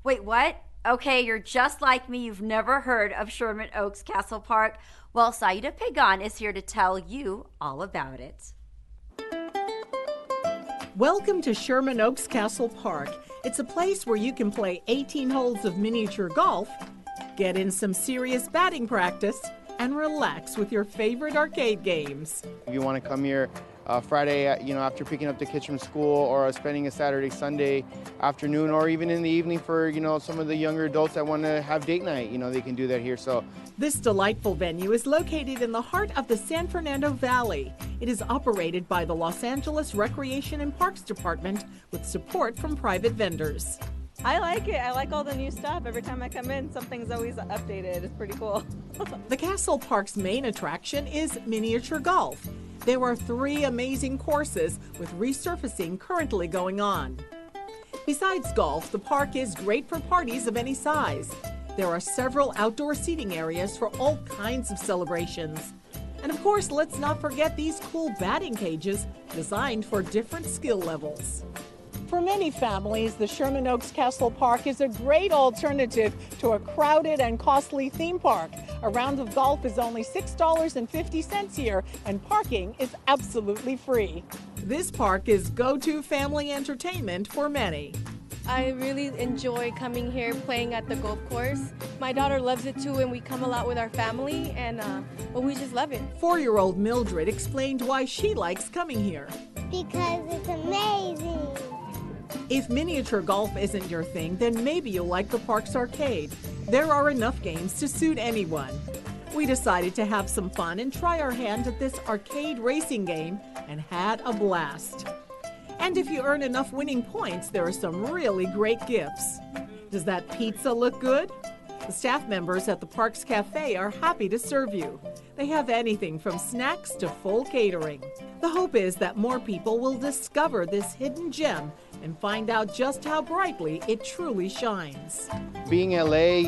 Wait, what? Okay, you're just like me. You've never heard of Sherman Oaks Castle Park. Well, Saida Pagan is here to tell you all about it. Welcome to Sherman Oaks Castle Park. It's a place where you can play 18 holes of miniature golf, get in some serious batting practice, and relax with your favorite arcade games. If you want to come here Friday, after picking up the kids from school, or spending a Saturday, Sunday afternoon, or even in the evening for, some of the younger adults that want to have date night, they can do that here. So this delightful venue is located in the heart of the San Fernando Valley. It is operated by the Los Angeles Recreation and Parks Department with support from private vendors. I like it. I like all the new stuff. Every time I come in, something's always updated. It's pretty cool. The Castle Park's main attraction is miniature golf. There are 3 amazing courses with resurfacing currently going on. Besides golf, the park is great for parties of any size. There are several outdoor seating areas for all kinds of celebrations. And of course, let's not forget these cool batting cages designed for different skill levels. For many families, the Sherman Oaks Castle Park is a great alternative to a crowded and costly theme park. A round of golf is only $6.50 here, and parking is absolutely free. This park is go-to family entertainment for many. I really enjoy coming here, playing at the golf course. My daughter loves it too, and we come a lot with our family, and we just love it. 4-year-old Mildred explained why she likes coming here. Because it's amazing. If miniature golf isn't your thing, then maybe you'll like the park's arcade. There are enough games to suit anyone. We decided to have some fun and try our hand at this arcade racing game and had a blast. And if you earn enough winning points, there are some really great gifts. Does that pizza look good? The staff members at the Parks Cafe are happy to serve you. They have anything from snacks to full catering. The hope is that more people will discover this hidden gem and find out just how brightly it truly shines. being LA,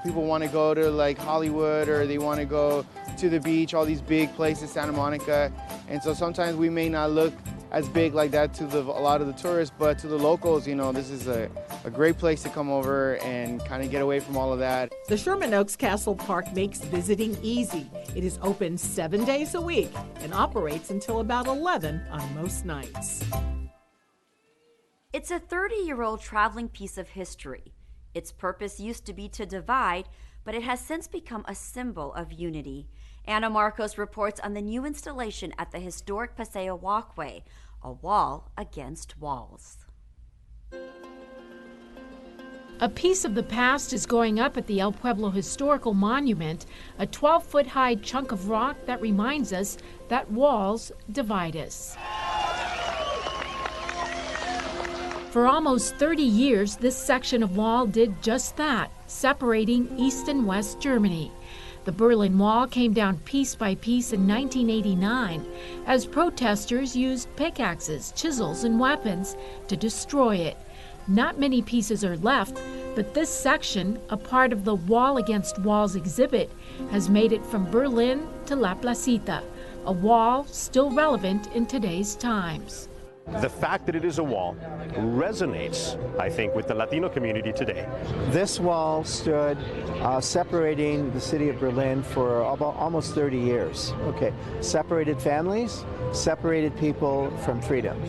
people want to go to like Hollywood, or they want to go to the beach, all these big places, Santa Monica. And so sometimes we may not look as big like that to a lot of the tourists, but to the locals, this is a great place to come over and kind of get away from all of that. The Sherman Oaks Castle Park makes visiting easy. It is open 7 days a week and operates until about 11 on most nights. It's a 30-year-old traveling piece of history. Its purpose used to be to divide, but it has since become a symbol of unity. Anna Marcos reports on the new installation at the historic Paseo Walkway, a wall against walls. A piece of the past is going up at the El Pueblo Historical Monument, a 12-foot-high chunk of rock that reminds us that walls divide us. For almost 30 years, this section of wall did just that, separating East and West Germany. The Berlin Wall came down piece by piece in 1989 as protesters used pickaxes, chisels, and weapons to destroy it. Not many pieces are left, but this section, a part of the Wall Against Walls exhibit, has made it from Berlin to La Placita, a wall still relevant in today's times. The fact that it is a wall resonates, I think, with the Latino community today. This wall stood separating the city of Berlin for almost 30 years. Okay, separated families, separated people from freedom.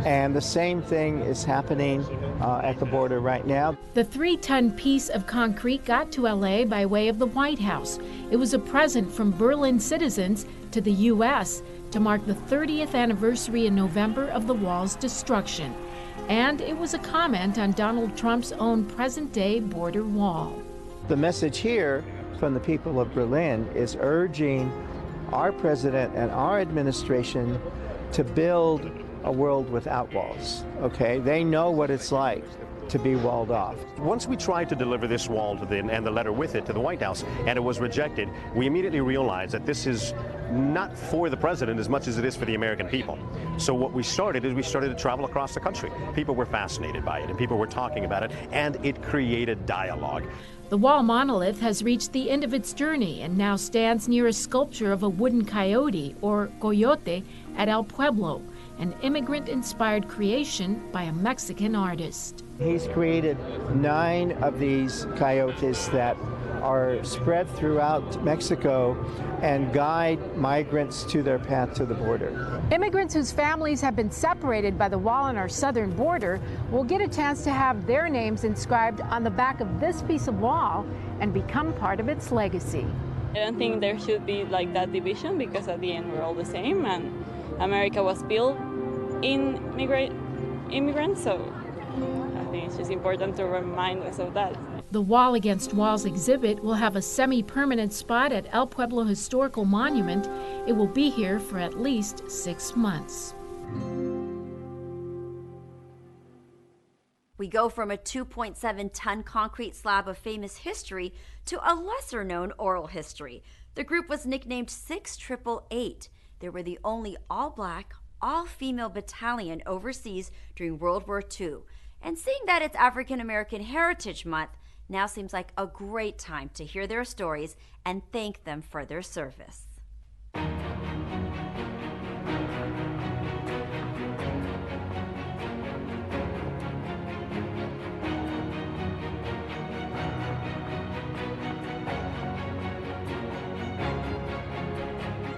And the same thing is happening at the border right now. The 3-ton piece of concrete got to LA by way of the White House. It was a present from Berlin citizens to the U.S. to mark the 30th anniversary in November of the wall's destruction. And it was a comment on Donald Trump's own present-day border wall. The message here from the people of Berlin is urging our president and our administration to build a world without walls, okay? They know what it's like to be walled off. Once we tried to deliver this wall and the letter with it to the White House, and it was rejected, we immediately realized that this is not for the president as much as it is for the American people. So what we started is we started to travel across the country. People were fascinated by it, and people were talking about it, and it created dialogue. The wall monolith has reached the end of its journey and now stands near a sculpture of a wooden coyote, or coyote, at El Pueblo. an immigrant-inspired creation by a Mexican artist. He's created 9 of these coyotes that are spread throughout Mexico and guide migrants to their path to the border. Immigrants whose families have been separated by the wall on our southern border will get a chance to have their names inscribed on the back of this piece of wall and become part of its legacy. I don't think there should be like that division, because at the end we're all the same, and America was built in immigrants, so I think it's just important to remind us of that. The Wall Against Walls exhibit will have a semi-permanent spot at El Pueblo Historical Monument. It will be here for at least 6 months. We go from a 2.7-ton concrete slab of famous history to a lesser-known oral history. The group was nicknamed 6888. They were the only all-black, all-female battalion overseas during World War II. And seeing that it's African American Heritage Month, now seems like a great time to hear their stories and thank them for their service.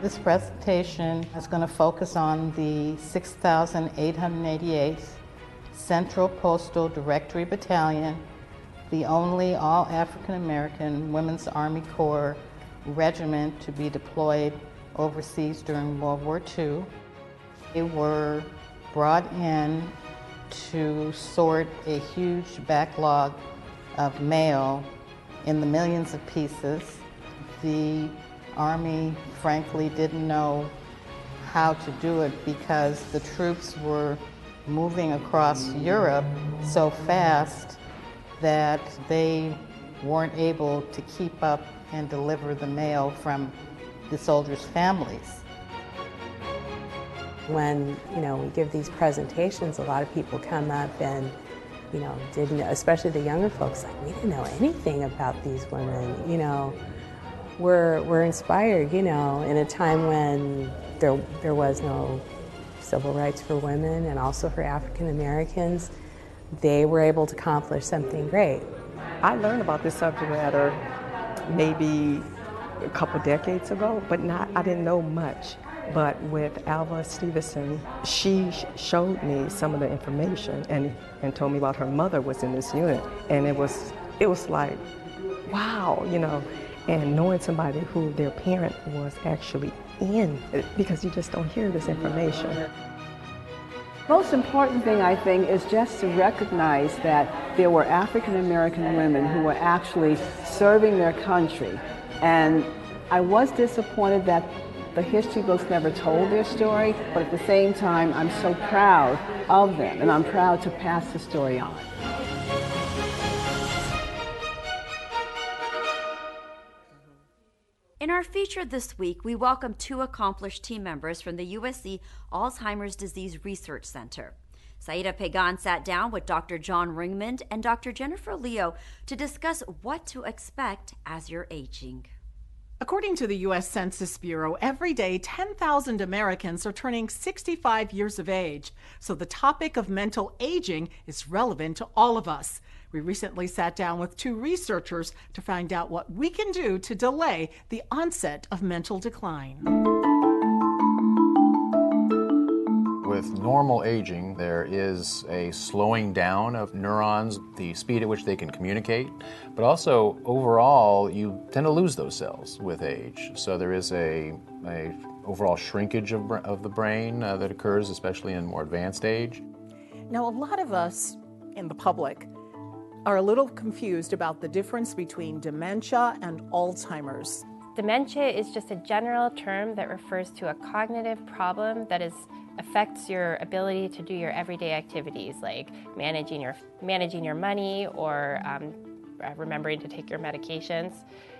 This presentation is going to focus on the 6,888th Central Postal Directory Battalion, the only all-African American Women's Army Corps regiment to be deployed overseas during World War II. They were brought in to sort a huge backlog of mail in the millions of pieces. The Army, frankly, didn't know how to do it because the troops were moving across Europe so fast that they weren't able to keep up and deliver the mail from the soldiers' families. When, we give these presentations, a lot of people come up and, didn't, especially the younger folks, like, we didn't know anything about these women, We're inspired, in a time when there was no civil rights for women and also for African Americans. They were able to accomplish something great. I learned about this subject matter maybe a couple decades ago, but I didn't know much. But with Alva Stevenson, she showed me some of the information and told me about her mother was in this unit. And it was like, wow, and knowing somebody who their parent was actually in, because you just don't hear this information. Most important thing, I think, is just to recognize that there were African American women who were actually serving their country. And I was disappointed that the history books never told their story, but at the same time, I'm so proud of them, and I'm proud to pass the story on. In our feature this week, we welcome 2 accomplished team members from the USC Alzheimer's Disease Research Center. Saida Pagan sat down with Dr. John Ringmond and Dr. Jennifer Leo to discuss what to expect as you're aging. According to the U.S. Census Bureau, every day 10,000 Americans are turning 65 years of age. So the topic of mental aging is relevant to all of us. We recently sat down with 2 researchers to find out what we can do to delay the onset of mental decline. With normal aging, there is a slowing down of neurons, the speed at which they can communicate, but also overall you tend to lose those cells with age. So there is a overall shrinkage of the brain that occurs, especially in more advanced age. Now, a lot of us in the public are a little confused about the difference between dementia and Alzheimer's. Dementia is just a general term that refers to a cognitive problem that affects your ability to do your everyday activities, like managing your money or remembering to take your medications.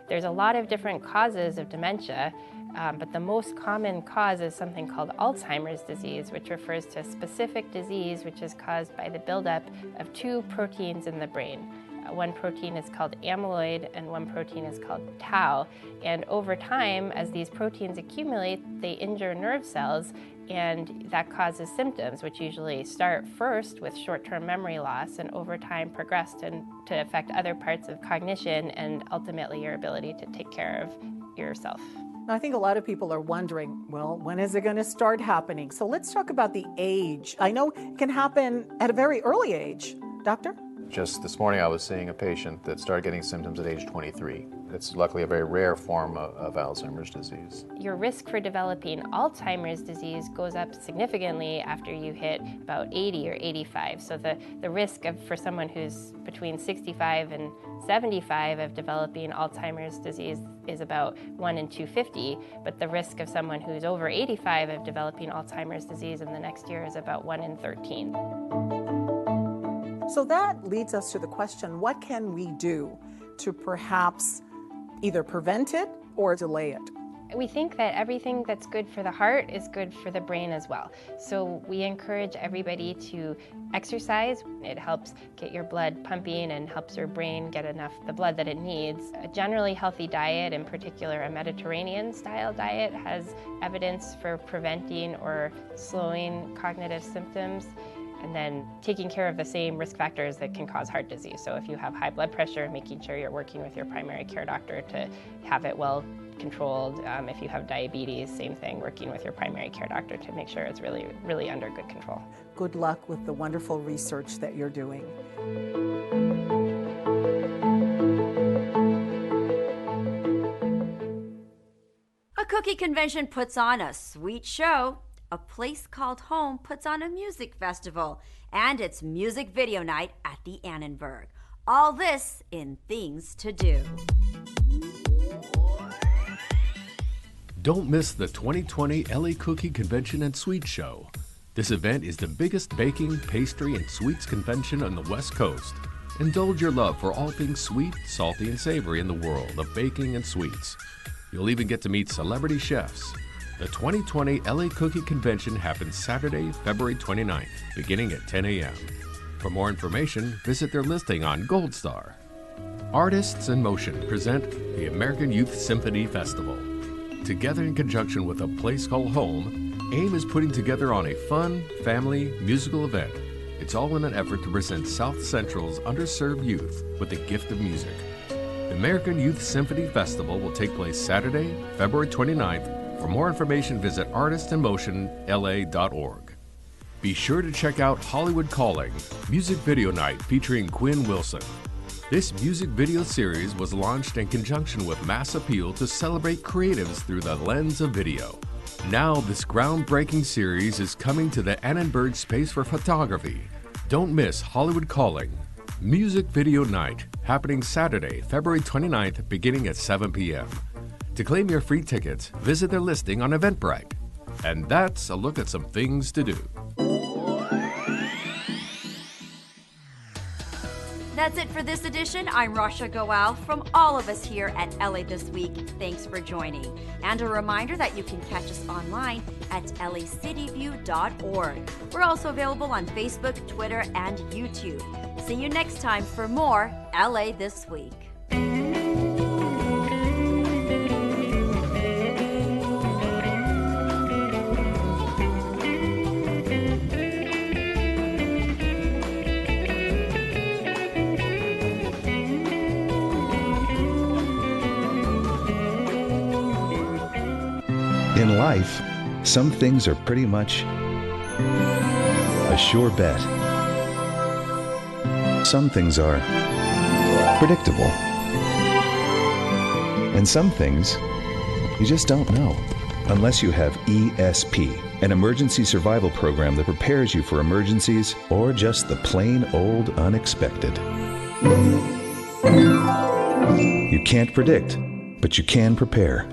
There's a lot of different causes of dementia, but the most common cause is something called Alzheimer's disease, which refers to a specific disease which is caused by the buildup of 2 proteins in the brain. One protein is called amyloid and one protein is called tau. And over time, as these proteins accumulate, they injure nerve cells, and that causes symptoms, which usually start first with short-term memory loss and over time progress to affect other parts of cognition and ultimately your ability to take care of yourself. I think a lot of people are wondering, well, when is it going to start happening? So let's talk about the age. I know it can happen at a very early age. Doctor? Just this morning I was seeing a patient that started getting symptoms at age 23. It's luckily a very rare form of Alzheimer's disease. Your risk for developing Alzheimer's disease goes up significantly after you hit about 80 or 85. So the risk for someone who's between 65 and 75 of developing Alzheimer's disease is about 1 in 250, but the risk of someone who's over 85 of developing Alzheimer's disease in the next year is about 1 in 13. So that leads us to the question, what can we do to perhaps either prevent it or delay it? We think that everything that's good for the heart is good for the brain as well. So we encourage everybody to exercise. It helps get your blood pumping and helps your brain get enough the blood that it needs. A generally healthy diet, in particular a Mediterranean style diet, has evidence for preventing or slowing cognitive symptoms. And then taking care of the same risk factors that can cause heart disease. So if you have high blood pressure, making sure you're working with your primary care doctor to have it well controlled. If you have diabetes, same thing, working with your primary care doctor to make sure it's really, really under good control. Good luck with the wonderful research that you're doing. A cookie convention puts on a sweet show. A place called home puts on a music festival, and it's music video night at the Annenberg. All this in Things to Do. Don't miss the 2020 LA Cookie Convention and Sweet Show. This event is the biggest baking, pastry, and sweets convention on the West Coast. Indulge your love for all things sweet, salty, and savory in the world of baking and sweets. You'll even get to meet celebrity chefs. The 2020 LA Cookie Convention happens Saturday, February 29th, beginning at 10 a.m. For more information, visit their listing on Gold Star. Artists in Motion present the American Youth Symphony Festival. Together in conjunction with A Place Called Home, AIM is putting together on a fun, family, musical event. It's all in an effort to present South Central's underserved youth with the gift of music. The American Youth Symphony Festival will take place Saturday, February 29th. For more information, visit artistinmotionla.org. Be sure to check out Hollywood Calling, music video night featuring Quinn Wilson. This music video series was launched in conjunction with Mass Appeal to celebrate creatives through the lens of video. Now this groundbreaking series is coming to the Annenberg Space for Photography. Don't miss Hollywood Calling, music video night, happening Saturday, February 29th, beginning at 7 p.m. To claim your free tickets, visit their listing on Eventbrite. And that's a look at some things to do. That's it for this edition. I'm Rasha Goal. From all of us here at LA This Week, thanks for joining. And a reminder that you can catch us online at lacityview.org. We're also available on Facebook, Twitter, and YouTube. See you next time for more LA This Week. In life, some things are pretty much a sure bet. Some things are predictable. And some things you just don't know unless you have ESP, an emergency survival program that prepares you for emergencies or just the plain old unexpected. You can't predict, but you can prepare.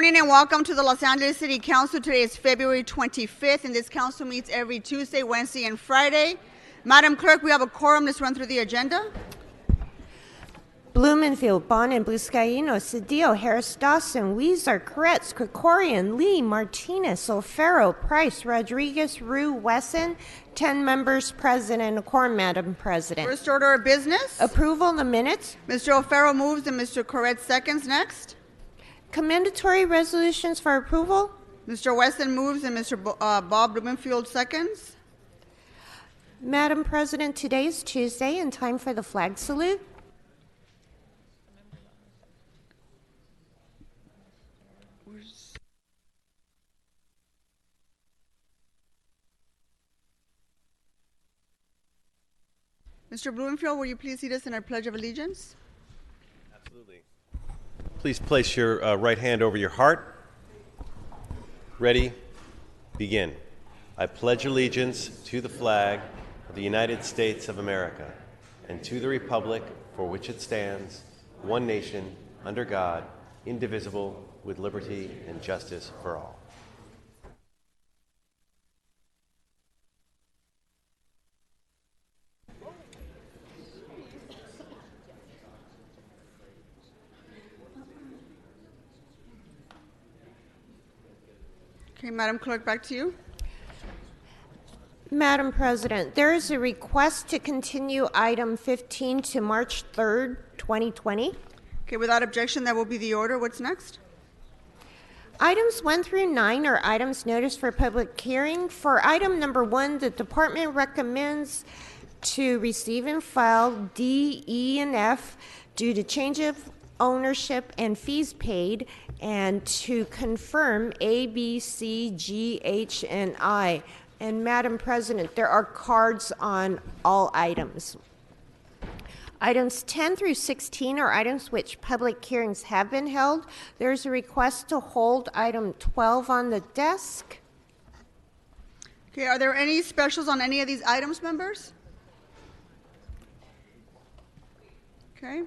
morning and welcome to the Los Angeles City Council. Today is February 25th, and this council meets every Tuesday, Wednesday, and Friday. Madam Clerk, we have a quorum. Let's run through the agenda. Blumenfield, Bonin, Buscaino, Cedillo, Harris, Dawson, Weezer, Koretz, Krikorian, Lee, Martinez, O'Farrell, Price, Rodriguez, Rue, Wesson. 10 members present and a quorum, Madam President. First order of business. Approval of the minutes. Mr. O'Farrell moves and Mr. Koretz seconds. Next. Commendatory resolutions for approval. Mr. Wesson moves and Mr. Bob Blumenfield seconds. Madam President, today is Tuesday and time for the flag salute. Mr. Blumenfield, will you please lead us in our Pledge of Allegiance? Absolutely. Please place your right hand over your heart. Ready? Begin. I pledge allegiance to the flag of the United States of America and to the republic for which it stands, one nation, under God, indivisible, with liberty and justice for all. Okay, Madam Clerk, back to you. Madam President, there is a request to continue item 15 to March 3rd, 2020. Okay, without objection, that will be the order. What's next? Items 1 through 9 are items noticed for public hearing. For item number 1, the department recommends to receive and file D, E, and F due to change of ownership and fees paid, and to confirm A, B, C, G, H, and I. And Madam President, there are cards on all items. Items 10 through 16 are items which public hearings have been held. There's a request to hold item 12 on the desk. Okay, are there any specials on any of these items, members? Okay.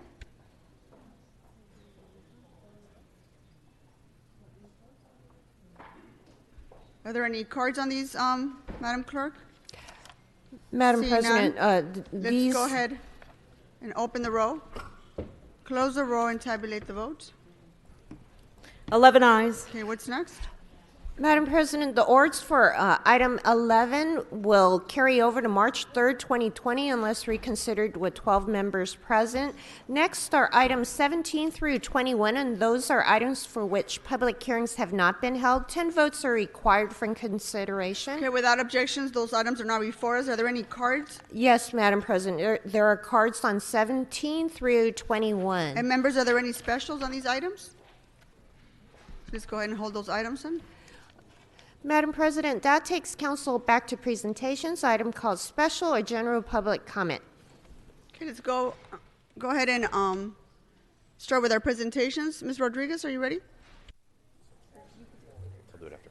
Are there any cards on these, Madam Clerk? Madam President, let's go ahead and open the row, close the row, and tabulate the votes. 11 ayes. Okay, what's next? Madam President, the orders for item 11 will carry over to March 3rd, 2020, unless reconsidered with 12 members present. Next are items 17 through 21, and those are items for which public hearings have not been held. 10 votes are required for consideration. Okay, without objections, those items are now before us. Are there any cards? Yes, Madam President. There are cards on 17 through 21. And members, are there any specials on these items? Please go ahead and hold those items then. Madam President, that takes council back to presentations, item called special or general public comment. Okay, let's go ahead and start with our presentations. Ms. Rodriguez, are you ready? I'll do it after.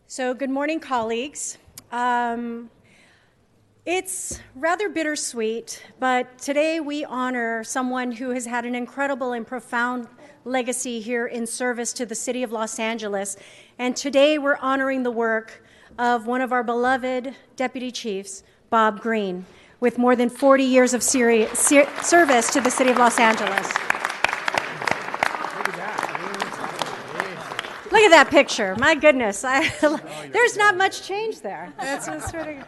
So, good morning, colleagues. It's rather bittersweet, but today we honor someone who has had an incredible and profound legacy here in service to the city of Los Angeles. And today we're honoring the work of one of our beloved deputy chiefs, Bob Green, with more than 40 years of service to the city of Los Angeles. Look at that picture. My goodness. There's not much change there. That's sort of,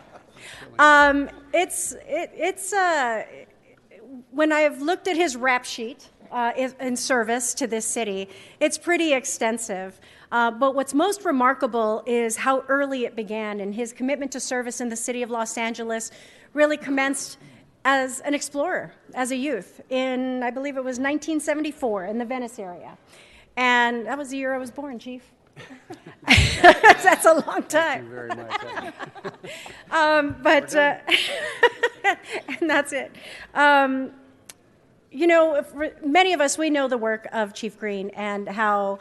when I've looked at his rap sheet in service to this city, it's pretty extensive. But what's most remarkable is how early it began, and his commitment to service in the city of Los Angeles really commenced as an explorer, as a youth, in, I believe it was 1974, in the Venice area. And that was the year I was born, Chief. That's a long time. Thank you very much. And that's it. You know, for many of us, we know the work of Chief Green and how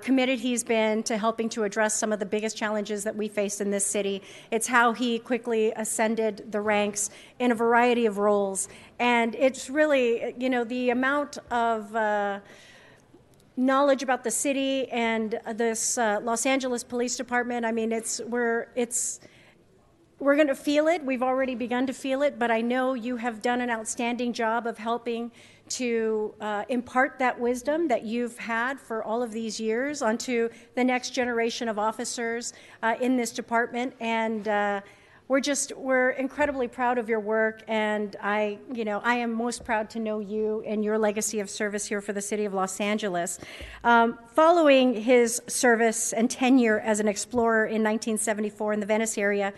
committed he's been to helping to address some of the biggest challenges that we face in this city. It's how he quickly ascended the ranks in a variety of roles. And it's really, you know, the amount of knowledge about the city and this Los Angeles Police Department. I mean, we're going to feel it. We've already begun to feel it, but I know you have done an outstanding job of helping to impart that wisdom that you've had for all of these years onto the next generation of officers in this department. And we're incredibly proud of your work, and I am most proud to know you and your legacy of service here for the city of Los Angeles. Following his service and tenure as an explorer in 1974 in the Venice area,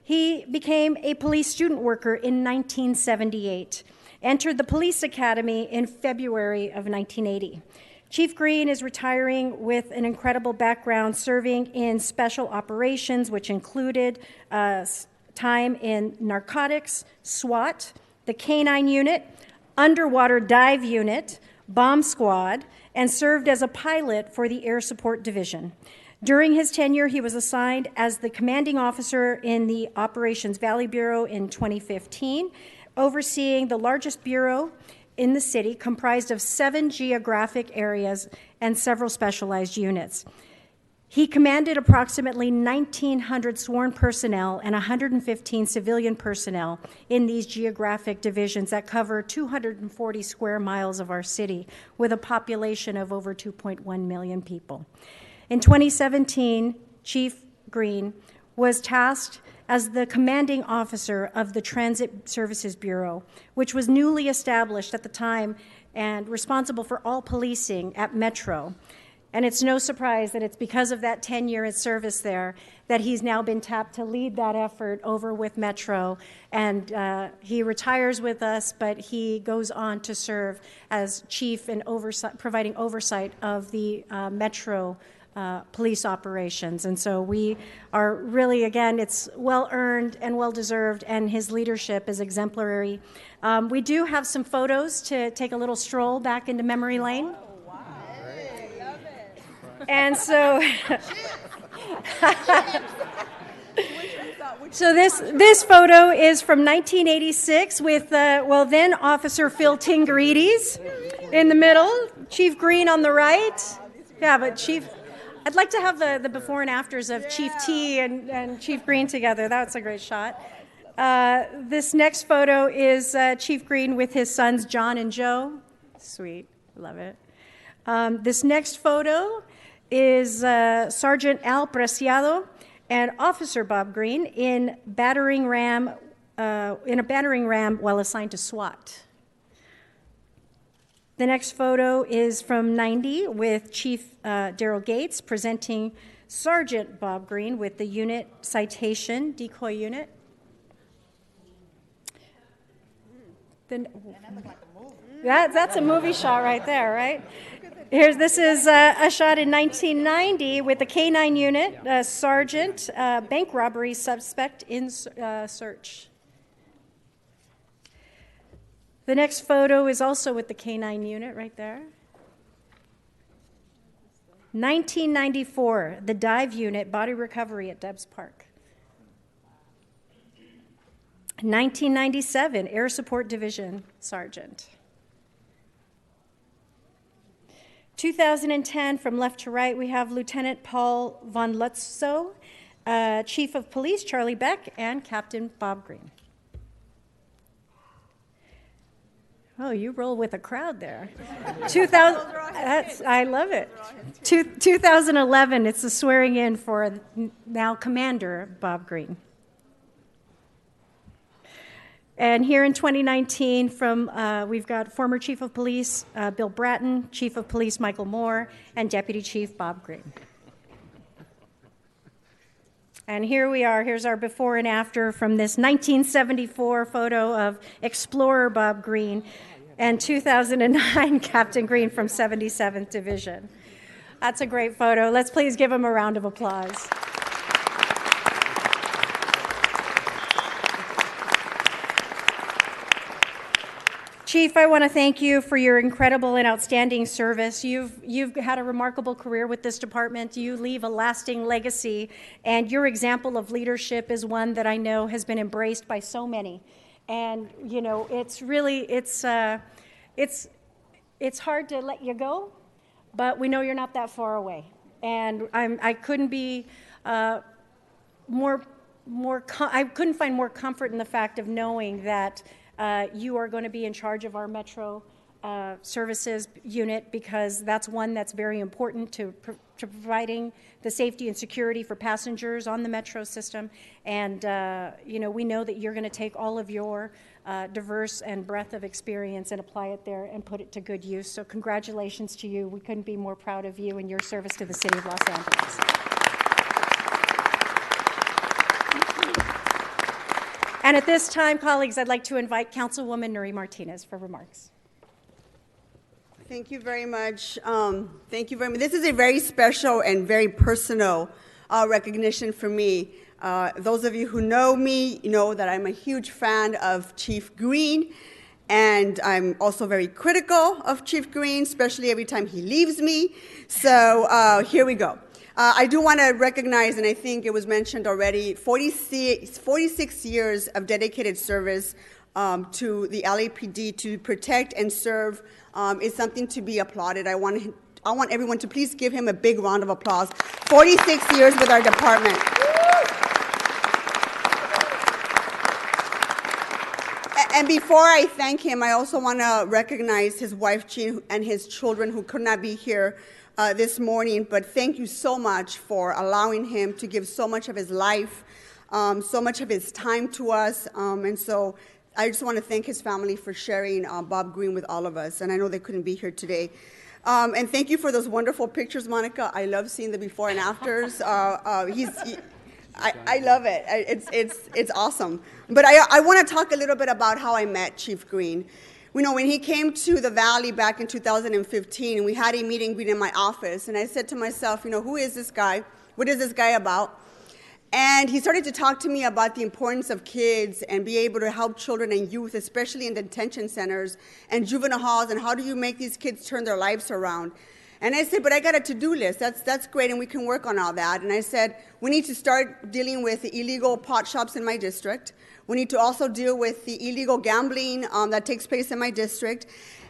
he became a police student worker in 1978, entered the police academy in February of 1980. Chief Green is retiring with an incredible background serving in special operations, which included time in narcotics, SWAT, the K-9 unit, underwater dive unit, bomb squad, and served as a pilot for the Air Support Division. During his tenure, he was assigned as the commanding officer in the Operations Valley Bureau in 2015, overseeing the largest bureau in the city, comprised of 7 geographic areas and several specialized units. He commanded approximately 1,900 sworn personnel and 115 civilian personnel in these geographic divisions that cover 240 square miles of our city, with a population of over 2.1 million people. In 2017, Chief Green was tasked as the commanding officer of the Transit Services Bureau, which was newly established at the time and responsible for all policing at Metro. And it's no surprise that it's because of that tenure in service there that he's now been tapped to lead that effort over with Metro. And he retires with us, but he goes on to serve as chief and providing oversight of the Metro police operations. And so we are really, again, it's well-earned and well-deserved, and his leadership is exemplary. We do have some photos to take a little stroll back into memory lane. And so, so this photo is from 1986 with, then Officer Phil Tingarides in the middle, Chief Green on the right. Yeah, but I'd like to have the before and afters of Chief T and Chief Green together. That's a great shot. This next photo is Chief Green with his sons John and Joe. Sweet, love it. This next photo is Sergeant Al Preciado and Officer Bob Green in a battering ram while assigned to SWAT. The next photo is from 90 with Chief Daryl Gates presenting Sergeant Bob Green with the unit citation, decoy unit. That's a movie shot right there, right? This is a shot in 1990 with the K-9 unit, Sergeant, bank robbery suspect in search. The next photo is also with the K-9 unit right there. 1994, the dive unit, body recovery at Debs Park. 1997, Air Support Division, Sergeant. 2010, from left to right, we have Lieutenant Paul von Lutzow, Chief of Police Charlie Beck, and Captain Bob Green. Oh, you roll with a crowd there. 2000, I love it. 2011, it's the swearing in for now Commander Bob Green. And here in 2019, we've got former Chief of Police Bill Bratton, Chief of Police Michael Moore, and Deputy Chief Bob Green. And here we are. Here's our before and after from this 1974 photo of Explorer Bob Green and 2009 Captain Green from 77th Division. That's a great photo. Let's please give him a round of applause. Chief, I want to thank you for your incredible and outstanding service. You've had a remarkable career with this department. You leave a lasting legacy, and your example of leadership is one that I know has been embraced by so many. And you know, it's really it's hard to let you go, but we know you're not that far away. And I couldn't be I couldn't find more comfort in the fact of knowing that you are going to be in charge of our Metro services unit, because that's one that's very important to providing the safety and security for passengers on the Metro system. And you know, we know that you're going to take all of your diverse and breadth of experience and apply it there and put it to good use. So congratulations to you. We couldn't be more proud of you and your service to the City of Los Angeles. And at this time, colleagues, I'd like to invite Councilwoman Nury Martinez for remarks. Thank you very much. Thank you very much. This is a very special and very personal recognition for me. Those of you who know me know that I'm a huge fan of Chief Green, and I'm also very critical of Chief Green, especially every time he leaves me. So here we go. I do want to recognize, and I think it was mentioned already, 46 years of dedicated service to the LAPD to protect and serve is something to be applauded. I want everyone to please give him a big round of applause. 46 years with our department. And before I thank him, I also want to recognize his wife, Jean, and his children who could not be here this morning. But thank you so much for allowing him to give so much of his life, so much of his time to us. And so I just want to thank his family for sharing Bob Green with all of us. And I know they couldn't be here today. And thank you for those wonderful pictures, Monica. I love seeing the before and afters. I love it. It's awesome. But I want to talk a little bit about how I met Chief Green. You know, when he came to the Valley back in 2015, we had a meet and greet in my office, and I said to myself, you know, who is this guy? What is this guy about? And he started to talk to me about the importance of kids and be able to help children and youth, especially in detention centers and juvenile halls, and how do you make these kids turn their lives around? And I said, but I got a to-do list. That's great, and we can work on all that. And I said, we need to start dealing with the illegal pot shops in my district. We need to also deal with the illegal gambling that takes place in my district.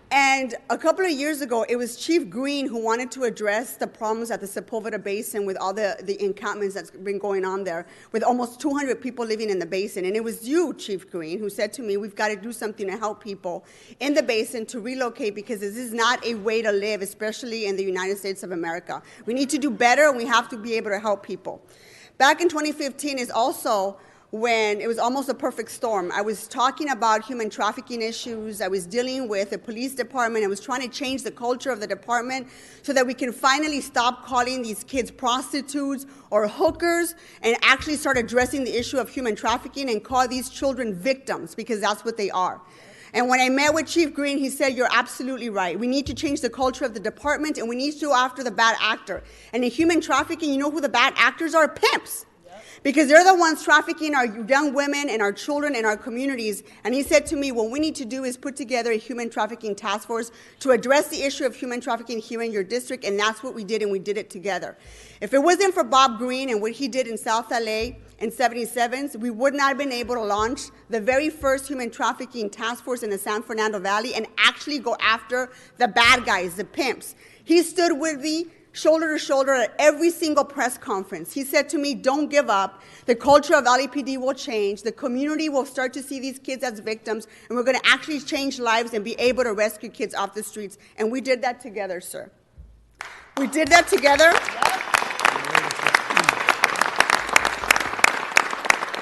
And a couple of years ago, it was Chief Green who wanted to address the problems at the Sepulveda Basin with all the encampments that's been going on there, with almost 200 people living in the basin. And it was you, Chief Green, who said to me, we've got to do something to help people in the basin to relocate, because this is not a way to live, especially in the United States of America. We need to do better, and we have to be able to help people. Back in 2015 is also when it was almost a perfect storm. I was talking about human trafficking issues. I was dealing with the police department. I was trying to change the culture of the department so that we can finally stop calling these kids prostitutes or hookers and actually start addressing the issue of human trafficking and call these children victims, because that's what they are. And when I met with Chief Green, he said, you're absolutely right. We need to change the culture of the department, and we need to go after the bad actor. And in human trafficking, you know who the bad actors are? Pimps. Because they're the ones trafficking our young women and our children and our communities. And he said to me, what we need to do is put together a human trafficking task force to address the issue of human trafficking here in your district, and that's what we did, and we did it together. If it wasn't for Bob Green and what he did in South LA in 77s, we would not have been able to launch the very first human trafficking task force in the San Fernando Valley and actually go after the bad guys, the pimps. He stood with me shoulder to shoulder at every single press conference. He said to me, don't give up. The culture of LAPD will change. The community will start to see these kids as victims, and we're going to actually change lives and be able to rescue kids off the streets. And we did that together, sir. We did that together.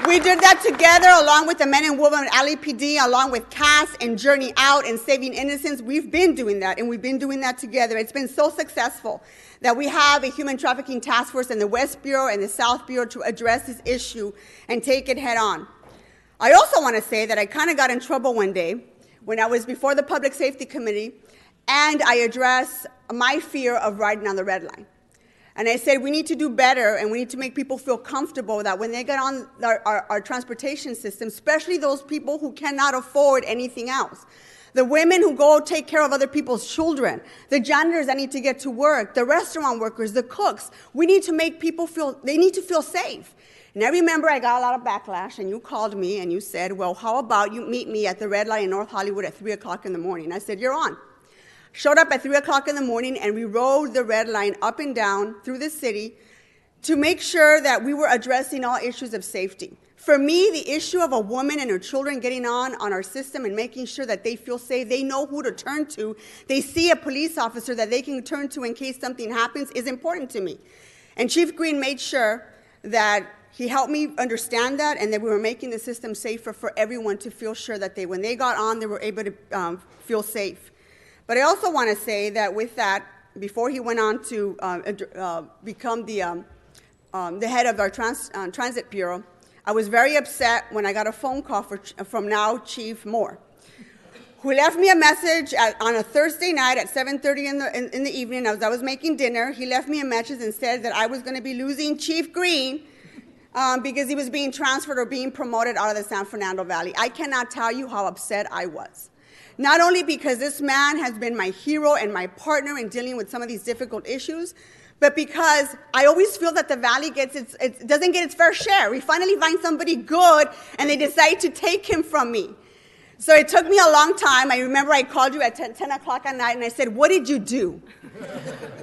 We did that together along with the men and women at LAPD, along with CAS and Journey Out and Saving Innocence. We've been doing that, and we've been doing that together. It's been so successful that we have a human trafficking task force in the West Bureau and the South Bureau to address this issue and take it head on. I also want to say that I kind of got in trouble one day when I was before the Public Safety Committee, and I addressed my fear of riding on the red line. And I said, we need to do better, and we need to make people feel comfortable that when they get on our transportation system, especially those people who cannot afford anything else, the women who go take care of other people's children, the janitors that need to get to work, the restaurant workers, the cooks, we need to make people feel, they need to feel safe. And I remember I got a lot of backlash, and you called me and you said, well, how about you meet me at the red light in North Hollywood at 3 o'clock in the morning? I said, you're on. Showed up at 3 o'clock in the morning, and we rode the red line up and down through the city to make sure that we were addressing all issues of safety. For me, the issue of a woman and her children getting on our system and making sure that they feel safe, they know who to turn to, they see a police officer that they can turn to in case something happens, is important to me. And Chief Green made sure that he helped me understand that, and that we were making the system safer for everyone to feel sure that when they got on, they were able to feel safe. But I also want to say that with that, before he went on to become the head of our Transit Bureau, I was very upset when I got a phone call from now Chief Moore, who left me a message on a Thursday night at 7:30 in the evening as I was making dinner. He left me a message and said that I was going to be losing Chief Green because he was being transferred or being promoted out of the San Fernando Valley. I cannot tell you how upset I was. Not only because this man has been my hero and my partner in dealing with some of these difficult issues, but because I always feel that the Valley doesn't get its fair share. We finally find somebody good, and they decide to take him from me. So it took me a long time. I remember I called you at 10 o'clock at night, and I said, what did you do?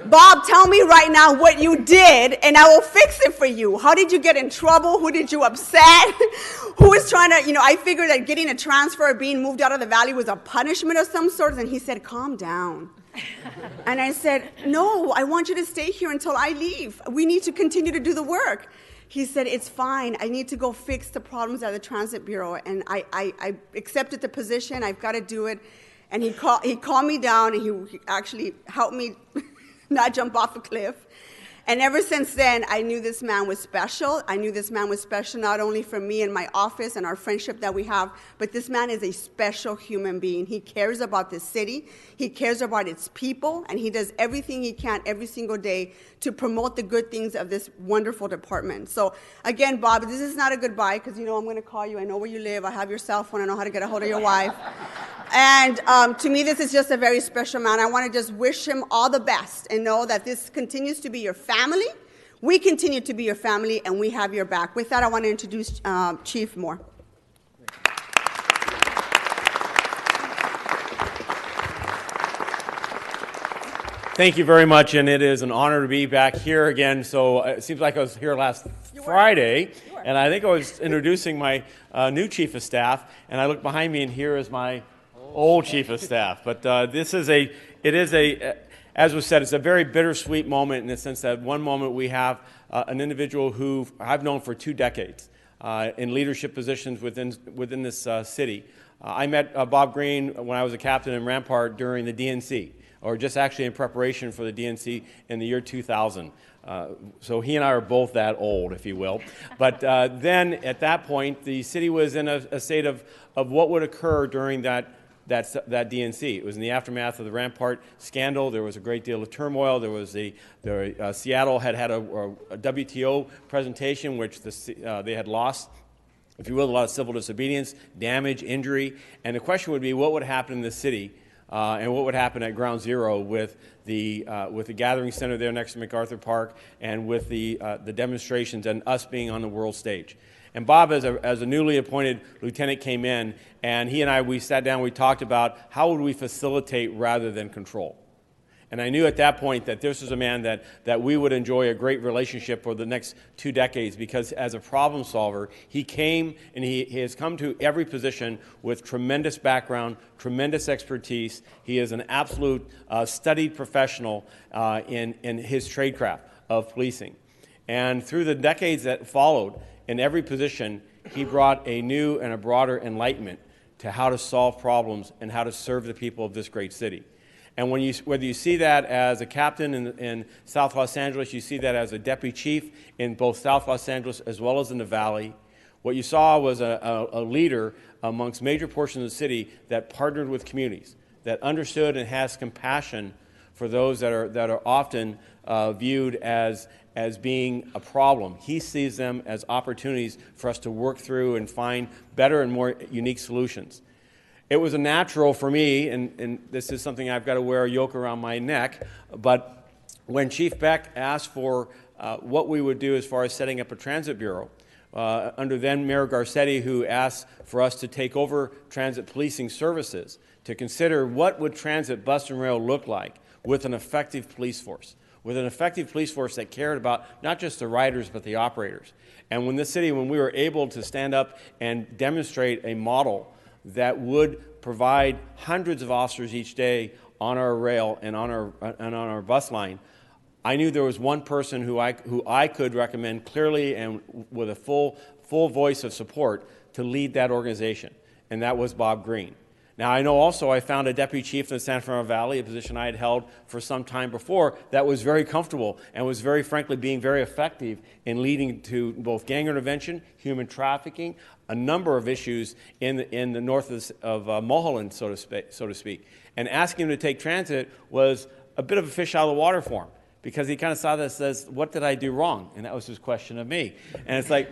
Bob, tell me right now what you did, and I will fix it for you. How did you get in trouble? Who did you upset? Who was trying to, I figured that getting a transfer or being moved out of the Valley was a punishment of some sort. And he said, calm down. And I said, no, I want you to stay here until I leave. We need to continue to do the work. He said, it's fine. I need to go fix the problems at the Transit Bureau. And I accepted the position. I've got to do it. And he calmed me down, and he actually helped me not jump off a cliff. And ever since then, I knew this man was special. I knew this man was special not only for me and my office and our friendship that we have, but this man is a special human being. He cares about this city. He cares about its people, and he does everything he can every single day to promote the good things of this wonderful department. So again, Bob, this is not a goodbye, because I'm going to call you. I know where you live. I have your cell phone. I know how to get a hold of your wife. And to me, this is just a very special man. I want to just wish him all the best and know that this continues to be your family. We continue to be your family, and we have your back. With that, I want to introduce Chief Moore. Thank you very much, and it is an honor to be back here again. So it seems like I was here last Friday, and I think I was introducing my new Chief of Staff, and I look behind me, and here is my old Chief of Staff. But as was said, it's a very bittersweet moment in the sense that one moment we have an individual who I've known for 2 decades in leadership positions within this city. I met Bob Green when I was a captain in Rampart during the DNC, or just actually in preparation for the DNC in the year 2000. So he and I are both that old, if you will. But then at that point, the city was in a state of what would occur during that DNC. It was in the aftermath of the Rampart scandal. There was a great deal of turmoil. There was Seattle had a WTO presentation, which they had lost, if you will, a lot of civil disobedience, damage, injury. And the question would be, what would happen in the city and what would happen at Ground Zero with the gathering center there next to MacArthur Park, and with the demonstrations and us being on the world stage. And Bob, as a newly appointed lieutenant, came in, and he and I, we sat down, we talked about how would we facilitate rather than control. And I knew at that point that this was a man that we would enjoy a great relationship for the next 2 decades, because as a problem solver, he came and he has come to every position with tremendous background, tremendous expertise. He is an absolute studied professional in his tradecraft of policing. And through the decades that followed, in every position, he brought a new and a broader enlightenment to how to solve problems and how to serve the people of this great city. And whether you see that as a captain in South Los Angeles, you see that as a deputy chief in both South Los Angeles as well as in the Valley, what you saw was a leader amongst major portions of the city that partnered with communities, that understood and has compassion for those that are often viewed as being a problem. He sees them as opportunities for us to work through and find better and more unique solutions. It was a natural for me, and this is something I've got to wear a yoke around my neck, but when Chief Beck asked for what we would do as far as setting up a transit bureau, under then Mayor Garcetti, who asked for us to take over transit policing services, to consider what would transit, bus, and rail look like with an effective police force, that cared about not just the riders but the operators. And when we were able to stand up and demonstrate a model that would provide hundreds of officers each day on our rail and on our bus line, I knew there was one person who I could recommend clearly and with a full voice of support to lead that organization, and that was Bob Green. Now, I know also I found a deputy chief in the San Fernando Valley, a position I had held for some time before, that was very comfortable and was very frankly being very effective in leading to both gang intervention, human trafficking, a number of issues in the north of Mulholland, so to speak. And asking him to take transit was a bit of a fish out of the water for him, because he kind of saw this as, what did I do wrong? And that was his question of me. And it's like,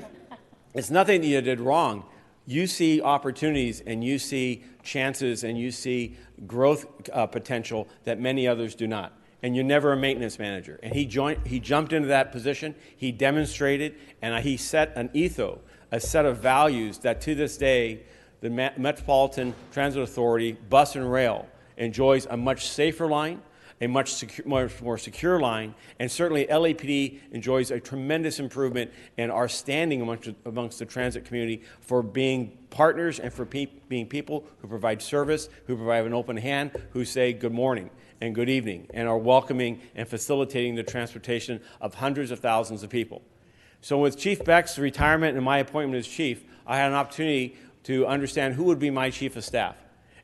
it's nothing that you did wrong. You see opportunities and you see chances and you see growth potential that many others do not. And you're never a maintenance manager. And he jumped into that position, he demonstrated, and he set an ethos, a set of values that to this day, the Metropolitan Transit Authority, bus and rail, enjoys a much safer line, a much more secure line, and certainly LAPD enjoys a tremendous improvement in our standing amongst the transit community for being partners and for being people who provide service, who provide an open hand, who say good morning and good evening, and are welcoming and facilitating the transportation of hundreds of thousands of people. So with Chief Beck's retirement and my appointment as chief, I had an opportunity to understand who would be my chief of staff,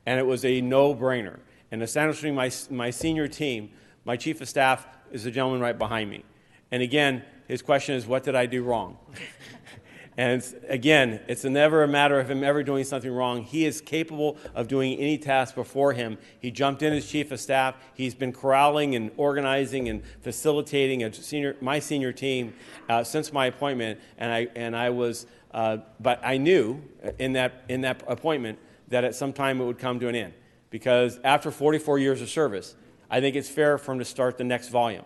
and it was a no-brainer. And establishing my senior team, my chief of staff is the gentleman right behind me. And again, his question is, what did I do wrong? And again, it's never a matter of him ever doing something wrong. He is capable of doing any task before him. He jumped in as chief of staff. He's been corralling and organizing and facilitating my senior team since my appointment. But I knew in that appointment that at some time it would come to an end. Because after 44 years of service, I think it's fair for him to start the next volume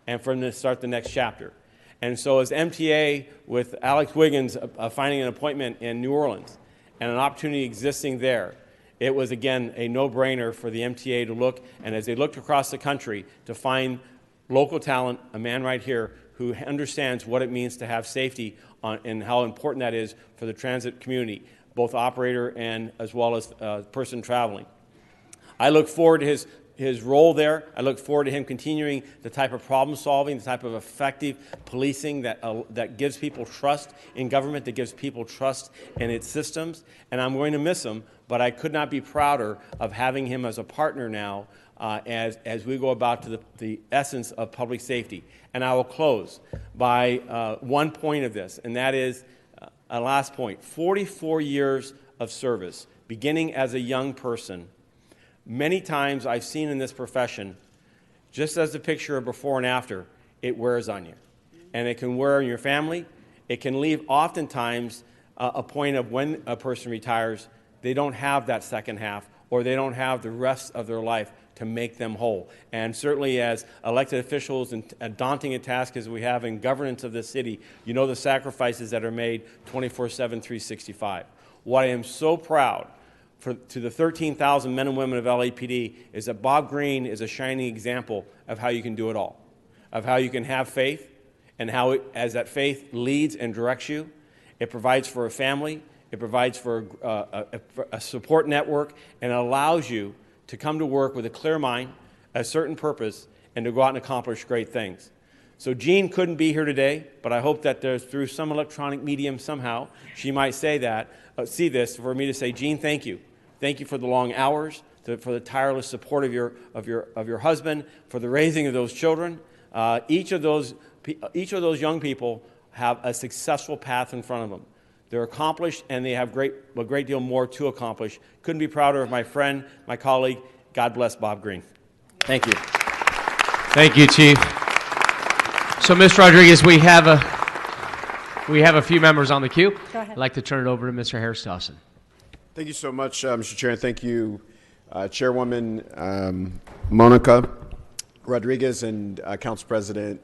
and for him to start the next chapter. And so as MTA, with Alex Wiggins finding an appointment in New Orleans and an opportunity existing there, it was, again, a no-brainer for the MTA to look, and as they looked across the country, to find local talent, a man right here who understands what it means to have safety and how important that is for the transit community, both operator and as well as person traveling. I look forward to his role there. I look forward to him continuing the type of problem solving, the type of effective policing that gives people trust in government, that gives people trust in its systems. And I'm going to miss him, but I could not be prouder of having him as a partner now as we go about to the essence of public safety. And I will close by one point of this, and that is a last point. 44 years of service, beginning as a young person. Many times I've seen in this profession, just as a picture of before and after, it wears on you. And it can wear on your family. It can leave oftentimes a point of when a person retires, they don't have that second half, or they don't have the rest of their life to make them whole. And certainly as elected officials, and a daunting a task as we have in governance of this city, you know the sacrifices that are made 24/7, 365. What I am so proud to the 13,000 men and women of LAPD is that Bob Green is a shining example of how you can do it all, of how you can have faith, and how as that faith leads and directs you, it provides for a family, it provides for a support network, and it allows you to come to work with a clear mind, a certain purpose, and to go out and accomplish great things. So Jean couldn't be here today, but I hope that there's through some electronic medium somehow she might say that, see this, for me to say, Jean, thank you. Thank you for the long hours, for the tireless support of your husband, for the raising of those children. Each of those young people have a successful path in front of them. They're accomplished, and they have a great deal more to accomplish. Couldn't be prouder of my friend, my colleague. God bless Bob Green. Thank you. Thank you, Chief. So, Ms. Rodriguez, we have a few members on the queue. Go ahead. I'd like to turn it over to Mr. Harris Dawson. Thank you so much, Mr. Chair, and thank you, Chairwoman Monica Rodriguez and Council President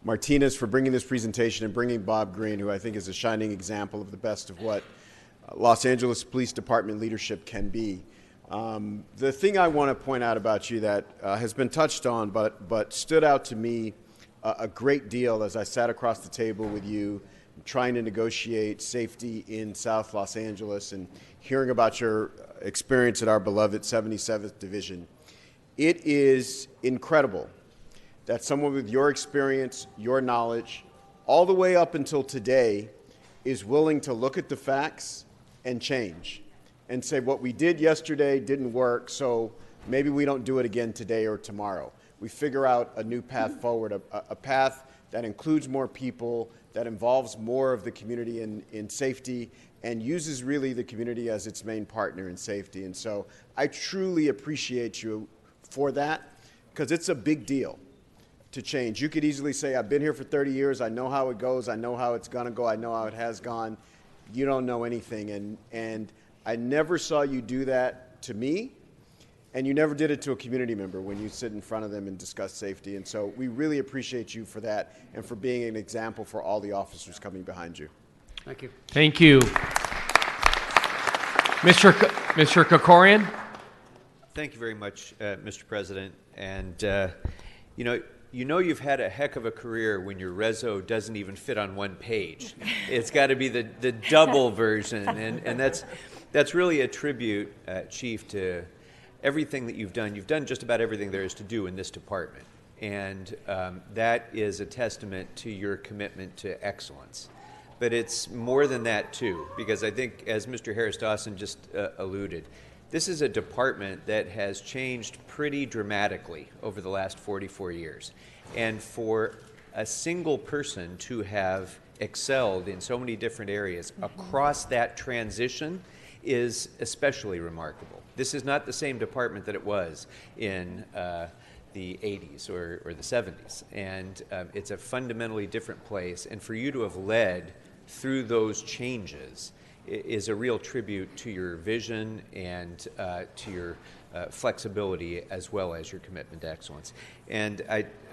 Martinez for bringing this presentation and bringing Bob Green, who I think is a shining example of the best of what Los Angeles Police Department leadership can be. The thing I want to point out about you that has been touched on but stood out to me a great deal as I sat across the table with you trying to negotiate safety in South Los Angeles and hearing about your experience at our beloved 77th Division. It is incredible that someone with your experience, your knowledge, all the way up until today is willing to look at the facts and change and say what we did yesterday didn't work, so maybe we don't do it again today or tomorrow. We figure out a new path forward, a path that includes more people, that involves more of the community in safety, and uses really the community as its main partner in safety. And so I truly appreciate you for that, because it's a big deal to change. You could easily say, I've been here for 30 years, I know how it goes, I know how it's gonna go, I know how it has gone. You don't know anything, and I never saw you do that to me, and you never did it to a community member when you sit in front of them and discuss safety. And so we really appreciate you for that and for being an example for all the officers coming behind you. Thank you. Thank you. Mr. Krikorian? Thank you very much, Mr. President. And, you know you've had a heck of a career when your reso doesn't even fit on one page. It's got to be the double version. And that's really a tribute, Chief, to everything that you've done. You've done just about everything there is to do in this department. And that is a testament to your commitment to excellence. But it's more than that, too, because I think, as Mr. Harris Dawson just alluded, this is a department that has changed pretty dramatically over the last 44 years. And for a single person to have excelled in so many different areas across that transition is especially remarkable. This is not the same department that it was in the 80s or the 70s. And it's a fundamentally different place. And for you to have led through those changes is a real tribute to your vision and to your flexibility, as well as your commitment to excellence. And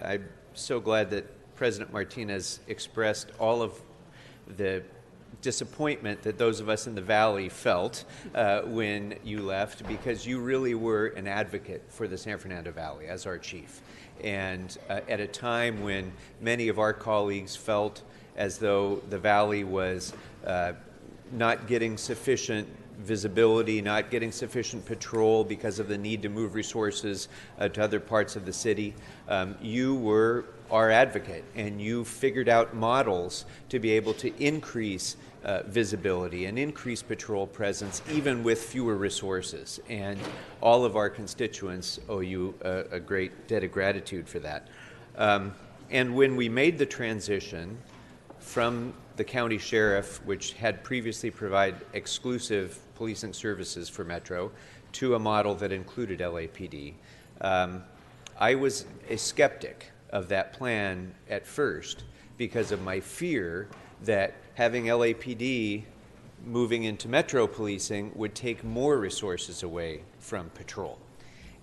I'm so glad that President Martinez expressed all of the disappointment that those of us in the Valley felt when you left, because you really were an advocate for the San Fernando Valley as our chief. And at a time when many of our colleagues felt as though the Valley was not getting sufficient visibility, not getting sufficient patrol because of the need to move resources to other parts of the city, you were our advocate, and you figured out models to be able to increase visibility and increase patrol presence even with fewer resources. And all of our constituents owe you a great debt of gratitude for that. And when we made the transition from the county sheriff, which had previously provided exclusive policing services for Metro, to a model that included LAPD, I was a skeptic of that plan at first because of my fear that having LAPD moving into Metro policing would take more resources away from patrol.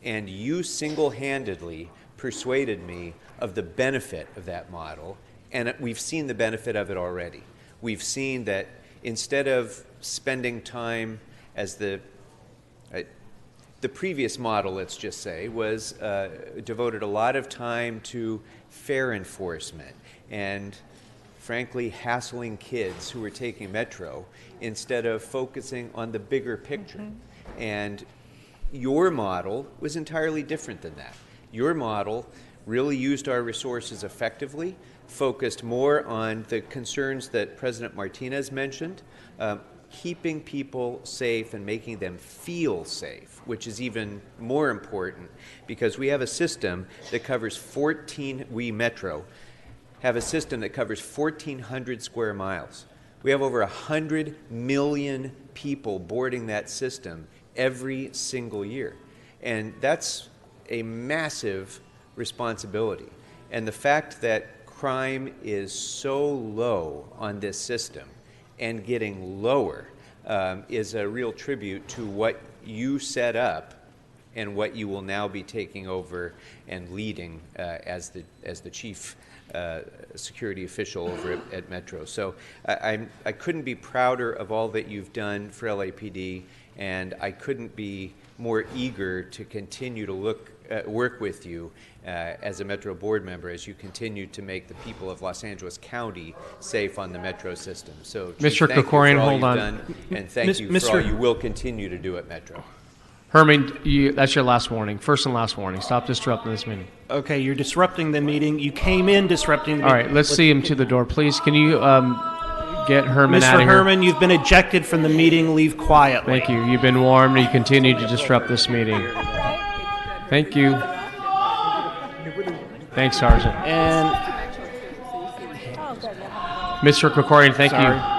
And you single-handedly persuaded me of the benefit of that model, and we've seen the benefit of it already. We've seen that instead of spending time as the previous model, let's just say, was devoted a lot of time to fare enforcement and, frankly, hassling kids who were taking Metro instead of focusing on the bigger picture. Mm-hmm. And your model was entirely different than that. Your model really used our resources effectively, focused more on the concerns that President Martinez mentioned, keeping people safe and making them feel safe, which is even more important because we have a system that covers we Metro have a system that covers 1,400 square miles. We have over 100 million people boarding that system every single year. And that's a massive responsibility. And the fact that crime is so low on this system and getting lower is a real tribute to what you set up and what you will now be taking over and leading as the chief security official over at Metro. So I couldn't be prouder of all that you've done for LAPD, and I couldn't be more eager to continue to work with you as a Metro board member as you continue to make the people of Los Angeles County safe on the Metro system. So, Chief, Mr. thank you Krikorian, for all hold you've on. done, and thank you for all you will continue to do at Metro. Herman, that's your last warning. First and last warning. Stop disrupting this meeting. Okay, you're disrupting the meeting. You came in disrupting the meeting. All right, let's see him to the door, please. Can you get Herman out of here? Mr. Herman, you've been ejected from the meeting. Leave quietly. Thank you. You've been warned. You continue to disrupt this meeting. Thank you. Thanks, Sergeant. And Mr. Krikorian, thank you.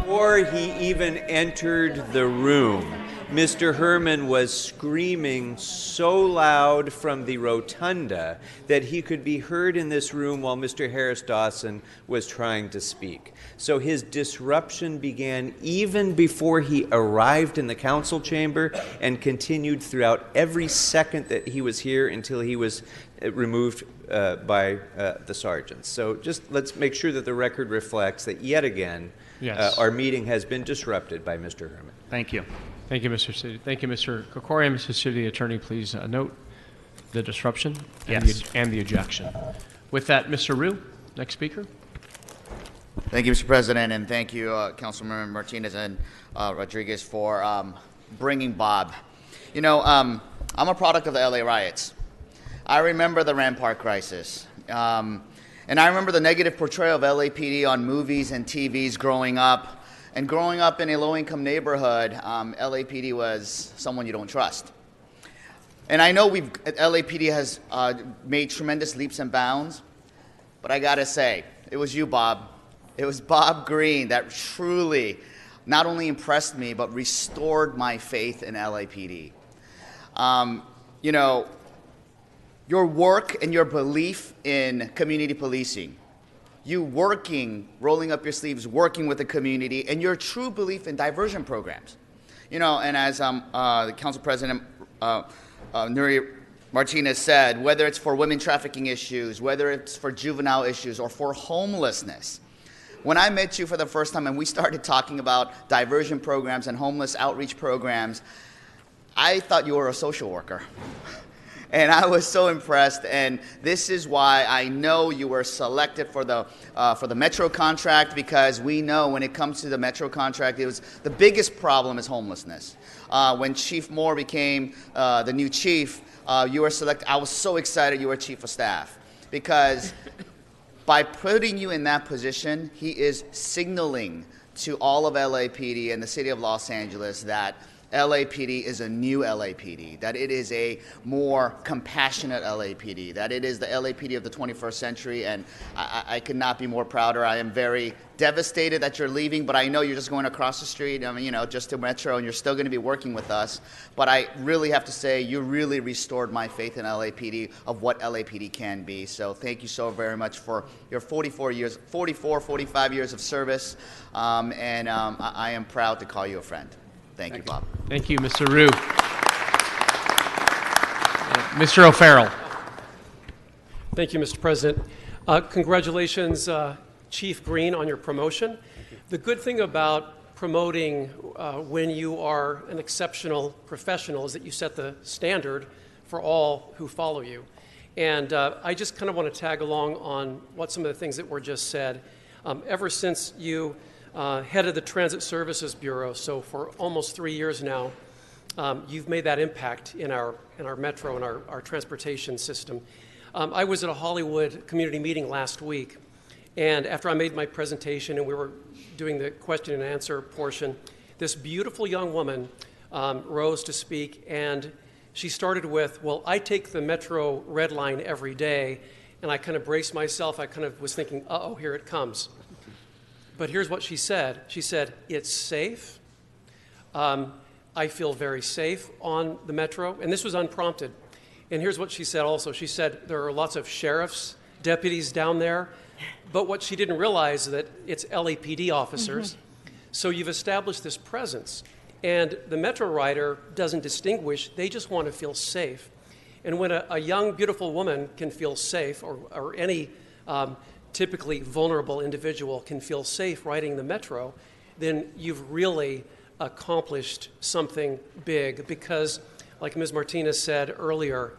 Before he even entered the room, Mr. Herman was screaming so loud from the rotunda that he could be heard in this room while Mr. Harris Dawson was trying to speak. So his disruption began even before he arrived in the council chamber and continued throughout every second that he was here until he was removed by the sergeants. So just let's make sure that the record reflects that yet again, Yes. our meeting has been disrupted by Mr. Herman. Thank you. Thank you, Mr. City. Thank you, Mr. Krikorian. Mr. City Attorney, please note the disruption and, Yes. and the ejection. With that, Mr. Rue, next speaker. Thank you, Mr. President, and thank you, Councilmember Martinez and Rodriguez, for bringing Bob. You know, I'm a product of the LA riots. I remember the Rampart crisis. And I remember the negative portrayal of LAPD on movies and TVs growing up. And growing up in a low-income neighborhood, LAPD was someone you don't trust. And I know LAPD has made tremendous leaps and bounds, but I gotta say, it was you, Bob. It was Bob Green that truly not only impressed me, but restored my faith in LAPD. You know, your work and your belief in community policing, you rolling up your sleeves, working with the community, and your true belief in diversion programs. You know, and as the Council President Nury Martinez said, whether it's for women trafficking issues, whether it's for juvenile issues, or for homelessness, when I met you for the first time and we started talking about diversion programs and homeless outreach programs, I thought you were a social worker. And I was so impressed, and this is why I know you were selected for the Metro contract, because we know when it comes to the Metro contract, the biggest problem is homelessness. When Chief Moore became the new chief, you were selected. I was so excited you were chief of staff, because by putting you in that position, he is signaling to all of LAPD and the city of Los Angeles that LAPD is a new LAPD, that it is a more compassionate LAPD, that it is the LAPD of the 21st century, and I could not be more prouder. I am very devastated that you're leaving, but I know you're just going across the street, just to Metro, and you're still going to be working with us. But I really have to say, you really restored my faith in LAPD of what LAPD can be. So thank you so very much for your 45 years of service, and I am proud to call you a friend. Thank you, Bob. Thank you, Mr. Rue. Mr. O'Farrell. Thank you, Mr. President. Congratulations, Chief Green, on your promotion. The good thing about promoting when you are an exceptional professional is that you set the standard for all who follow you. And I just kind of want to tag along on what some of the things that were just said. Ever since you head of the Transit Services Bureau, so for almost 3 years now, you've made that impact in our metro and our transportation system. I was at a Hollywood community meeting last week, and after I made my presentation and we were doing the question and answer portion, this beautiful young woman rose to speak, and she started with, well, I take the Metro Red Line every day, and I kind of braced myself. I kind of was thinking, uh-oh, here it comes. But here's what she said. She said, it's safe. I feel very safe on the Metro, and this was unprompted. And here's what she said also. She said there are lots of sheriff's deputies down there, but what she didn't realize is that it's LAPD officers. So you've established this presence. And the Metro rider doesn't distinguish, they just want to feel safe. And when a young, beautiful woman can feel safe, or any typically vulnerable individual can feel safe riding the Metro, then you've really accomplished something big. Because, like Ms. Martinez said earlier,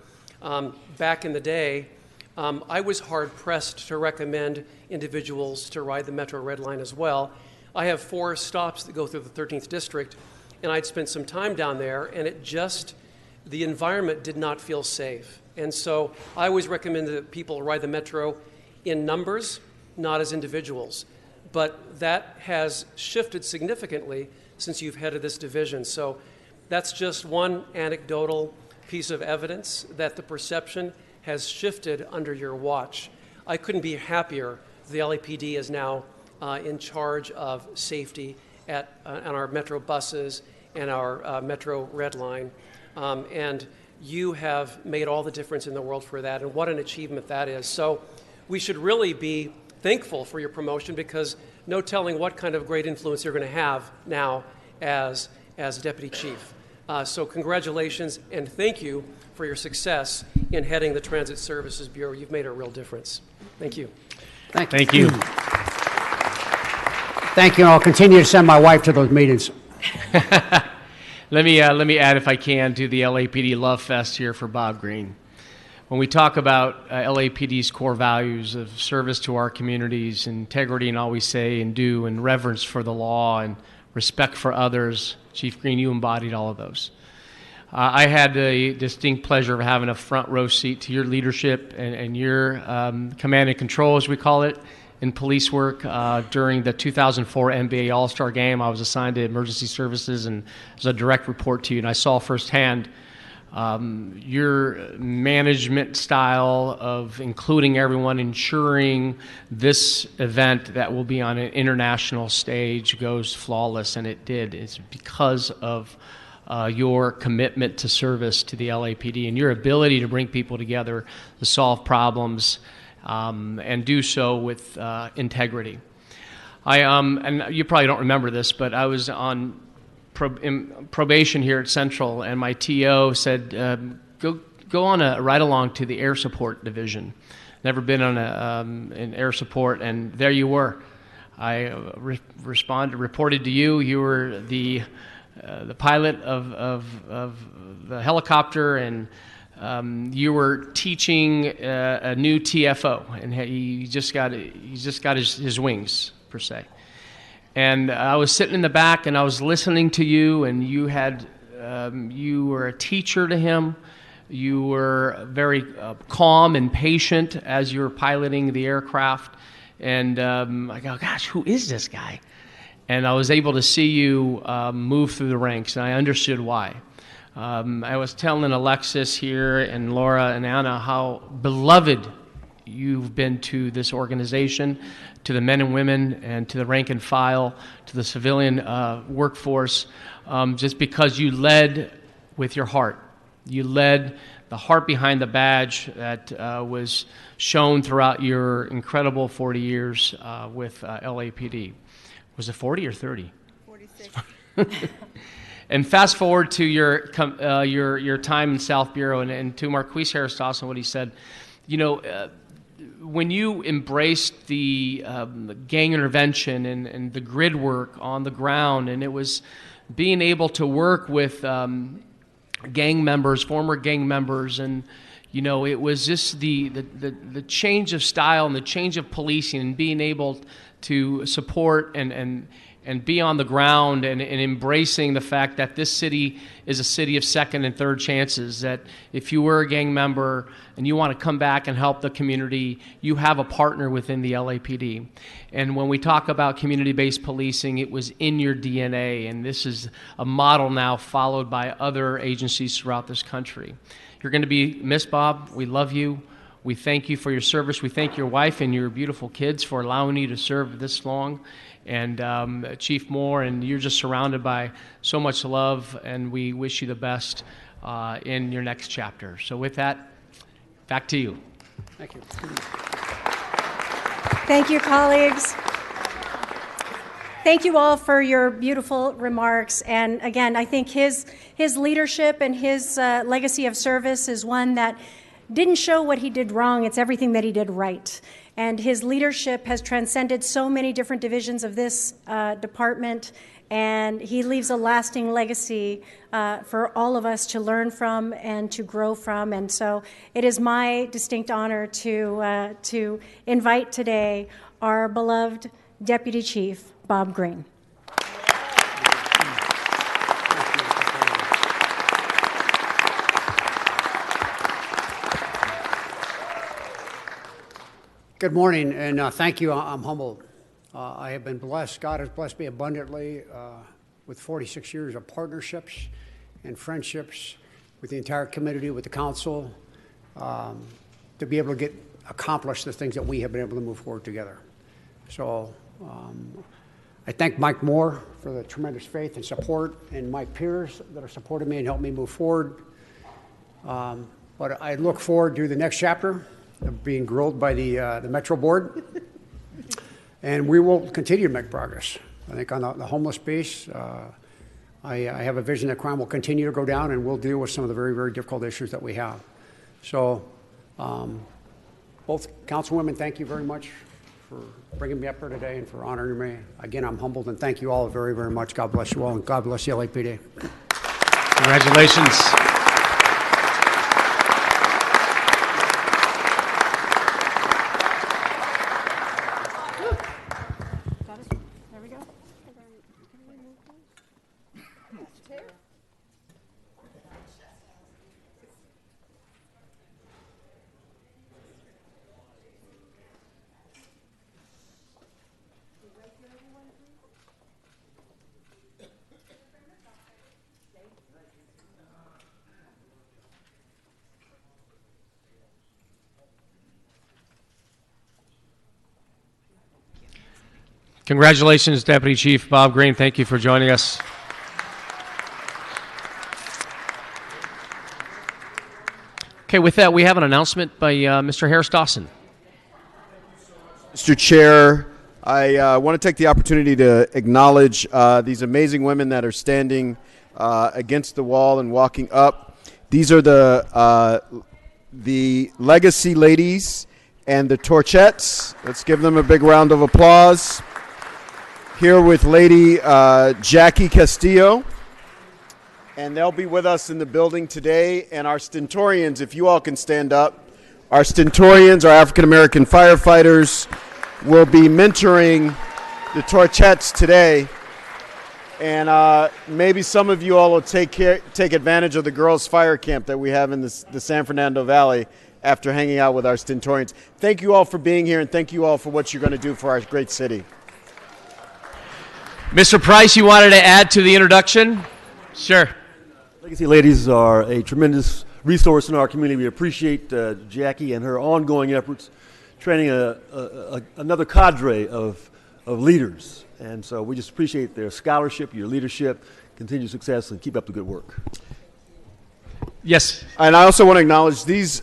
back in the day, I was hard-pressed to recommend individuals to ride the Metro Red Line as well. I have 4 stops that go through the 13th District, and I'd spent some time down there, and the environment did not feel safe. And so I always recommend that people ride the Metro in numbers, not as individuals. But that has shifted significantly since you've headed this division. So that's just one anecdotal piece of evidence that the perception has shifted under your watch. I couldn't be happier the LAPD is now in charge of safety on our Metro buses and our Metro Red Line. And you have made all the difference in the world for that, and what an achievement that is. So we should really be thankful for your promotion, because no telling what kind of great influence you're going to have now as Deputy Chief. So congratulations, and thank you for your success in heading the Transit Services Bureau. You've made a real difference. Thank you. Thank you. Thank you, and I'll continue to send my wife to those meetings. Let me add, if I can, to the LAPD Love Fest here for Bob Green. When we talk about LAPD's core values of service to our communities, integrity in all we say and do, and reverence for the law and respect for others, Chief Green, you embodied all of those. I had the distinct pleasure of having a front row seat to your leadership and your command and control, as we call it, in police work. During the 2004 NBA All-Star Game, I was assigned to emergency services and as a direct report to you, and I saw firsthand your management style of including everyone, ensuring this event that will be on an international stage goes flawless, and it did. It's because of your commitment to service to the LAPD and your ability to bring people together to solve problems and do so with integrity. And you probably don't remember this, but I was on probation here at Central, and my TO said, go on a ride-along to the Air Support Division. Never been on an air support, and there you were. I reported to you. You were the pilot of the helicopter, and you were teaching a new TFO, and he just got his wings, per se. And I was sitting in the back, and I was listening to you, and you were a teacher to him. You were very calm and patient as you were piloting the aircraft. And I go, gosh, who is this guy? And I was able to see you move through the ranks, and I understood why. I was telling Alexis here and Laura and Anna how beloved you've been to this organization, to the men and women, and to the rank and file, to the civilian workforce, just because you led with your heart. You led the heart behind the badge that was shown throughout your incredible 40 years with LAPD. Was it 40 or 30? 46. And fast forward to your time in South Bureau, and to Marquise Harris Dawson, what he said, when you embraced the gang intervention and the grid work on the ground, and it was being able to work with gang members, former gang members, and it was just the change of style and the change of policing, and being able to support and be on the ground and embracing the fact that this city is a city of second and third chances, that if you were a gang member and you want to come back and help the community, you have a partner within the LAPD. And when we talk about community-based policing, it was in your DNA, and this is a model now followed by other agencies throughout this country. You're going to be missed, Bob. We love you. We thank you for your service. We thank your wife and your beautiful kids for allowing you to serve this long. And Chief Moore, and you're just surrounded by so much love, and we wish you the best in your next chapter. So with that, back to you. Thank you. Thank you, colleagues. Thank you all for your beautiful remarks. And again, I think his leadership and his legacy of service is one that didn't show what he did wrong. It's everything that he did right. And his leadership has transcended so many different divisions of this department, and he leaves a lasting legacy for all of us to learn from and to grow from. And so it is my distinct honor to invite today our beloved Deputy Chief, Bob Greene. Good morning, and thank you. I'm humbled. I have been blessed. God has blessed me abundantly with 46 years of partnerships and friendships with the entire community, with the council, to be able to accomplish the things that we have been able to move forward together. So I thank Mike Moore for the tremendous faith and support, and my peers that are supporting me and helping me move forward. But I look forward to the next chapter of being grilled by the Metro Board, and we will continue to make progress. I think on the homeless base, I have a vision that crime will continue to go down, and we'll deal with some of the very, very difficult issues that we have. So both councilwomen, thank you very much for bringing me up here today and for honoring me. Again, I'm humbled, and thank you all very, very much. God bless you all, and God bless the LAPD. Congratulations. There we go. Congratulations, Deputy Chief Bob Greene. Thank you for joining us. Okay, with that, we have an announcement by Mr. Harris Dawson. Mr. Chair, I want to take the opportunity to acknowledge these amazing women that are standing against the wall and walking up. These are the Legacy Ladies and the Torchettes. Let's give them a big round of applause. Here with Lady Jackie Castillo, and they'll be with us in the building today. And our Stentorians, if you all can stand up, our Stentorians, our African-American firefighters, will be mentoring the Torchettes today. And maybe some of you all will take advantage of the girls' fire camp that we have in the San Fernando Valley after hanging out with our Stentorians. Thank you all for being here, and thank you all for what you're going to do for our great city. Mr. Price, you wanted to add to the introduction? Sure. Legacy Ladies are a tremendous resource in our community. We appreciate Jackie and her ongoing efforts, training another cadre of leaders. And so we just appreciate their scholarship, your leadership, continued success, and keep up the good work. Yes. And I also want to acknowledge these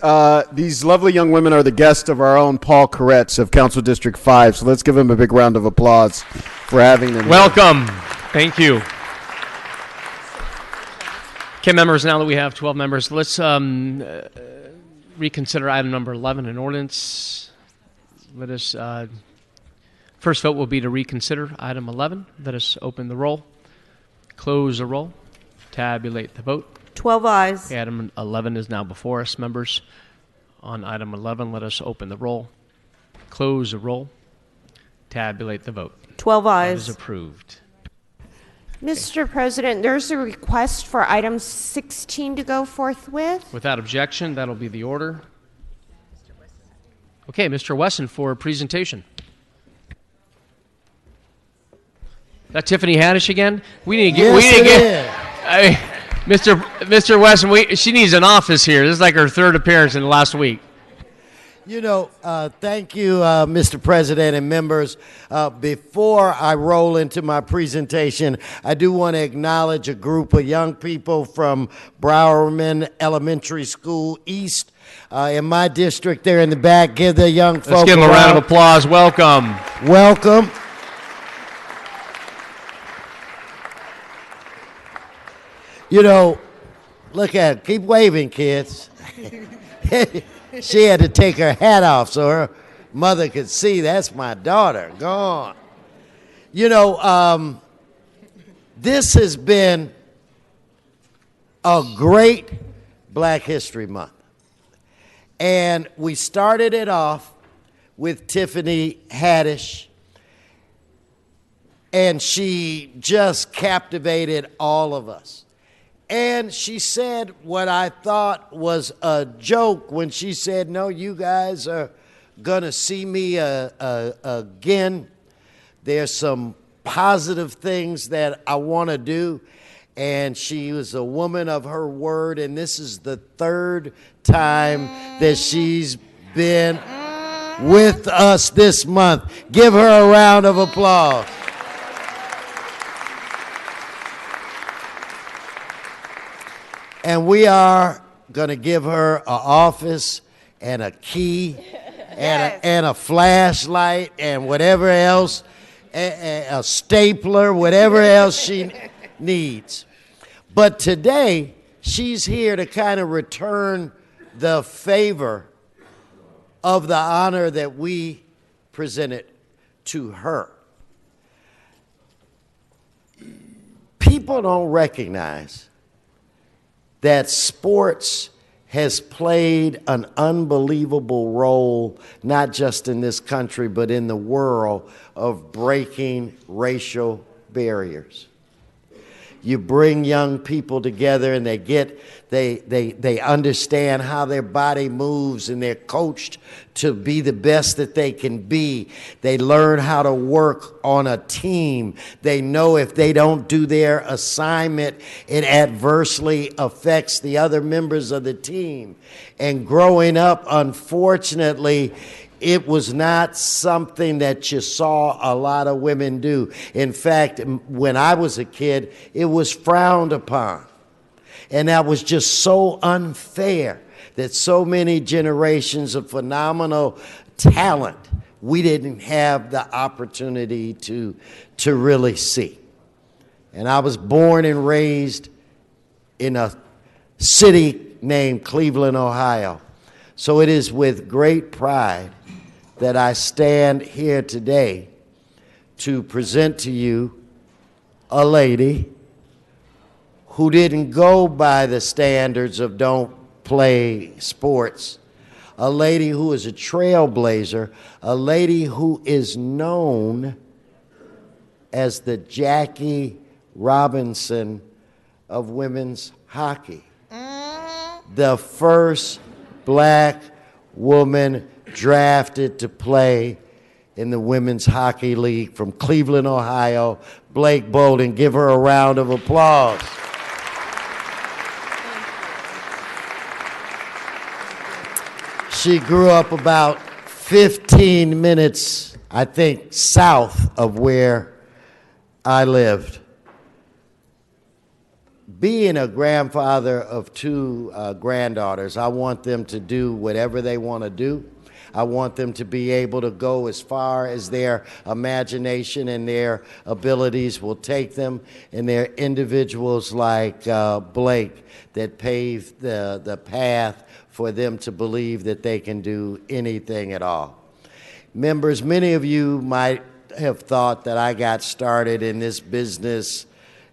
lovely young women are the guests of our own Paul Koretz of Council District 5. So let's give him a big round of applause for having them. Welcome. Thank you. Okay, members, now that we have 12 members, let's reconsider item number 11, an ordinance. Let us, first vote will be to reconsider item 11. Let us open the roll, close the roll, tabulate the vote. 12 ayes. Item 11 is now before us, members. On item 11, let us open the roll, close the roll, tabulate the vote. 12 ayes. That is approved. Mr. President, there's a request for item 16 to go forthwith. Without objection, that'll be the order. Okay, Mr. Wesson for a presentation. That Tiffany Haddish again? We need to get. Mr. Wesson, she needs an office here. This is like her third appearance in the last week. Thank you, Mr. President and members. Before I roll into my presentation, I do want to acknowledge a group of young people from Browerman Elementary School East in my district. They're in the back. Give the young folks Let's give them a round of applause. Welcome. Welcome. Look at it. Keep waving, kids. She had to take her hat off so her mother could see that's my daughter. Gone. This has been a great Black History Month. And we started it off with Tiffany Haddish. And she just captivated all of us. And she said what I thought was a joke when she said, no, you guys are going to see me again. There's some positive things that I want to do. And she was a woman of her word. And this is the third time that she's been with us this month. Give her a round of applause. And we are going to give her an office and a key and a flashlight and whatever else, a stapler, whatever else she needs. But today, she's here to kind of return the favor of the honor that we presented to her. People don't recognize that sports has played an unbelievable role, not just in this country, but in the world, of breaking racial barriers. You bring young people together and they understand how their body moves and they're coached to be the best that they can be. They learn how to work on a team. They know if they don't do their assignment, it adversely affects the other members of the team. And growing up, unfortunately, it was not something that you saw a lot of women do. In fact, when I was a kid, it was frowned upon. And that was just so unfair that so many generations of phenomenal talent we didn't have the opportunity to really see. And I was born and raised in a city named Cleveland, Ohio. So it is with great pride that I stand here today to present to you a lady who didn't go by the standards of don't play sports, a lady who is a trailblazer, a lady who is known as the Jackie Robinson of women's hockey, the first Black woman drafted to play in the Women's Hockey League from Cleveland, Ohio, Blake Bolden. Give her a round of applause. She grew up about 15 minutes, I think, south of where I lived. Being a grandfather of two granddaughters, I want them to do whatever they want to do. I want them to be able to go as far as their imagination and their abilities will take them, and they're individuals like Blake that paved the path for them to believe that they can do anything at all. Members, many of you might have thought that I got started in this business,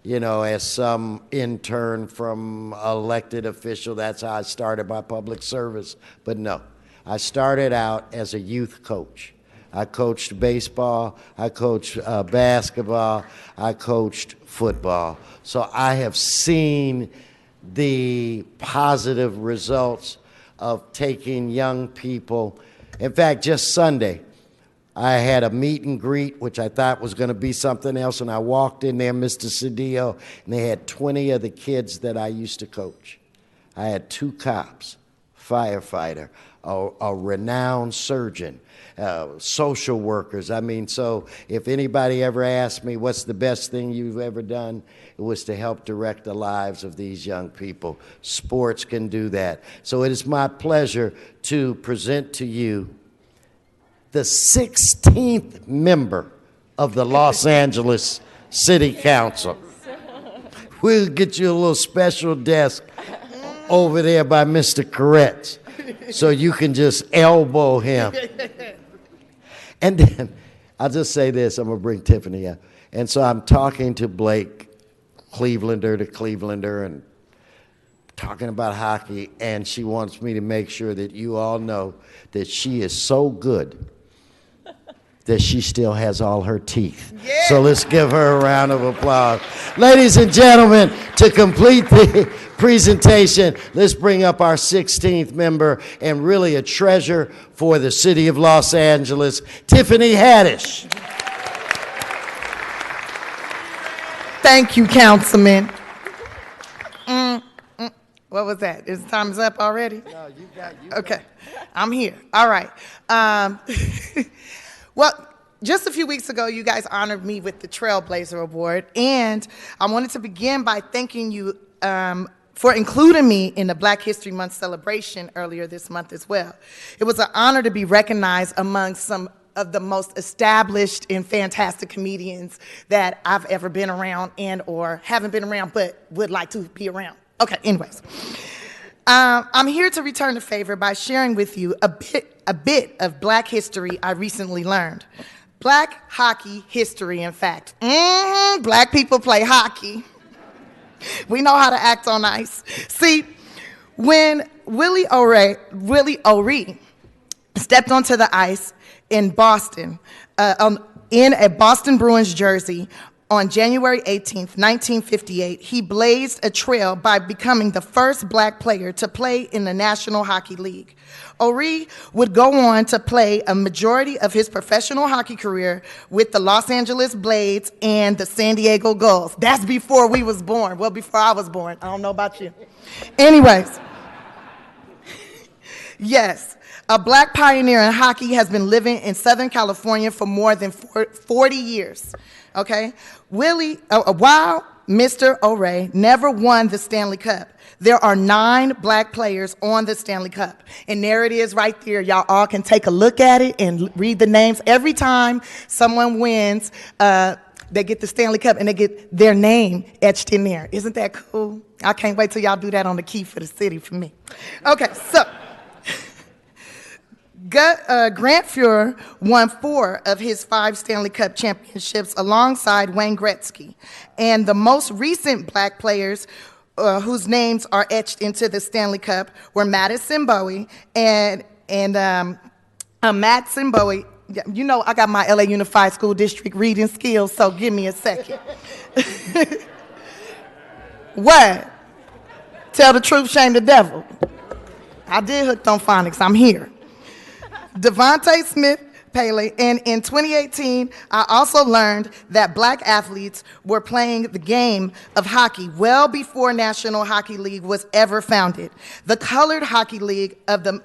as some intern from elected official. That's how I started my public service. But no. I started out as a youth coach. I coached baseball, I coached basketball, I coached football. So I have seen the positive results of taking young people. In fact, just Sunday, I had a meet and greet, which I thought was going to be something else, and I walked in there, Mr. Cedillo, and they had 20 of the kids that I used to coach. I had 2 cops, firefighter, a renowned surgeon, social workers. I mean, so if anybody ever asked me what's the best thing you've ever done, it was to help direct the lives of these young people. Sports can do that. So it is my pleasure to present to you the 16th member of the Los Angeles City Council. We'll get you a little special desk over there by Mr. Koretz so you can just elbow him. And then I'll just say this, I'm going to bring Tiffany out. And so I'm talking to Blake, Clevelander to Clevelander, and talking about hockey, and she wants me to make sure that you all know that she is so good that she still has all her teeth. Yeah. So let's give her a round of applause. Ladies and gentlemen, to complete the presentation, let's bring up our 16th member and really a treasure for the city of Los Angeles, Tiffany Haddish. Thank you, Councilman. What was that? Is time's up already? No, you got. Okay, I'm here. All right. Well, just a few weeks ago, you guys honored me with the Trailblazer Award, and I wanted to begin by thanking you for including me in the Black History Month celebration earlier this month as well. It was an honor to be recognized among some of the most established and fantastic comedians that I've ever been around and or haven't been around but would like to be around. Okay, anyways. I'm here to return the favor by sharing with you a bit of Black history I recently learned. Black hockey history, in fact. Black people play hockey. We know how to act on ice. See, when Willie O'Ree stepped onto the ice in Boston, in a Boston Bruins jersey, on January 18th, 1958, he blazed a trail by becoming the first black player to play in the National Hockey League. O'Ree would go on to play a majority of his professional hockey career with the Los Angeles Blades and the San Diego Gulls. That's before we was born. Well, before I was born. I don't know about you. Anyways, yes. A black pioneer in hockey has been living in Southern California for more than 40 years. Okay? While Mr. O'Ree never won the Stanley Cup, there are 9 black players on the Stanley Cup. And there it is right there. Y'all all can take a look at it and read the names. Every time someone wins, they get the Stanley Cup and they get their name etched in there. Isn't that cool? I can't wait till y'all do that on the key for the city for me. Okay, so Grant Fuhrer won 4 of his 5 Stanley Cup championships alongside Wayne Gretzky. And the most recent black players whose names are etched into the Stanley Cup were Madison Bowie and Madison Bowie. You know I got my LA Unified School District reading skills, so give me a second. What? Tell the truth, shame the devil. I did Hooked on Phonics. I'm here. Devontae Smith Paley, and in 2018, I also learned that black athletes were playing the game of hockey well before National Hockey League was ever founded. The Colored Hockey League of the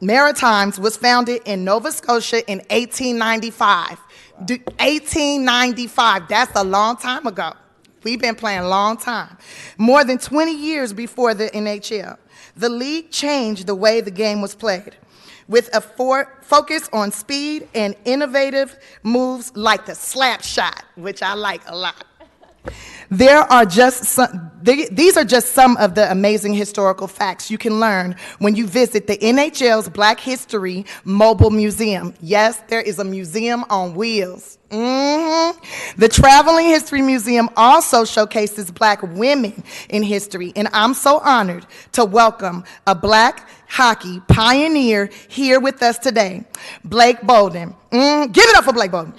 Maritimes was founded in Nova Scotia in 1895. 1895, that's a long time ago. We've been playing a long time. More than 20 years before the NHL. The league changed the way the game was played with a focus on speed and innovative moves like the slap shot, which I like a lot. These are just some of the amazing historical facts you can learn when you visit the NHL's Black History Mobile Museum. Yes, there is a museum on wheels. The Traveling History Museum also showcases black women in history, and I'm so honored to welcome a black hockey pioneer here with us today, Blake Bolden. Give it up for Blake Bolden.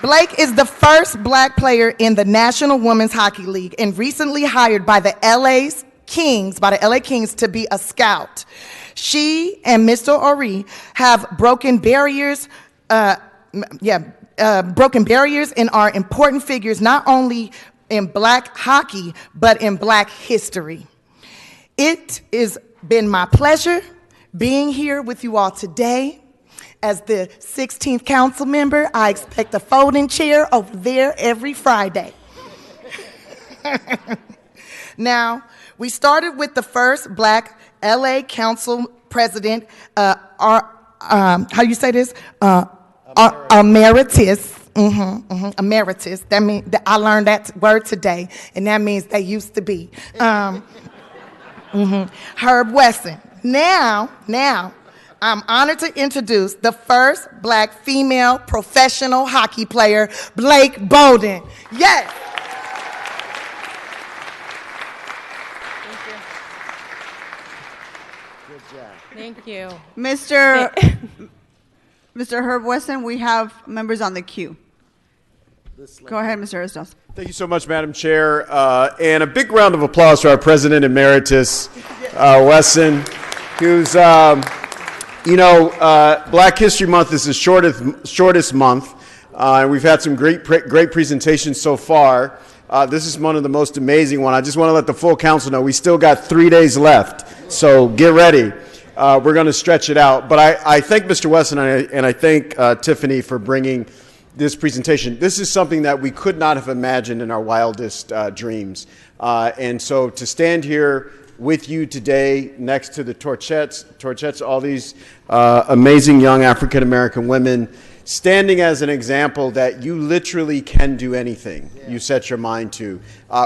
Blake is the first black player in the National Women's Hockey League and recently hired by the LA Kings to be a scout. She and Mr. O'Ree have broken barriers and are important figures not only in black hockey, but in black history. It has been my pleasure being here with you all today. As the 16th council member, I expect a folding chair over there every Friday. Now, we started with the first black LA council president, how you say this? Emeritus. Emeritus. That means that I learned that word today, and that means they used to be. Herb Wesson. Now, I'm honored to introduce the first black female professional hockey player, Blake Bolden. Yes. Thank you. Mr. Herb Wesson, we have members on the queue. Go ahead, Mr. Aristos. Thank you so much, Madam Chair. And a big round of applause for our President Emeritus, Wesson, who's, Black History Month is the shortest month. And we've had some great presentations so far. This is one of the most amazing ones. I just want to let the full council know we still got 3 days left, so get ready. We're going to stretch it out. But I thank Mr. Wesson and I thank Tiffany for bringing this presentation. This is something that we could not have imagined in our wildest dreams. And so to stand here with you today next to the Torchettes, all these amazing young African-American women, standing as an example that you literally can do anything you set your mind to.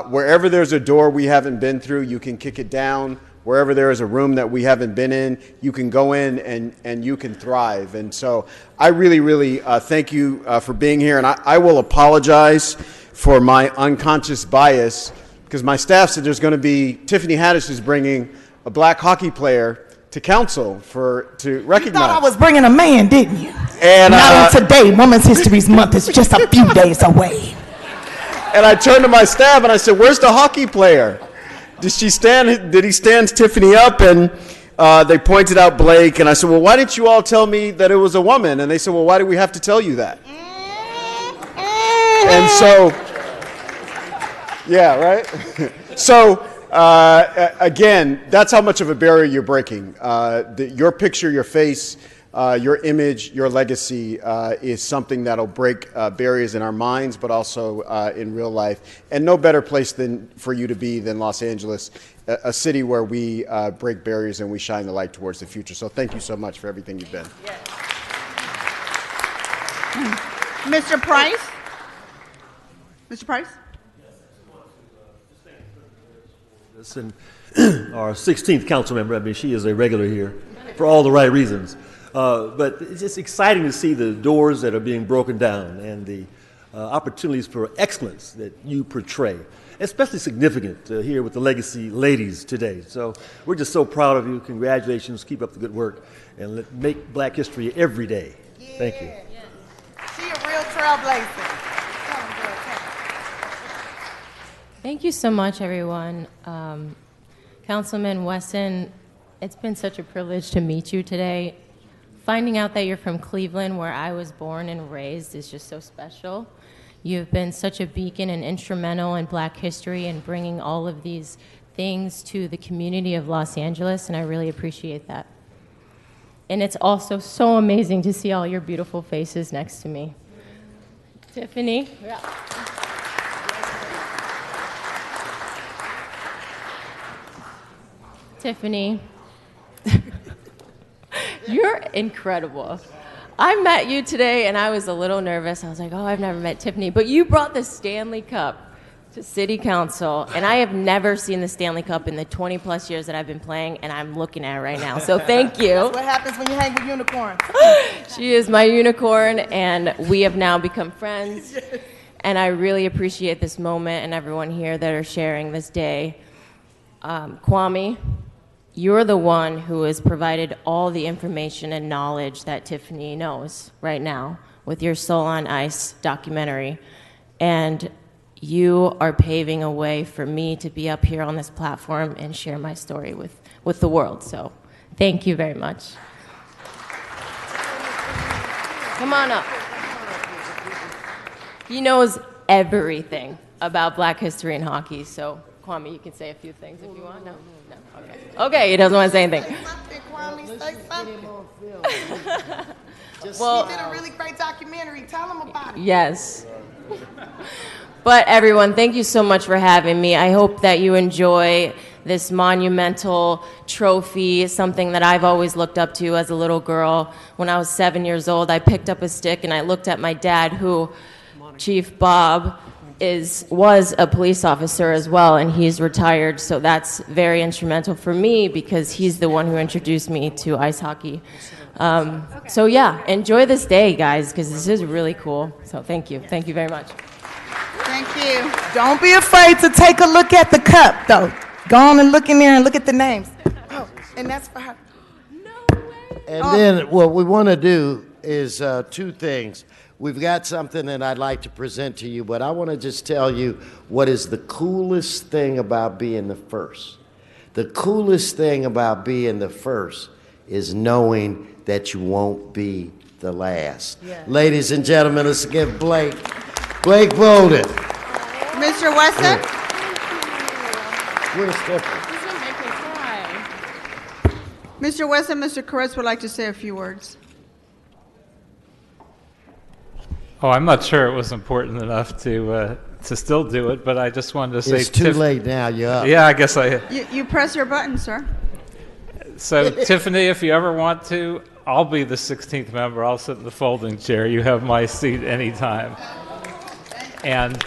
Wherever there's a door we haven't been through, you can kick it down. Wherever there is a room that we haven't been in, you can go in and you can thrive. And so I really thank you for being here. And I will apologize for my unconscious bias, because my staff said there's going to be, Tiffany Haddish is bringing a black hockey player to council to recognize. You thought I was bringing a man, didn't you? And not on today. Women's History Month is just a few days away. And I turned to my staff and I said, "Where's the hockey player? Did he stand Tiffany up?" And they pointed out Blake. And I said, "Well, why didn't you all tell me that it was a woman?" And they said, "Well, why do we have to tell you that?" And so, yeah, right? So, again, that's how much of a barrier you're breaking. Your picture, your face, your image, your legacy is something that'll break barriers in our minds, but also in real life. And no better place for you to be than Los Angeles, a city where we break barriers and we shine the light towards the future. So thank you so much for everything you've been. Yes. Mr. Price? Mr. Price? And our 16th council member, I mean, she is a regular here for all the right reasons. But it's just exciting to see the doors that are being broken down and the opportunities for excellence that you portray. Especially significant here with the Legacy ladies today. So we're just so proud of you. Congratulations. Keep up the good work. And make Black history every day. Yeah. Thank you. She a real trailblazer. Thank you so much, everyone. Councilman Wesson, it's been such a privilege to meet you today. Finding out that you're from Cleveland, where I was born and raised, is just so special. You've been such a beacon and instrumental in Black history and bringing all of these things to the community of Los Angeles, and I really appreciate that. And it's also so amazing to see all your beautiful faces next to me. Tiffany. Yeah. Tiffany, you're incredible. I met you today and I was a little nervous. I was like, oh, I've never met Tiffany. But you brought the Stanley Cup to City Council, and I have never seen the Stanley Cup in the 20 plus years that I've been playing, and I'm looking at it right now. So thank you. That's what happens when you hang with unicorns. She is my unicorn, and we have now become friends. And I really appreciate this moment and everyone here that are sharing this day. Kwame, you're the one who has provided all the information and knowledge that Tiffany knows right now with your Soul on Ice documentary. And you are paving a way for me to be up here on this platform and share my story with the world. So thank you very much. Come on up. He knows everything. about Black history in hockey. So, Kwame, you can say a few things if you want. No? Okay. Okay, he doesn't want to say anything. Well, you did a really great documentary. Tell them about it. Yes. But everyone, thank you so much for having me. I hope that you enjoy this monumental trophy, something that I've always looked up to as a little girl. When I was 7 years old, I picked up a stick and I looked at my dad, who, Chief Bob, was a police officer as well, and he's retired. So that's very instrumental for me because he's the one who introduced me to ice hockey. So yeah, enjoy this day, guys, because this is really cool. So thank you. Thank you very much. Thank you. Don't be afraid to take a look at the cup, though. Go on and look in there and look at the names. Oh, and that's for her. And then what we want to do is two things. We've got something that I'd like to present to you, but I want to just tell you what is the coolest thing about being the first. The coolest thing about being the first is knowing that you won't be the last. Yeah. Ladies and gentlemen, let's give Blake Bolden. Mr. Weston? Where's Stephanie? Mr. Weston, Mr. Koretz would like to say a few words. Oh, I'm not sure it was important enough to still do it, but I just wanted to say... It's too late now, you're up. Yeah, I guess I... You press your button, sir. So, Tiffany, if you ever want to, I'll be the 16th member. I'll sit in the folding chair. You have my seat anytime. And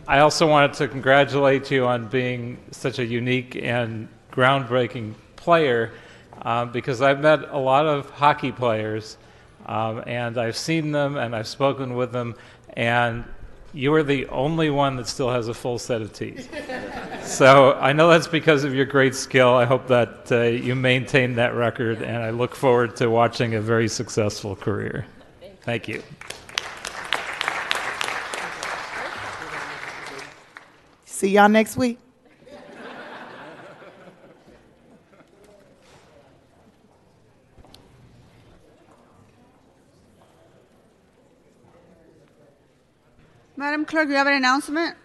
I also wanted to congratulate you on being such a unique and groundbreaking player, because I've met a lot of hockey players, and I've seen them and I've spoken with them, and you are the only one that still has a full set of teeth. So I know that's because of your great skill. I hope that you maintain that record, and I look forward to watching a very successful career. Thank you. See y'all next week. Madam Clerk, you have an announcement?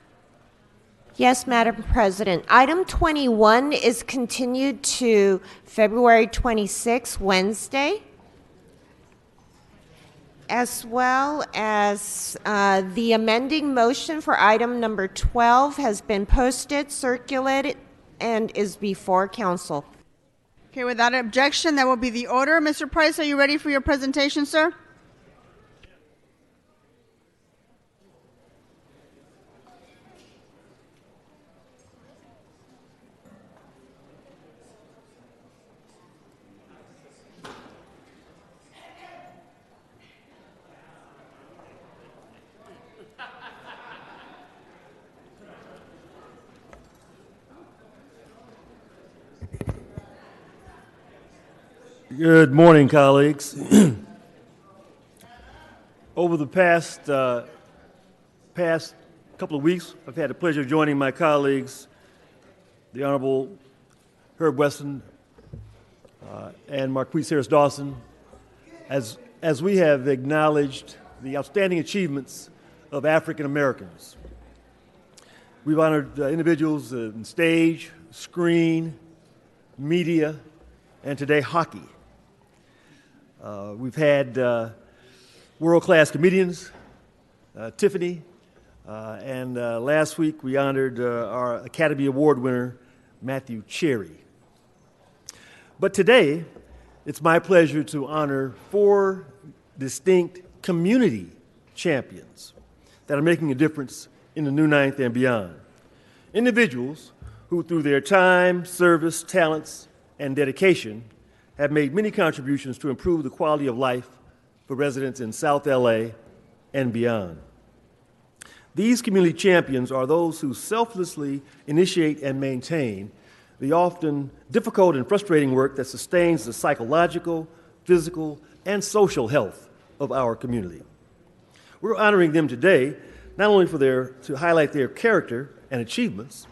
Yes, Madam President. Item 21 is continued to February 26, Wednesday, as well as the amending motion for item number 12 has been posted, circulated, and is before council. Okay, without objection, that will be the order. Mr. Price, are you ready for your presentation, sir? Good morning, colleagues. Over the past couple of weeks, I've had the pleasure of joining my colleagues, the Honorable Herb Weston and Marquise Harris Dawson, as we have acknowledged the outstanding achievements of African Americans. We've honored individuals in stage, screen, media, and today hockey. We've had world-class comedians, Tiffany, and last week we honored our Academy Award winner, Matthew Cherry. But today, it's my pleasure to honor 4 distinct community champions that are making a difference in the new ninth and beyond. Individuals who, through their time, service, talents, and dedication, have made many contributions to improve the quality of life for residents in South LA and beyond. These community champions are those who selflessly initiate and maintain the often difficult and frustrating work that sustains the psychological, physical, and social health of our community. We're honoring them today not only to highlight their character and achievements,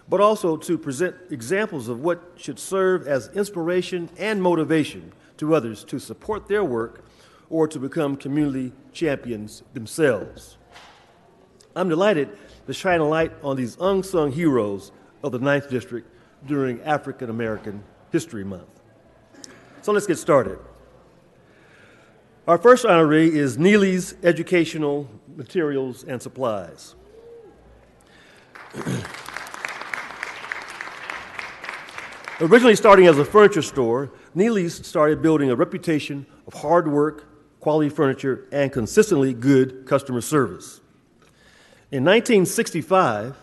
but also to present examples of what should serve as inspiration and motivation to others to support their work or to become community champions themselves. I'm delighted to shine a light on these unsung heroes of the 9th District during African American History Month. So let's get started. Our first honoree is Neely's Educational Materials and Supplies. Originally starting as a furniture store, Neely's started building a reputation of hard work, quality furniture, and consistently good customer service. In 1965,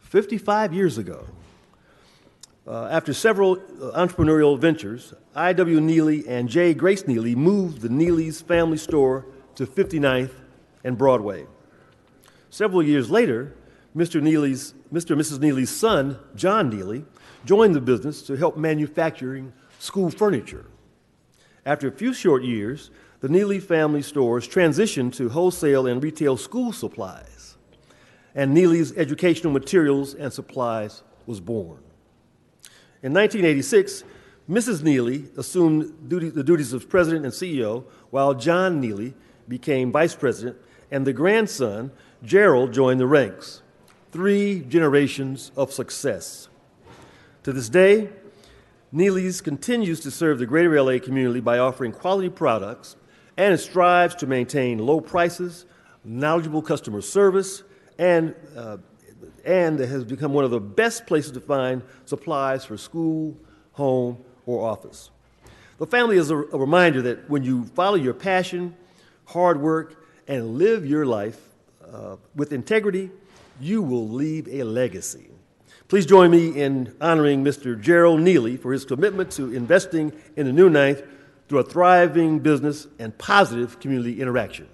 55 years ago, after several entrepreneurial ventures, I.W. Neely and J. Grace Neely moved the Neely's family store to 59th and Broadway. Several years later, Mr. and Mrs. Neely's son, John Neely, joined the business to help manufacturing school furniture. After a few short years, the Neely family stores transitioned to wholesale and retail school supplies, and Neely's Educational Materials and Supplies was born. In 1986, Mrs. Neely assumed the duties of president and CEO, while John Neely became vice president, and the grandson, Gerald, joined the ranks. 3 generations of success. To this day, Neely's continues to serve the greater LA community by offering quality products, and it strives to maintain low prices, knowledgeable customer service, and has become one of the best places to find supplies for school, home, or office. The family is a reminder that when you follow your passion, hard work, and live your life with integrity, you will leave a legacy. Please join me in honoring Mr. Gerald Neely for his commitment to investing in the new 9th through a thriving business and positive community interaction.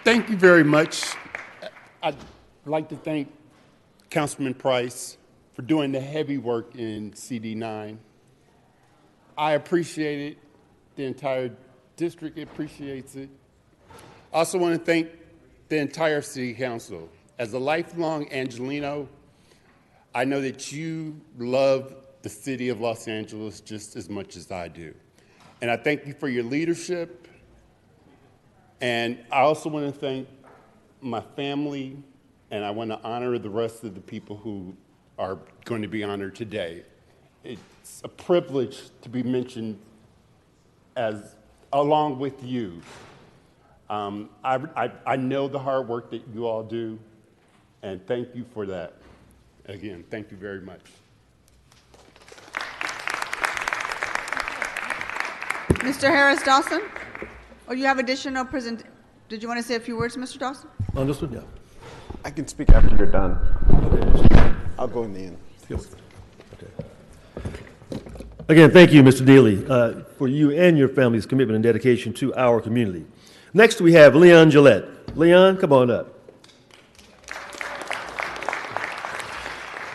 Thank you very much. I'd like to thank Councilman Price for doing the heavy work in CD9. I appreciate it. The entire district appreciates it. I also want to thank the entire City Council. As a lifelong Angelino, I know that you love the city of Los Angeles just as much as I do. And I thank you for your leadership. And I also want to thank my family, and I want to honor the rest of the people who are going to be honored today. It's a privilege to be mentioned along with you. I know the hard work that you all do, and thank you for that. Again, thank you very much. Mr. Harris Dawson, or you have additional did you want to say a few words, Mr. Dawson? On this one, yeah. I can speak after you're done. Okay. I'll go in the end. Okay. Again, thank you, Mr. Neely, for you and your family's commitment and dedication to our community. Next, we have Leon Gillette. Leon, come on up.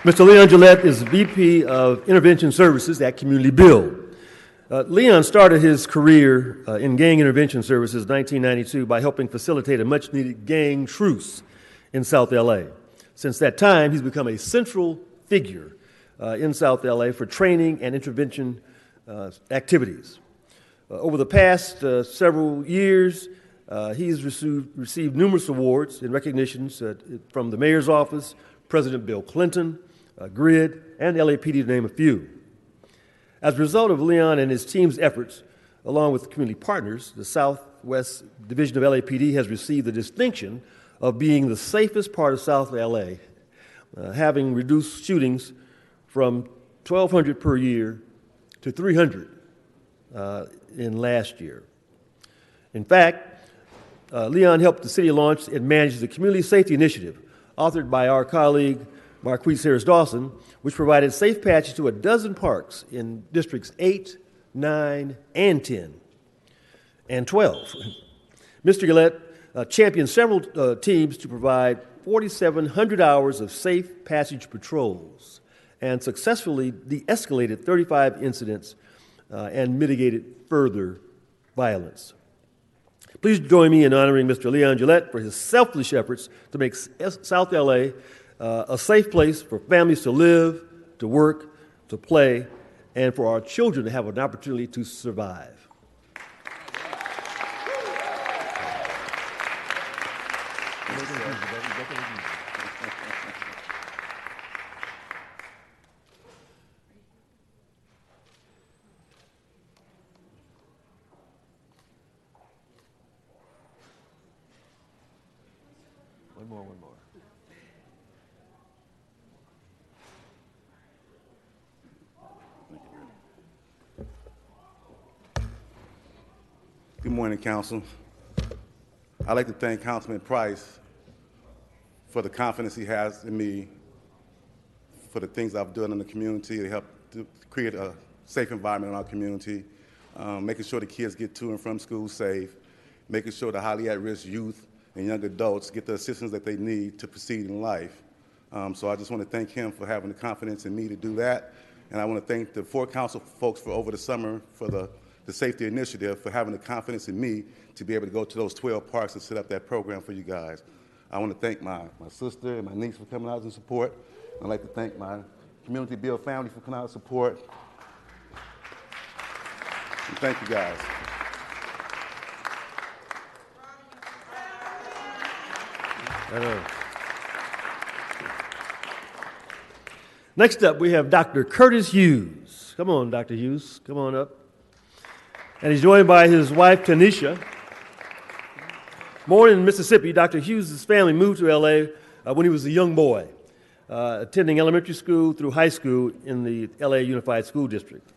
Mr. Leon Gillette is VP of Intervention Services at Community Build. Leon started his career in gang intervention services in 1992 by helping facilitate a much-needed gang truce in South LA. Since that time, he's become a central figure in South LA for training and intervention activities. Over the past several years, he's received numerous awards and recognitions from the mayor's office, President Bill Clinton, GRID, and LAPD, to name a few. As a result of Leon and his team's efforts, along with community partners, the Southwest Division of LAPD has received the distinction of being the safest part of South LA, having reduced shootings from 1,200 per year to 300 in last year. In fact, Leon helped the city launch and manage the Community Safety Initiative, authored by our colleague Marquise Harris Dawson, which provided safe patches to 12 parks in districts 8, 9, and 10, and 12. Mr. Gillette championed several teams to provide 4,700 hours of safe passage patrols and successfully de-escalated 35 incidents and mitigated further violence. Please join me in honoring Mr. Leon Gillette for his selfless efforts to make South LA a safe place for families to live, to work, to play, and for our children to have an opportunity to survive. One more. Good morning, Council. I'd like to thank Councilman Price for the confidence he has in me, for the things I've done in the community to help to create a safe environment in our community, making sure the kids get to and from school safe, making sure the highly at-risk youth and young adults get the assistance that they need to proceed in life. So I just want to thank him for having the confidence in me to do that. And I want to thank the 4 council folks for over the summer for the safety initiative, for having the confidence in me to be able to go to those 12 parks and set up that program for you guys. I want to thank my sister and my niece for coming out in support. I'd like to thank my Community Build family for coming out in support. And thank you guys. Next up, we have Dr. Curtis Hughes. Come on, Dr. Hughes, come on up. And he's joined by his wife, Tanisha. Born in Mississippi, Dr. Hughes' family moved to L.A. When he was a young boy, attending elementary school through high school in the L.A. Unified School District.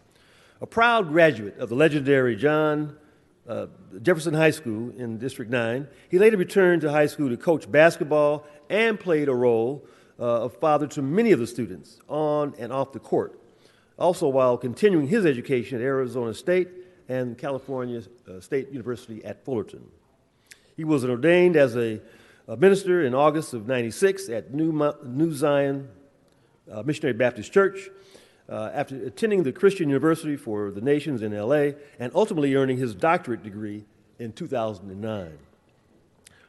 A proud graduate of the legendary John Jefferson High School in District 9, he later returned to high school to coach basketball and played a role of father to many of the students on and off the court, also while continuing his education at Arizona State and California State University at Fullerton. He was ordained as a minister in August of '96 at New Zion Missionary Baptist Church, after attending the Christian University for the Nations in LA and ultimately earning his doctorate degree in 2009.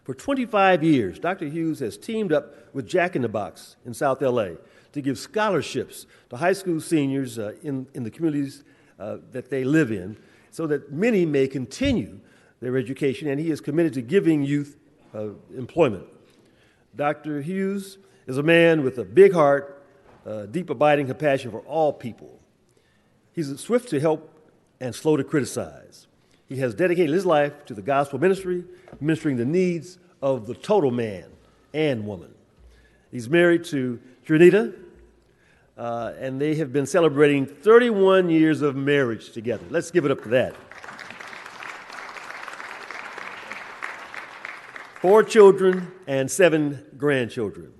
For 25 years, Dr. Hughes has teamed up with Jack in the Box in South LA to give scholarships to high school seniors in the communities that they live in so that many may continue their education, and he is committed to giving youth employment. Dr. Hughes is a man with a big heart, deep abiding compassion for all people. He's swift to help and slow to criticize. He has dedicated his life to the gospel ministry, ministering the needs of the total man and woman. He's married to Trinita, and they have been celebrating 31 years of marriage together. Let's give it up for that. 4 children and 7 grandchildren.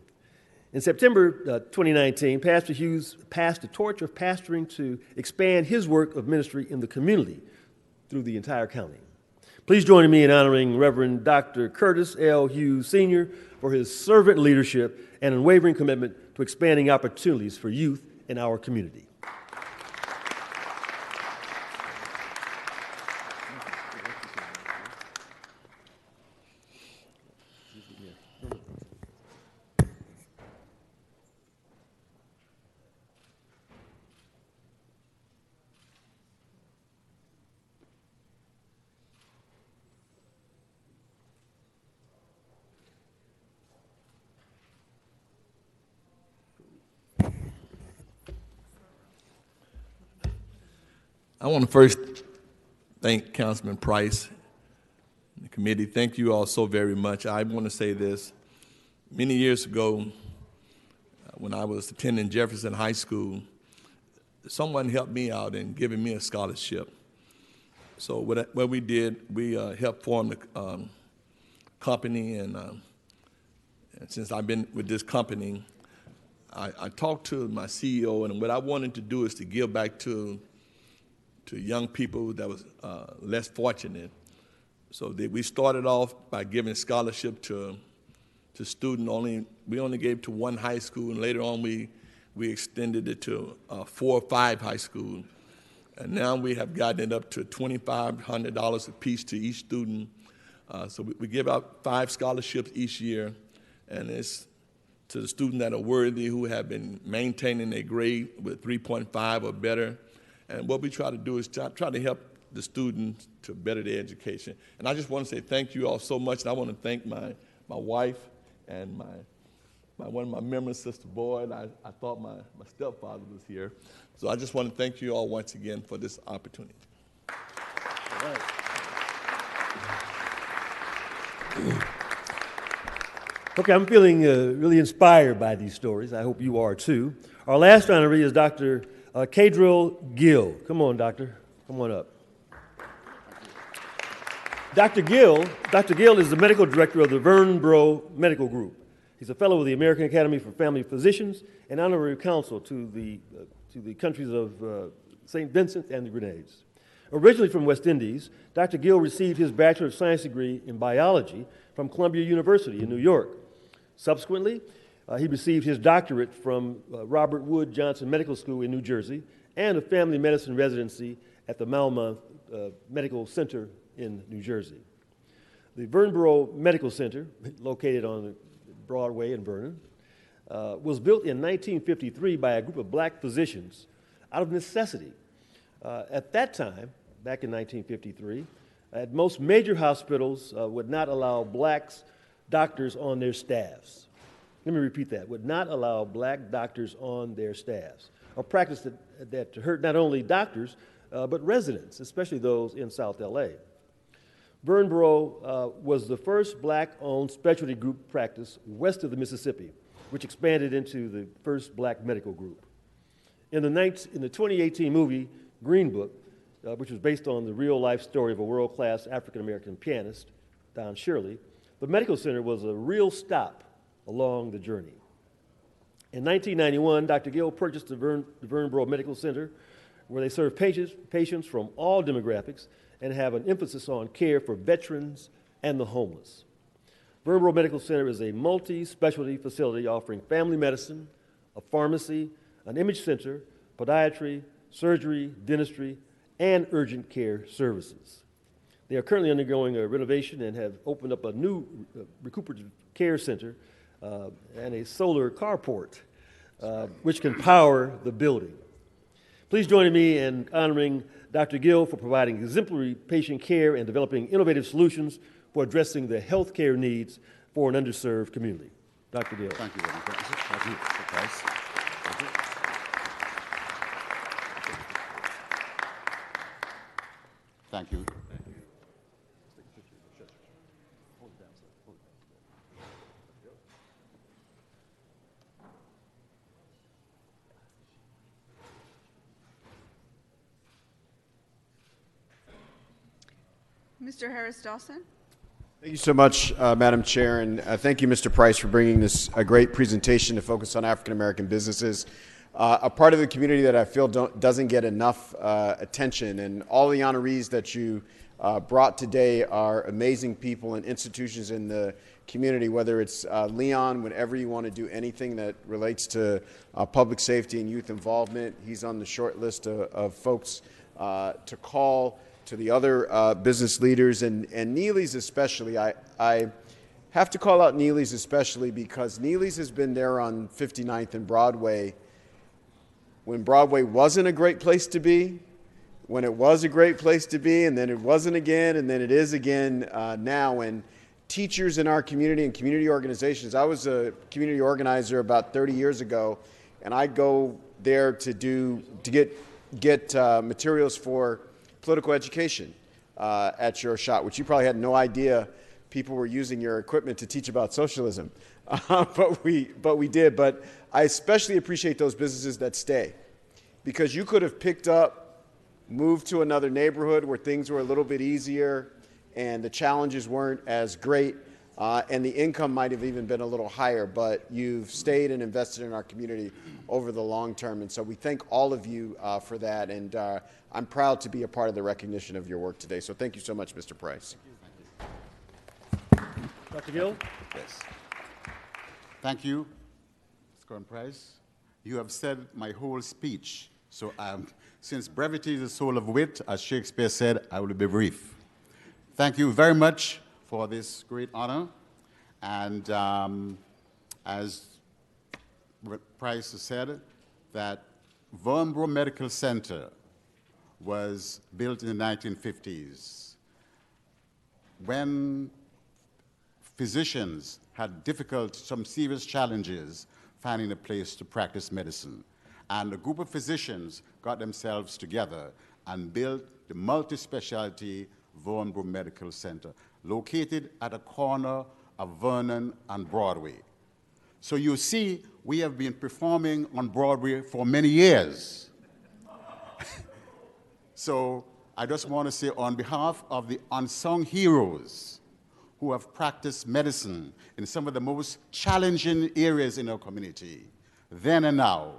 In September 2019, Pastor Hughes passed the torch of pastoring to expand his work of ministry in the community through the entire county. Please join me in honoring Reverend Dr. Curtis L. Hughes, Sr. for his servant leadership and unwavering commitment to expanding opportunities for youth in our community. I want to first thank Councilman Price and the committee. Thank you all so very much. I want to say this. Many years ago, when I was attending Jefferson High School, someone helped me out in giving me a scholarship. So what we did, we helped form the company, and since I've been with this company, I talked to my CEO, and what I wanted to do is to give back to young people that was less fortunate. So we started off by giving scholarship to students. We only gave to 1 high school, and later on we extended it to 4 or 5 high schools. And now we have gotten it up to $2,500 apiece to each student. So we give out 5 scholarships each year, and it's to the students that are worthy, who have been maintaining their grade with 3.5 or better. And what we try to do is try to help the students to better their education. And I just want to say thank you all so much. And I want to thank my wife and one of my members, Sister Boyd. I thought my stepfather was here. So I just want to thank you all once again for this opportunity. All right. Okay, I'm feeling really inspired by these stories. I hope you are too. Our last honoree is Dr. Kadrill Gill. Come on, doctor. Come on up. Dr. Gill is the medical director of the Vernbro Medical Group. He's a fellow of the American Academy for Family Physicians and honorary consul to the countries of St. Vincent and the Grenadines. Originally from West Indies, Dr. Gill received his Bachelor of Science degree in biology from Columbia University in New York. Subsequently, he received his doctorate from Robert Wood Johnson Medical School in New Jersey and a family medicine residency at the Malmont Medical Center in New Jersey. The Vernbro Medical Center, located on Broadway in Vernon, was built in 1953 by a group of black physicians out of necessity. At that time, back in 1953, at most major hospitals would not allow black doctors on their staffs. Let me repeat that, would not allow black doctors on their staffs, a practice that hurt not only doctors, but residents, especially those in South LA. Vernbro was the first black-owned specialty group practice west of the Mississippi, which expanded into the first black medical group. In the 2018 movie Green Book, which was based on the real-life story of a world-class African-American pianist, Don Shirley, the medical center was a real stop along the journey. In 1991, Dr. Gill purchased the Vernbro Medical Center, where they serve patients from all demographics and have an emphasis on care for veterans and the homeless. Vernbro Medical Center is a multi-specialty facility offering family medicine, a pharmacy, an image center, podiatry, surgery, dentistry, and urgent care services. They are currently undergoing a renovation and have opened up a new recuperative care center and a solar carport, which can power the building. Please join me in honoring Dr. Gill for providing exemplary patient care and developing innovative solutions for addressing the health care needs for an underserved community. Dr. Gill. Thank you very much. Thank you. Thank you. Thank you. Mr. Harris Dawson. Thank you so much, Madam Chair, and thank you, Mr. Price, for bringing this great presentation to focus on African-American businesses. A part of the community that I feel doesn't get enough attention, and all the honorees that you brought today are amazing people and institutions in the community, whether it's Leon, whenever you want to do anything that relates to public safety and youth involvement, he's on the short list of folks to call, to the other business leaders, and Neely's especially. I have to call out Neely's especially because Neely's has been there on 59th and Broadway when Broadway wasn't a great place to be, when it was a great place to be, and then it wasn't again, and then it is again now. And teachers in our community and community organizations, I was a community organizer about 30 years ago, and I'd go there to get materials for political education at your shop, which you probably had no idea people were using your equipment to teach about socialism. But we did. But I especially appreciate those businesses that stay, because you could have picked up, moved to another neighborhood where things were a little bit easier and the challenges weren't as great, and the income might have even been a little higher, but you've stayed and invested in our community over the long term. And so we thank all of you for that, and I'm proud to be a part of the recognition of your work today. So thank you so much, Mr. Price. Dr. Gill? Yes. Thank you, Mr. Price. You have said my whole speech So since brevity is the soul of wit, as Shakespeare said, I will be brief. Thank you very much for this great honor. And as Price has said, that Vermbro Medical Center was built in the 1950s when physicians had some serious challenges finding a place to practice medicine. And a group of physicians got themselves together and built the multi-specialty Vermbro Medical Center, located at a corner of Vernon and Broadway. So you see, we have been performing on Broadway for many years. So I just want to say, on behalf of the unsung heroes who have practiced medicine in some of the most challenging areas in our community, then and now,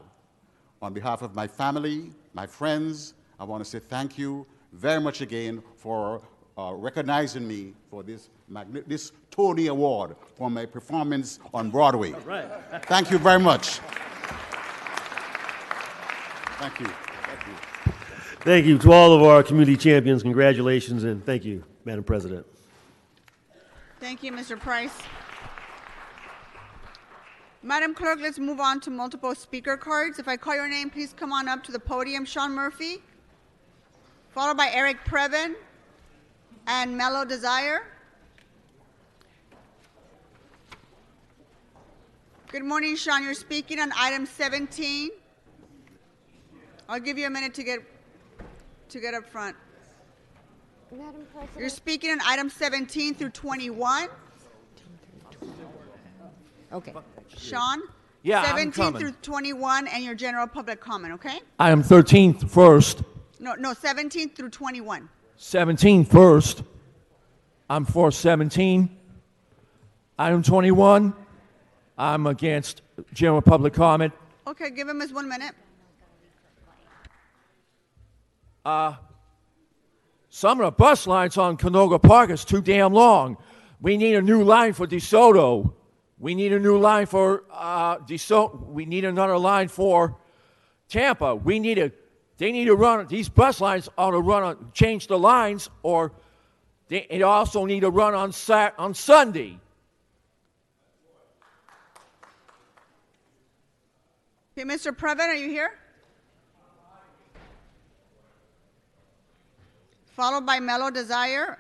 on behalf of my family, my friends, I want to say thank you very much again for recognizing me for this Tony Award for my performance on Broadway. All right. Thank you very much. Thank you. Thank you. Thank you to all of our community champions. Congratulations, and thank you, Madam President. Thank you, Mr. Price. Madam Clerk, let's move on to multiple speaker cards. If I call your name, please come on up to the podium. Sean Murphy, followed by Eric Previn and Mellow Desire. Good morning, Sean. You're speaking on item 17. I'll give you a minute to get up front. Madam President. You're speaking on item 17 through 21. Okay. Sean? Yeah, I'm 17 coming. through 21 and your general public comment, okay? Item 13 first. No, 17 through 21. 17 first. I'm for 17. Item 21. I'm against general public comment. Okay, give him his 1 minute. Some of the bus lines on Canoga Park is too damn long. We need a new line for DeSoto. We need a new line for DeSoto. We need another line for Tampa. They need to run, these bus lines ought to change the lines, or they also need to run on Sunday. Okay, Mr. Previn, are you here? Followed by Mellow Desire,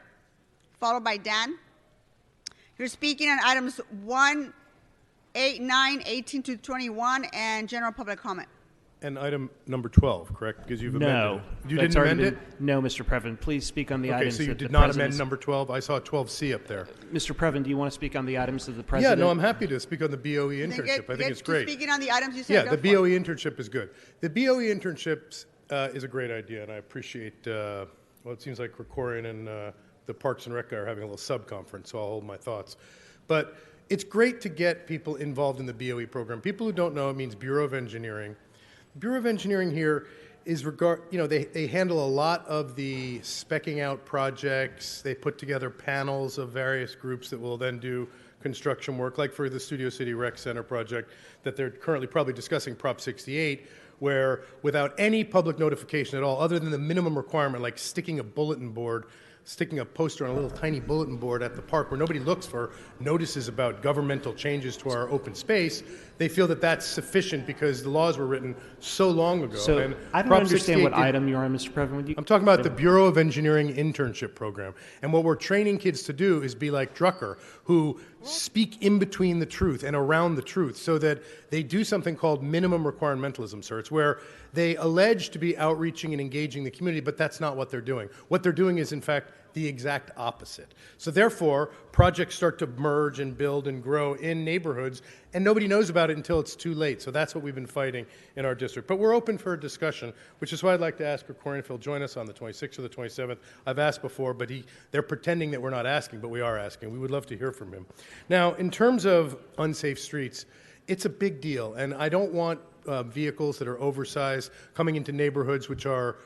followed by Dan. You're speaking on items 1, 8, 9, 18 to 21, and general public comment. And item number 12, correct? Because you've amended No. it. You That's didn't already amend been- it? No, Mr. Previn. Please speak on the Okay, items so you that did the not President's- amend number 12? I saw 12C up there. Mr. Previn, do you want to speak on the items that the Yeah, President... no, I'm happy to speak on the BOE Then internship. I think it's to great. speaking on the items you said. Yeah, go the for it. BOE internship is good. The BOE internships is a great idea, and I appreciate, well, it seems like Krikorian and the Parks and Rec guy are having a little sub-conference, so I'll hold my thoughts. But it's great to get people involved in the BOE program. People who don't know, it means Bureau of Engineering. Bureau of Engineering here is they handle a lot of the specking out projects. They put together panels of various groups that will then do construction work, like for the Studio City Rec Center project that they're currently probably discussing, Prop 68, where without any public notification at all, other than the minimum requirement, like sticking a poster on a little tiny bulletin board at the park where nobody looks for notices about governmental changes to our open space, they feel that that's sufficient because the laws were written so long ago. So And I don't Prop understand what 68 item you're on, Mr. Previn. I'm talking about the Bureau of Engineering internship program. And what we're training kids to do is be like Drucker, who speak in between the truth and around the truth, so that they do something called minimum requirementalism, sir. It's where they allege to be outreaching and engaging the community, but that's not what they're doing. What they're doing is, in fact, the exact opposite. So therefore, projects start to merge and build and grow in neighborhoods, and nobody knows about it until it's too late. So that's what we've been fighting in our district. But we're open for a discussion, which is why I'd like to ask Krikorian if he'll join us on the 26th or the 27th. I've asked before, but they're pretending that we're not asking, but we are asking. We would love to hear from him. Now, in terms of unsafe streets, it's a big deal, and I don't want vehicles that are oversized coming into neighborhoods which are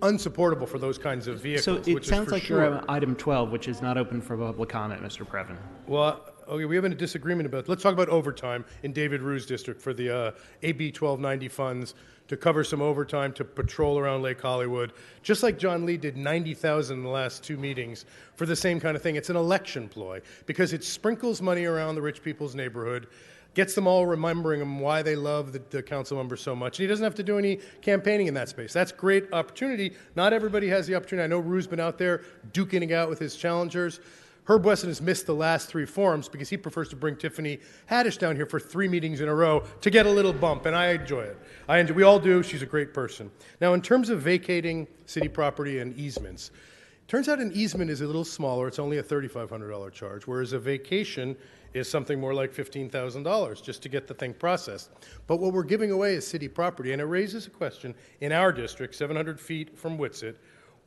unsupportable for those kinds of vehicles. So it which is sounds for like sure. you're on item 12, which is not open for public comment, Mr. Previn. Well, okay, we have a disagreement about it. Let's talk about overtime in David Rue's district for the AB 1290 funds to cover some overtime to patrol around Lake Hollywood, just like John Lee did 90,000 in the last 2 meetings for the same kind of thing. It's an election ploy because it sprinkles money around the rich people's neighborhood, gets them all remembering them why they love the council member so much. And he doesn't have to do any campaigning in that space. That's great opportunity. Not everybody has the opportunity. I know Rue's been out there duking it out with his challengers. Herb Wesson has missed the last 3 forums because he prefers to bring Tiffany Haddish down here for 3 meetings in a row to get a little bump, and I enjoy it. We all do. She's a great person. Now, in terms of vacating city property and easements, turns out an easement is a little smaller. It's only a $3,500 charge, whereas a vacation is something more like $15,000 just to get the thing processed. But what we're giving away is city property, and it raises a question in our district, 700 feet from Whitsett.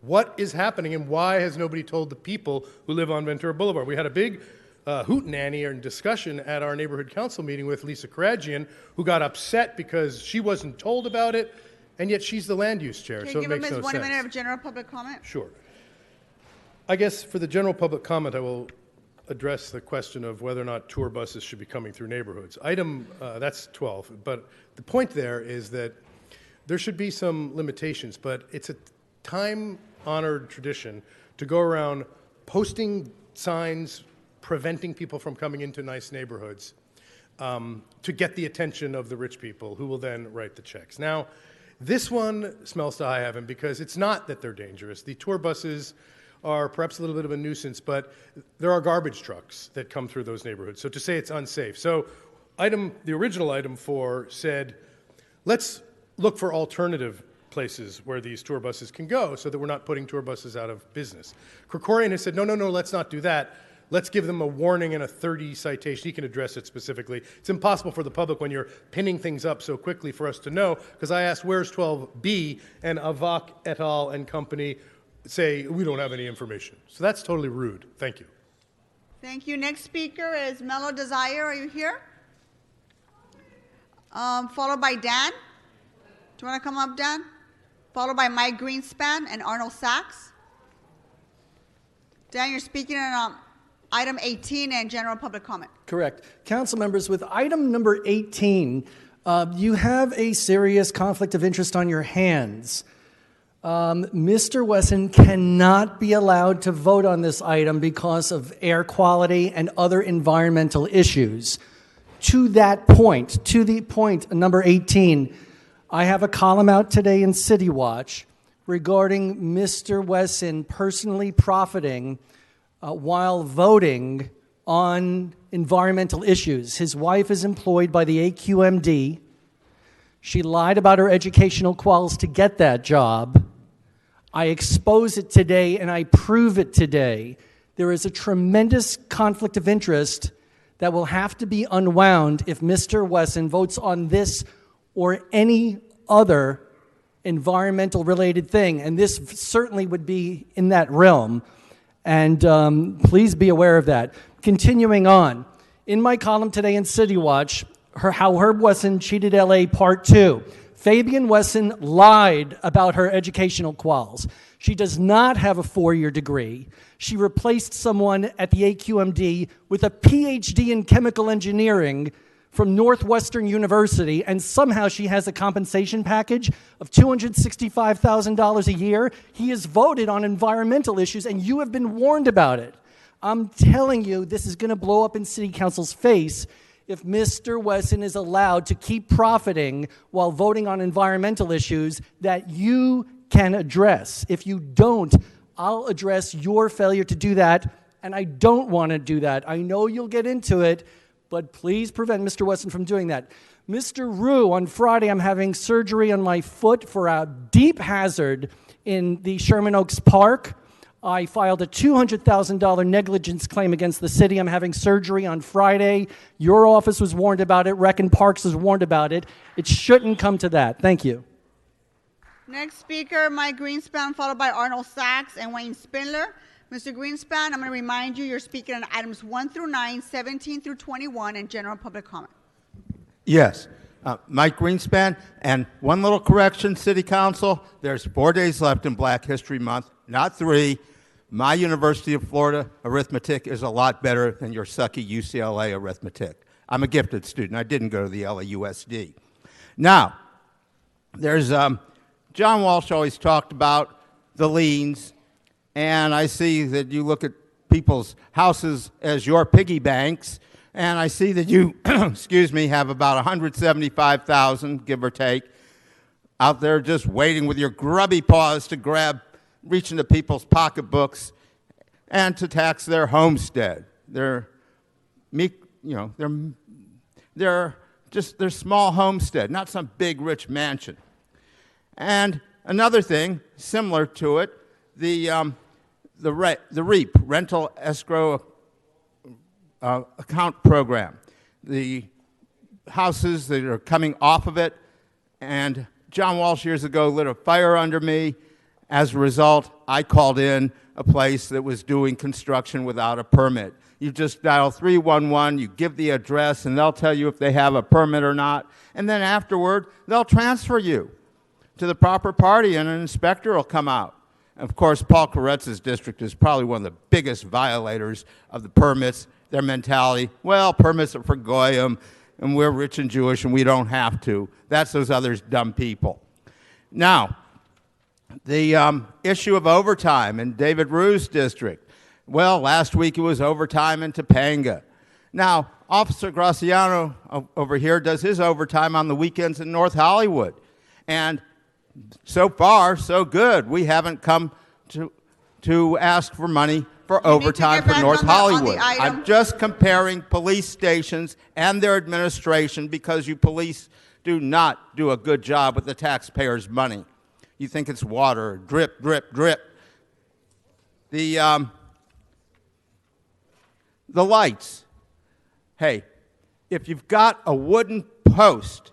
What is happening, and why has nobody told the people who live on Ventura Boulevard? We had a big hootenanny and discussion at our neighborhood council meeting with Lisa Karagian, who got upset because she wasn't told about it, and yet she's the land use chair, so it makes no sense. 1 minute of general public comment? Sure. I guess for the general public comment, I will address the question of whether or not tour buses should be coming through neighborhoods. That's 12, but the point there is that there should be some limitations, but it's a time-honored tradition to go around posting signs preventing people from coming into nice neighborhoods to get the attention of the rich people who will then write the checks. Now, this one smells to high heaven because it's not that they're dangerous. The tour buses are perhaps a little bit of a nuisance, but there are garbage trucks that come through those neighborhoods. So to say it's unsafe. So the original item 4 said, let's look for alternative places where these tour buses can go so that we're not putting tour buses out of business. Krikorian has said, no, let's not do that. Let's give them a warning and a 30 citation. He can address it specifically. It's impossible for the public when you're pinning things up so quickly for us to know, because I asked, where's 12B? And Avak et al. And company say, we don't have any information. So that's totally rude. Thank you. Thank you. Next speaker is Mellow Desire. Are you here? Followed by Dan. Do you want to come up, Dan? Followed by Mike Greenspan and Arnold Sachs. Dan, you're speaking on item 18 and general public comment. Correct. Council members, with item number 18, you have a serious conflict of interest on your hands. Mr. Wesson cannot be allowed to vote on this item because of air quality and other environmental issues. To that point, to the point number 18, I have a column out today in City Watch regarding Mr. Wesson personally profiting while voting on environmental issues. His wife is employed by the AQMD. She lied about her educational quals to get that job. I expose it today and I prove it today. There is a tremendous conflict of interest that will have to be unwound if Mr. Wesson votes on this or any other environmental related thing. And this certainly would be in that realm. And please be aware of that. Continuing on, in my column today in City Watch, how Herb Wesson cheated LA Part 2. Fabian Wesson lied about her educational quals. She does not have a 4-year degree. She replaced someone at the AQMD with a PhD in chemical engineering from Northwestern University, and somehow she has a compensation package of $265,000 a year. He has voted on environmental issues, and you have been warned about it. I'm telling you, this is going to blow up in City Council's face if Mr. Wesson is allowed to keep profiting while voting on environmental issues that you can address. If you don't, I'll address your failure to do that, and I don't want to do that. I know you'll get into it, but please prevent Mr. Wesson from doing that. Mr. Rue, on Friday, I'm having surgery on my foot for a deep hazard in the Sherman Oaks Park. I filed a $200,000 negligence claim against the city. I'm having surgery on Friday. Your office was warned about it. Rec and Parks was warned about it. It shouldn't come to that. Thank you. Next speaker, Mike Greenspan, followed by Arnold Sachs and Wayne Spindler. Mr. Greenspan, I'm going to remind you, you're speaking on items 1 through 9, 17 through 21, and general public comment. Yes. Mike Greenspan. And one little correction, City Council, there's 4 days left in Black History Month, not 3. My University of Florida arithmetic is a lot better than your sucky UCLA arithmetic. I'm a gifted student. I didn't go to the LAUSD. Now, there's John Walsh always talked about the liens, and I see that you look at people's houses as your piggy banks, and I see that you, excuse me, have about 175,000, give or take, out there just waiting with your grubby paws to reach into people's pocketbooks and to tax their homestead. They're small homestead, not some big rich mansion. And another thing similar to it, the REAP, Rental Escrow Account Program, the houses that are coming off of it, and John Walsh years ago lit a fire under me. As a result, I called in a place that was doing construction without a permit. You just dial 311, you give the address, and they'll tell you if they have a permit or not. And then afterward, they'll transfer you to the proper party, and an inspector will come out. And of course, Paul Koretz's district is probably one of the biggest violators of the permits. Their mentality, well, permits are for Goyim, and we're rich and Jewish, and we don't have to. That's those other dumb people. Now, the issue of overtime in David Rue's district. Well, last week it was overtime in Topanga. Now, Officer Graciano over here does his overtime on the weekends in North Hollywood. And so far, so good. We haven't come to ask for money for overtime for North Hollywood. I'm just comparing police stations and their administration because you police do not do a good job with the taxpayers' money. You think it's water, drip, drip, drip. The lights. Hey, if you've got a wooden post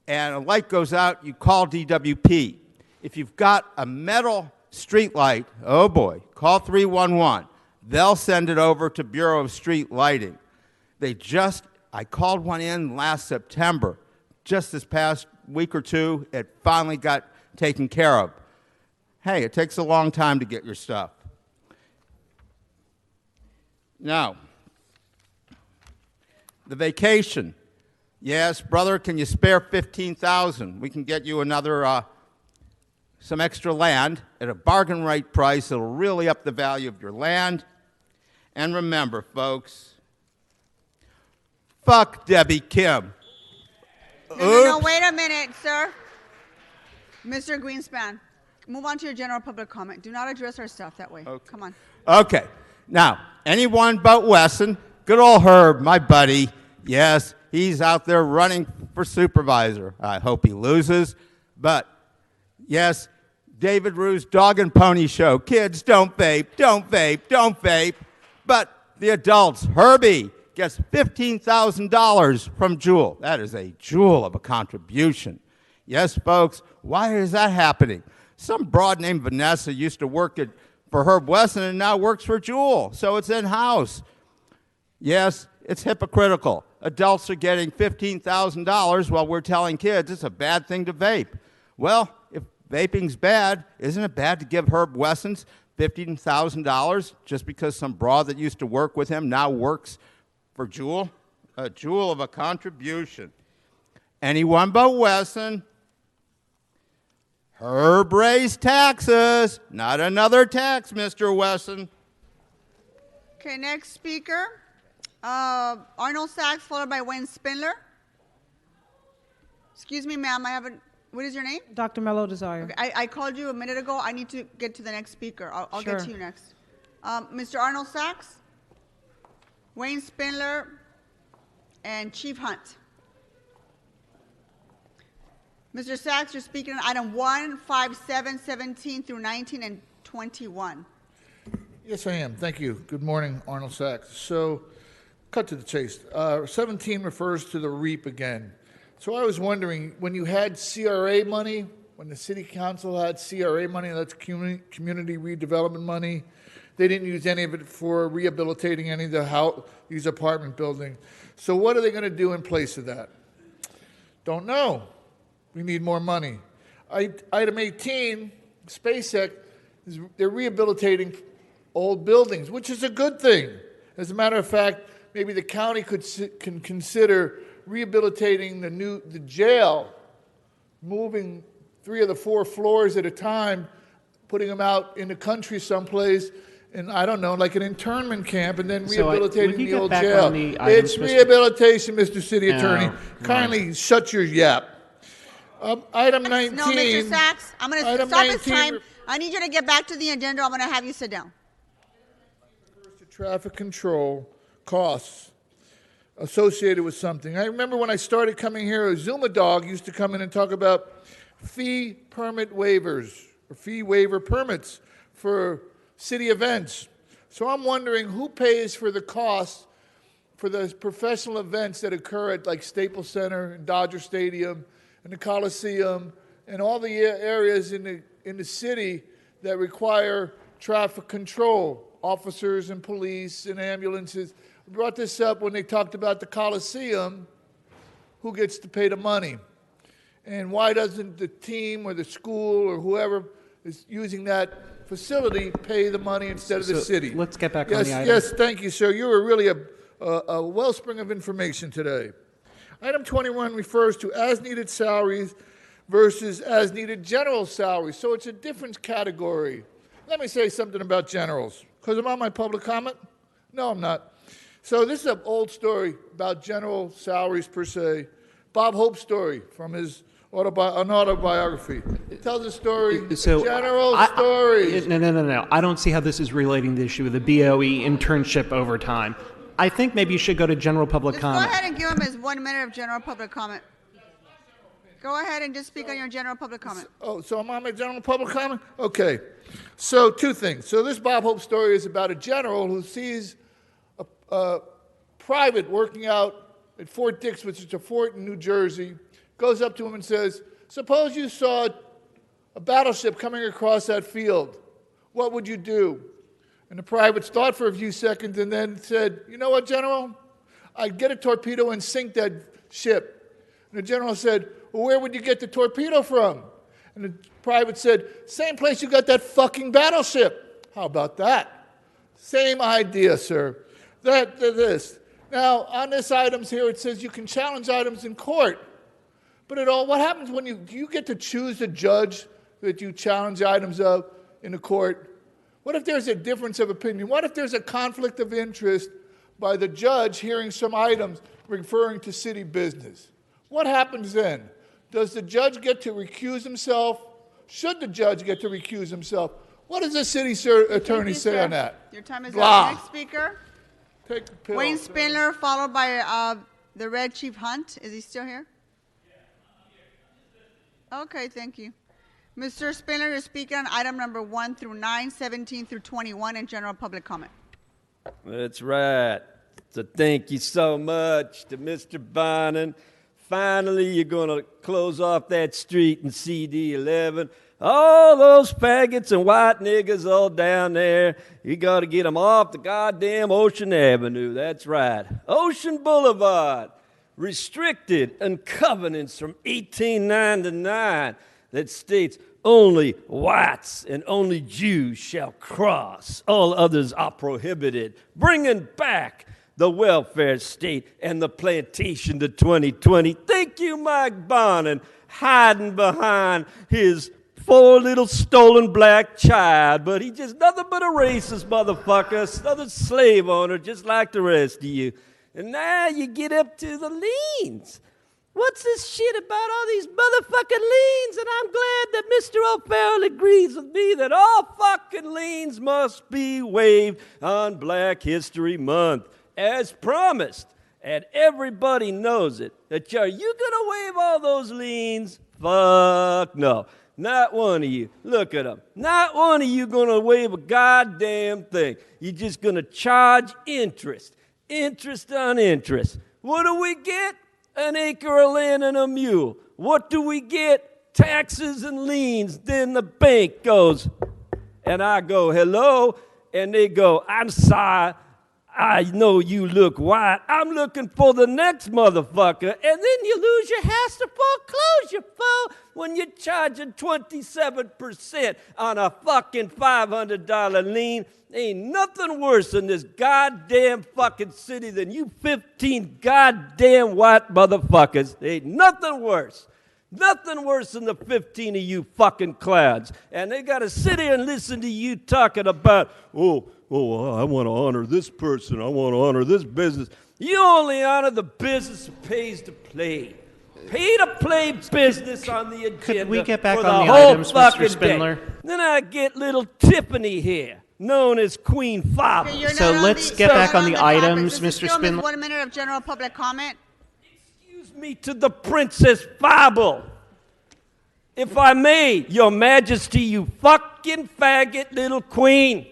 and a light goes out, you call DWP. If you've got a metal street light, oh boy, call 311. They'll send it over to Bureau of Street Lighting. I called one in last September. Just this past week or two, it finally got taken care of. Hey, it takes a long time to get your stuff. Now, the vacation. Yes, brother, can you spare $15,000? We can get you another, some extra land at a bargain rate price. It'll really up the value of your land. And remember, folks, fuck Debbie Kim. No, wait a minute, sir. Mr. Greenspan, move on to your general public comment. Do not address our staff that way. Okay. Come on. Okay. Now, anyone but Wesson, good old Herb, my buddy, yes, he's out there running for supervisor. I hope he loses. But, yes, David Rue's Dog and Pony Show. Kids, don't vape, don't vape, don't vape. But the adults, Herbie gets $15,000 from Jewel. That is a jewel of a contribution. Yes, folks, why is that happening? Some broad named Vanessa used to work for Herb Wesson and now works for Jewel, so it's in-house. Yes, it's hypocritical. Adults are getting $15,000 while we're telling kids it's a bad thing to vape. Well, if vaping's bad, isn't it bad to give Herb Wesson's $15,000 just because some broad that used to work with him now works for Jewel? A jewel of a contribution. Anyone but Wesson. Herb raised taxes, not another tax, Mr. Wesson. Okay, next speaker, Arnold Sachs, followed by Wayne Spindler. Excuse me, ma'am, I haven't, what is your name? Dr. Mello Desire. Okay, I called you a minute ago. I need to get to the next speaker. I'll Sure. get to you next. Mr. Arnold Sachs, Wayne Spindler, and Chief Hunt. Mr. Sachs, you're speaking on item 1, 5, 7, 17 through 19, and 21. Yes, I am. Thank you. Good morning, Arnold Sachs. So, cut to the chase. 17 refers to the REAP again. So I was wondering, when you had CRA money, when the city council had CRA money, that's community redevelopment money, they didn't use any of it for rehabilitating any of these apartment buildings. So what are they going to do in place of that? Don't know. We need more money. Item 18, SpaceX, they're rehabilitating old buildings, which is a good thing. As a matter of fact, maybe the county can consider rehabilitating the jail, moving 3 of the 4 floors at a time, putting them out in the country someplace, and I don't know, like an internment camp, and then rehabilitating the old jail. It's rehabilitation, Mr. City Attorney. Kindly shut your yap. Item 19. No, Mr. Sachs, I'm going to stop his time. I need you to get back to the agenda. I'm going to have you sit down. Traffic control costs associated with something. I remember when I started coming here, a Zuma dog used to come in and talk about fee permit waivers or fee waiver permits for city events. So I'm wondering who pays for the costs for the professional events that occur at like Staples Center and Dodger Stadium and the Coliseum and all the areas in the city that require traffic control, officers and police and ambulances. I brought this up when they talked about the Coliseum, who gets to pay the money. And why doesn't the team or the school or whoever is using that facility pay the money instead of the city? Let's get back on the item. Yes, thank you, sir. You were really a wellspring of information today. Item 21 refers to as-needed salaries versus as-needed general salaries. So it's a different category. Let me say something about generals, because I'm on my public comment. No, I'm not. So this is an old story about general salaries per se. Bob Hope's story from his autobiography. It tells a story, general stories. No. I don't see how this is relating to the issue of the BOE internship overtime. I think maybe you should go to general public comment. Go ahead and give him his 1 minute of general public comment. Go ahead and just speak on your general public comment. So I'm on my general public comment? Okay. So 2 things. So this Bob Hope story is about a general who sees a private working out at Fort Dix, which is a fort in New Jersey, goes up to him and says, suppose you saw a battleship coming across that field. What would you do? And the private thought for a few seconds and then said, you know what, General? I'd get a torpedo and sink that ship. And the general said, well, where would you get the torpedo from? And the private said, same place you got that fucking battleship. How about that? Same idea, sir. This. Now, on this items here, it says you can challenge items in court. But what happens when you get to choose the judge that you challenge items of in the court? What if there's a difference of opinion? What if there's a conflict of interest by the judge hearing some items referring to city business? What happens then? Does the judge get to recuse himself? Should the judge get to recuse himself? What does the city attorney say on that? Your time is Blah. up. Next speaker, Take the pill. Wayne Spindler, followed by the Red Chief Hunt. Is he still here? Okay, thank you. Mr. Spindler, you're speaking on item number 1 through 9, 17 through 21, and general public comment. That's right. So thank you so much to Mr. Bonin. Finally, you're going to close off that street in CD 11. All those faggots and white niggas all down there, you got to get them off the goddamn Ocean Avenue. That's right. Ocean Boulevard, restricted and covenants from 1899 that states only whites and only Jews shall cross. All others are prohibited. Bringing back the welfare state and the plantation to 2020. Thank you, Mike Bonin, hiding behind his 4 little stolen black child, but he just nothing but a racist motherfucker, another slave owner, just like the rest of you. And now you get up to the liens. What's this shit about all these motherfucking liens? And I'm glad that Mr. O'Farrell agrees with me that all fucking liens must be waived on Black History Month, as promised. And everybody knows it. That are you gonna waive all those liens? Fuck no. Not one of you. Look at them. Not one of you gonna waive a goddamn thing. You're just gonna charge interest. Interest on interest. What do we get? An acre of land and a mule. What do we get? Taxes and liens. Then the bank goes, and I go, hello, and they go, I'm sorry, I know you look white. I'm looking for the next motherfucker. And then you lose your house to foreclosure, fool, when you're charging 27% on a fucking $500 lien. Ain't nothing worse in this goddamn fucking city than you 15 goddamn white motherfuckers. Ain't nothing worse. Nothing worse than the 15 of you fucking clowns. And they got to sit here and listen to you talking about, oh, I want to honor this person. I want to honor this business. You only honor the business that pays to play. Pay to play business on the agenda. Could we get back for on the whole items, Mr. fucking Spindler? day. Then I get little Tiffany here, known as Queen Fava. Okay, you're So not on let's the- get you're back not on the topic. items, This is Mr. still Spindler. 1 minute of general public comment. Excuse me to the Princess Fable. If I may, Your Majesty, you fucking faggot little queen.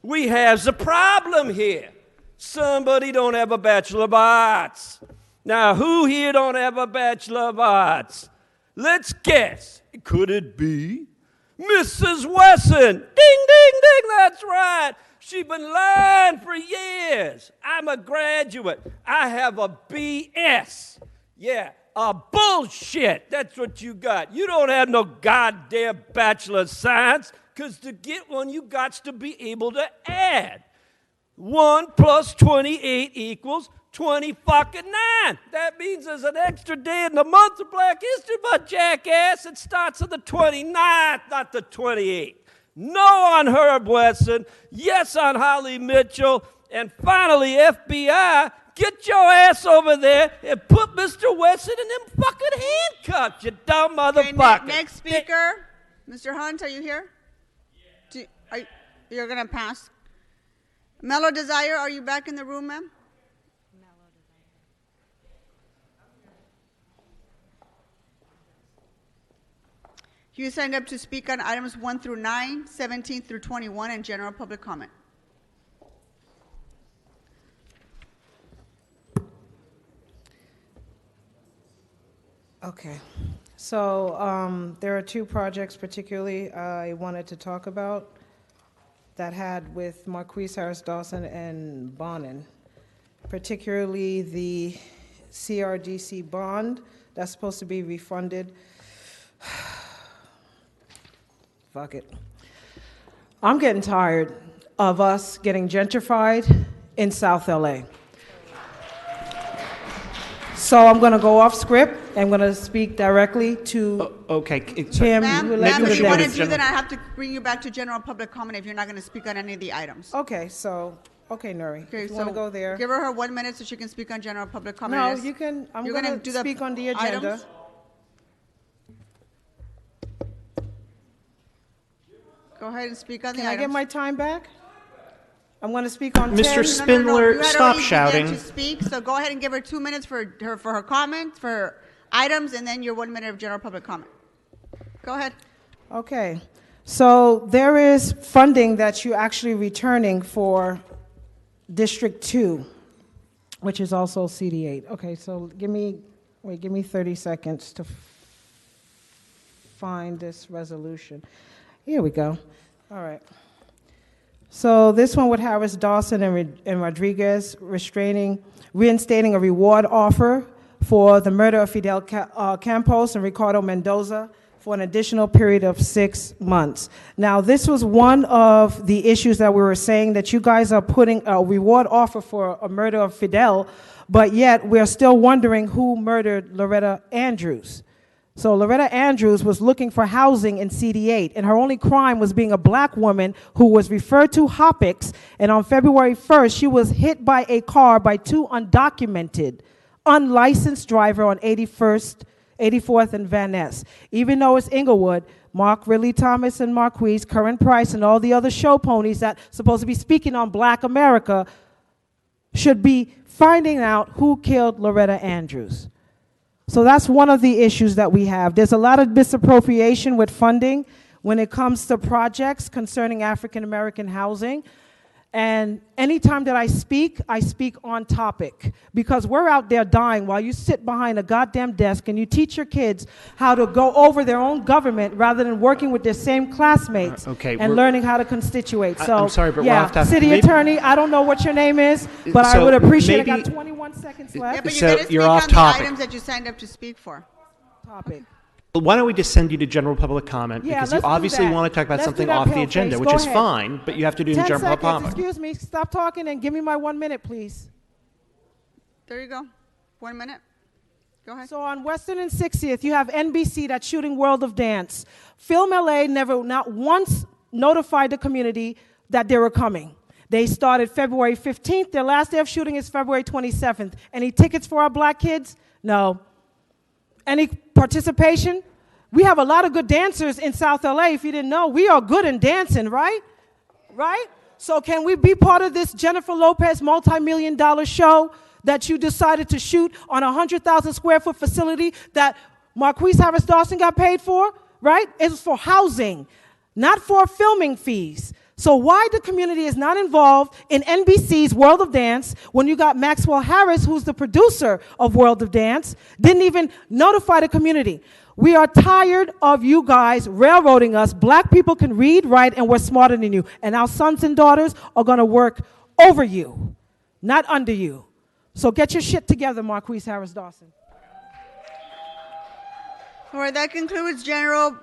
We have a problem here. Somebody don't have a Bachelor of Arts. Now, who here don't have a Bachelor of Arts? Let's guess. Could it be Mrs. Wesson? Ding, ding, ding, that's right. She's been lying for years. I'm a graduate. I have a BS. Yeah, a bullshit. That's what you got. You don't have no goddamn Bachelor of Science, because to get one, you got to be able to add. 1 plus 28 equals 20 fucking 9. That means there's an extra day in the month of Black History, but jackass, it starts on the 29th, not the 28th. No on Herb Wesson, yes on Holly Mitchell, and finally, FBI, get your ass over there and put Mr. Wesson in them fucking handcuffs, you dumb motherfucker. Next speaker. Mr. Hunt, are you here? You're going to pass. Mellow Desire, are you back in the room, ma'am? You signed up to speak on items 1 through 9, 17 through 21, and general public comment. Okay. So there are two projects particularly I wanted to talk about that had with Marquise Harris Dawson and Bonin, particularly the CRDC bond that's supposed to be refunded. Fuck it. I'm getting tired of us getting gentrified in South LA. So I'm going to go off script. I'm going to speak directly to Tim. Ma'am, who if led you the want to day. do that, I have to bring you back to general public comment if you're not going to speak on any of the items. Okay, so, Nuri, Okay, if you want to go there. Give her 1 minute so she can speak on general public comment. No, Yes. you can, I'm You're going gonna to do the speak on the agenda. items? Go ahead and speak on Can the I items. get my time back? I'm going to speak on Mr. 10. Spindler, You had stop already began shouting. to speak, so go ahead and give her 2 minutes for her comments, for her items, and then your 1 minute of general public comment. Go ahead. Okay, so there is funding that you're actually returning for District 2, which is also CD8. Okay, so give me 30 seconds to find this resolution. Here we go. All right. So this one with Harris Dawson and Rodriguez reinstating a reward offer for the murder of Fidel Campos and Ricardo Mendoza for an additional period of 6 months. Now, this was one of the issues that we were saying, that you guys are putting a reward offer for a murder of Fidel, but yet we're still wondering who murdered Loretta Andrews. So Loretta Andrews was looking for housing in CD8, and her only crime was being a black woman who was referred to Hoppix, and on February 1st, she was hit by a car by two undocumented, unlicensed driver on 84th and Van Ness. Even though it's Inglewood, Mark Ridley Thomas and Marquise, Curran Price, and all the other show ponies that supposed to be speaking on Black America should be finding out who killed Loretta Andrews. So that's one of the issues that we have. There's a lot of misappropriation with funding when it comes to projects concerning African American housing. And anytime that I speak on topic, because we're out there dying while you sit behind a goddamn desk and you teach your kids how to go over their own government rather than working with their same classmates and learning how to constitute. So, I'm sorry, but yeah, we'll have to City Attorney, I don't know what your name is, but I would appreciate it. I got 21 seconds left. Yeah, but you So got to speak you're off on topic. the items that you signed up to speak for. Topic. Why don't we just send you to general public comment? Yeah, because you let's do obviously that. want to talk about Let's do something that, off the Paleface. agenda, which Go is ahead. fine, but you have to do 10 general seconds, public. excuse me, stop talking and give me my 1 minute, please. There you go. 1 minute. Go ahead. So on Western and 60th, you have NBC that's shooting World of Dance. Film LA not once notified the community that they were coming. They started February 15th. Their last day of shooting is February 27th. Any tickets for our black kids? No. Any participation? We have a lot of good dancers in South LA. If you didn't know, we are good in dancing, right? Right? So can we be part of this Jennifer Lopez multi-million-dollar show that you decided to shoot on a 100,000 square foot facility that Marquise Harris Dawson got paid for, right? It's for housing, not for filming fees. So why the community is not involved in NBC's World of Dance when you got Maxwell Harris, who's the producer of World of Dance, didn't even notify the community. We are tired of you guys railroading us. Black people can read, write, and we're smarter than you. And our sons and daughters are going to work over you, not under you. So get your shit together, Marquise Harris Dawson. All right, that concludes general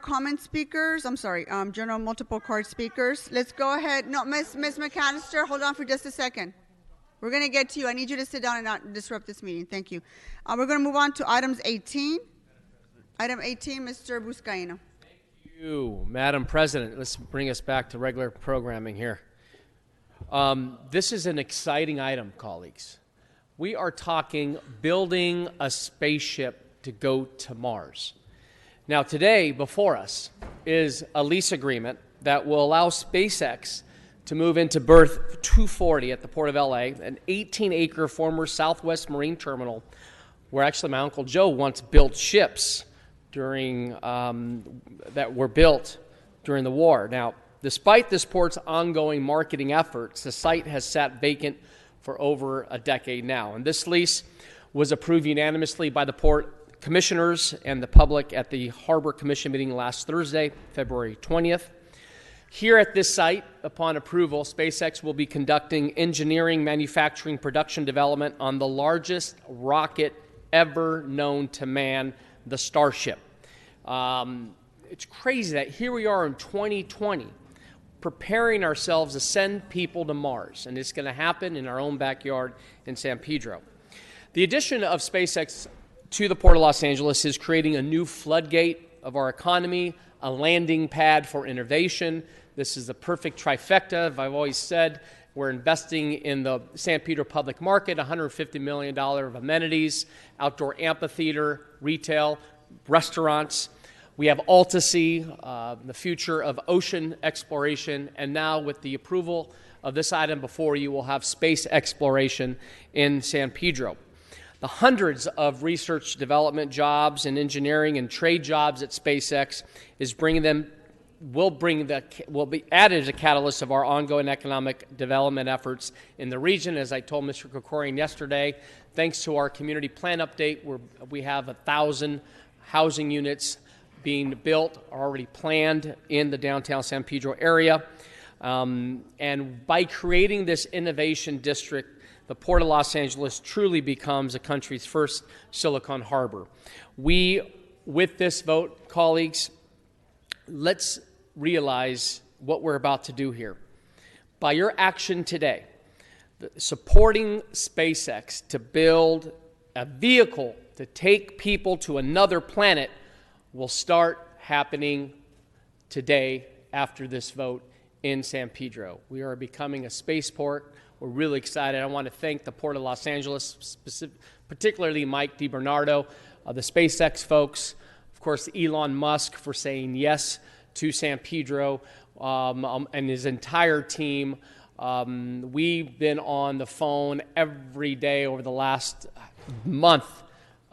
comment speakers. I'm sorry, general multiple card speakers. Let's go ahead. No, Miss McAllister, hold on for just a second. We're going to get to you. I need you to sit down and not disrupt this meeting. Thank you. We're going to move on to items 18. Item 18, Mr. Buscaino. Thank you, Madam President. Let's bring us back to regular programming here. This is an exciting item, colleagues. We are talking building a spaceship to go to Mars. Now, today, before us, is a lease agreement that will allow SpaceX to move into berth 240 at the Port of LA, an 18-acre former Southwest Marine terminal where actually my Uncle Joe once built ships that were built during the war. Now, despite this port's ongoing marketing efforts, the site has sat vacant for over a decade now. And this lease was approved unanimously by the port commissioners and the public at the Harbor Commission meeting last Thursday, February 20th. Here at this site, upon approval, SpaceX will be conducting engineering, manufacturing, production development on the largest rocket ever known to man, the Starship. It's crazy that here we are in 2020 preparing ourselves to send people to Mars, and it's going to happen in our own backyard in San Pedro. The addition of SpaceX to the Port of Los Angeles is creating a new floodgate of our economy, a landing pad for innovation. This is the perfect trifecta. I've always said we're investing in the San Pedro public market, $150 million of amenities, outdoor amphitheater, retail, restaurants. We have Altasea, the future of ocean exploration, and now with the approval of this item before you, we'll have space exploration in San Pedro. The hundreds of research development jobs and engineering and trade jobs at SpaceX will be added as a catalyst of our ongoing economic development efforts in the region. As I told Mr. Krikorian yesterday, thanks to our community plan update, we have 1,000 housing units being built, already planned in the downtown San Pedro area. And by creating this innovation district, the Port of Los Angeles truly becomes the country's first Silicon Harbor. With this vote, colleagues, let's realize what we're about to do here. By your action today, supporting SpaceX to build a vehicle to take people to another planet will start happening today after this vote in San Pedro. We are becoming a spaceport. We're really excited. I want to thank the Port of Los Angeles, particularly Mike DiBernardo, the SpaceX folks, of course, Elon Musk for saying yes to San Pedro, and his entire team. We've been on the phone every day over the last month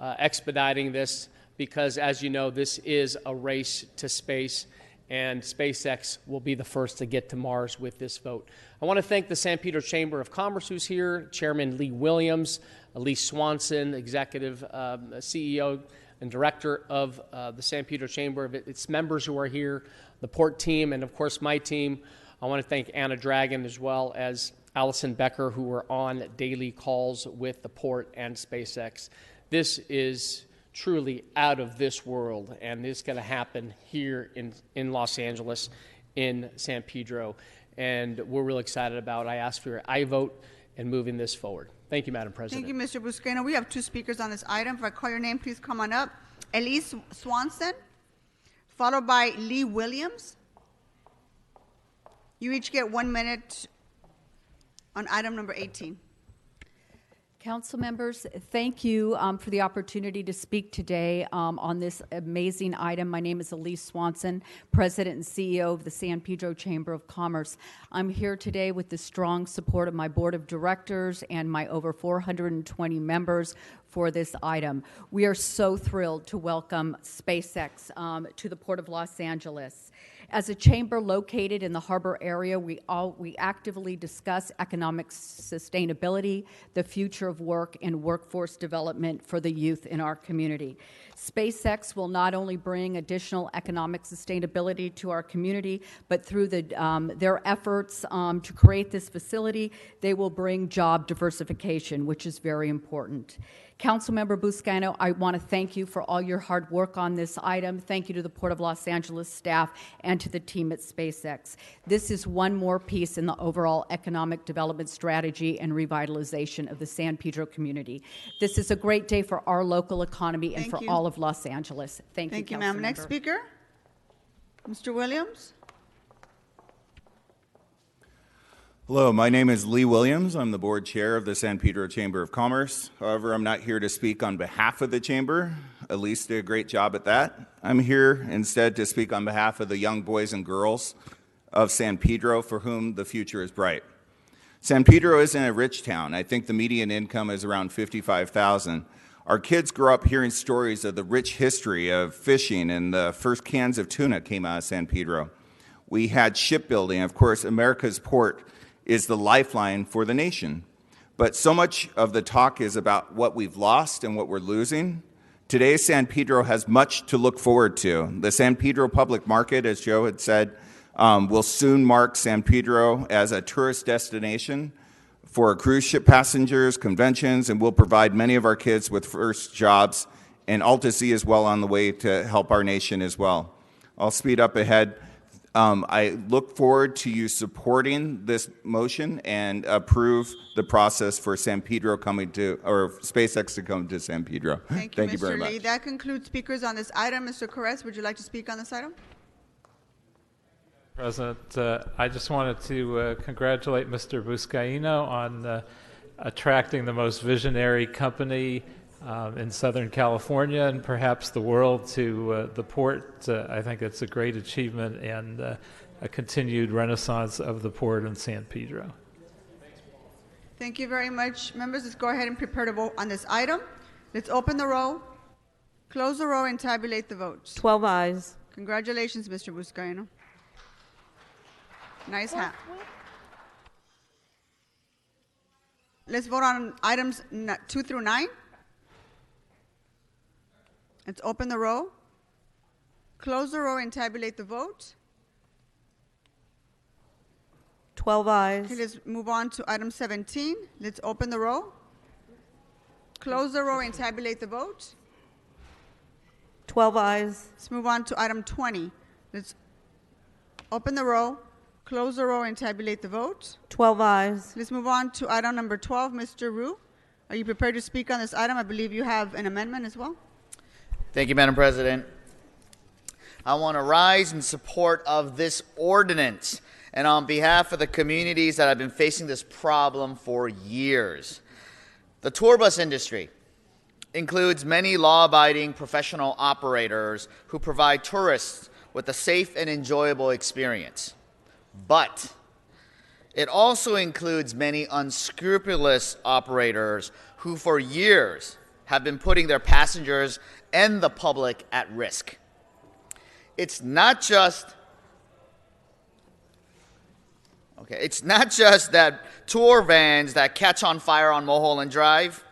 expediting this because, as you know, this is a race to space, and SpaceX will be the first to get to Mars with this vote. I want to thank the San Pedro Chamber of Commerce who's here, Chairman Lee Williams, Elise Swanson, Executive CEO and Director of the San Pedro Chamber, of its members who are here, the port team, and of course my team. I want to thank Anna Dragon as well as Allison Becker, who were on daily calls with the port and SpaceX. This is truly out of this world, and it's going to happen here in Los Angeles, in San Pedro, and we're really excited about it. I ask for your aye vote in moving this forward. Thank you, Madam President. Thank you, Mr. Buscaino. We have 2 speakers on this item. If I call your name, please come on up. Elise Swanson, followed by Lee Williams. You each get 1 minute on item number 18. Council members, thank you for the opportunity to speak today on this amazing item. My name is Elise Swanson, President and CEO of the San Pedro Chamber of Commerce. I'm here today with the strong support of my board of directors and my over 420 members for this item. We are so thrilled to welcome SpaceX to the Port of Los Angeles. As a chamber located in the harbor area, we actively discuss economic sustainability, the future of work, and workforce development for the youth in our community. SpaceX will not only bring additional economic sustainability to our community, but through their efforts to create this facility, they will bring job diversification, which is very important. Councilmember Buscaino, I want to thank you for all your hard work on this item. Thank you to the Port of Los Angeles staff and to the team at SpaceX. This is one more piece in the overall economic development strategy and revitalization of the San Pedro community. This is a great day for our local economy and for all of Los Angeles. Thank you, Thank you, ma'am. Next speaker, Mr. Williams. Hello, my name is Lee Williams. I'm the board chair of the San Pedro Chamber of Commerce. However, I'm not here to speak on behalf of the chamber. Elise did a great job at that. I'm here instead to speak on behalf of the young boys and girls of San Pedro for whom the future is bright. San Pedro isn't a rich town. I think the median income is around $55,000. Our kids grew up hearing stories of the rich history of fishing, and the first cans of tuna came out of San Pedro. We had shipbuilding. Of course, America's port is the lifeline for the nation. But so much of the talk is about what we've lost and what we're losing. Today, San Pedro has much to look forward to. The San Pedro Public Market, as Joe had said, will soon mark San Pedro as a tourist destination for cruise ship passengers, conventions, and will provide many of our kids with first jobs, and Alta-Z is well on the way to help our nation as well. I'll speed up ahead. I look forward to you supporting this motion and approve the process for San Pedro coming to, or SpaceX to come to San Pedro. Thank you, Mr. very much. Lee. That concludes speakers on this item. Mr. Corres, would you like to speak on this item? President, I just wanted to congratulate Mr. Buscaino on attracting the most visionary company in Southern California and perhaps the world to the port. I think it's a great achievement and a continued renaissance of the port in San Pedro. Thank you very much. Members, let's go ahead and prepare to vote on this item. Let's open the roll, close the roll, and tabulate the votes. 12 ayes. Congratulations, Mr. Buscaino. Nice hat. Let's vote on items 2 through 9. Let's open the row, close the row, and tabulate the vote. 12 ayes. Okay, let's move on to item 17. Let's open the row, close the row, and tabulate the vote. 12 ayes. Let's move on to item 20. Let's open the row, close the row, and tabulate the vote. 12 ayes. Let's move on to item number 12. Mr. Rue, are you prepared to speak on this item? I believe you have an amendment as well. Thank you, Madam President. I want to rise in support of this ordinance and on behalf of the communities that have been facing this problem for years. The tour bus industry includes many law-abiding professional operators who provide tourists with a safe and enjoyable experience. But it also includes many unscrupulous operators who for years have been putting their passengers and the public at risk. It's not just Okay, it's not just that tour vans that catch on fire on Mulholland Drive.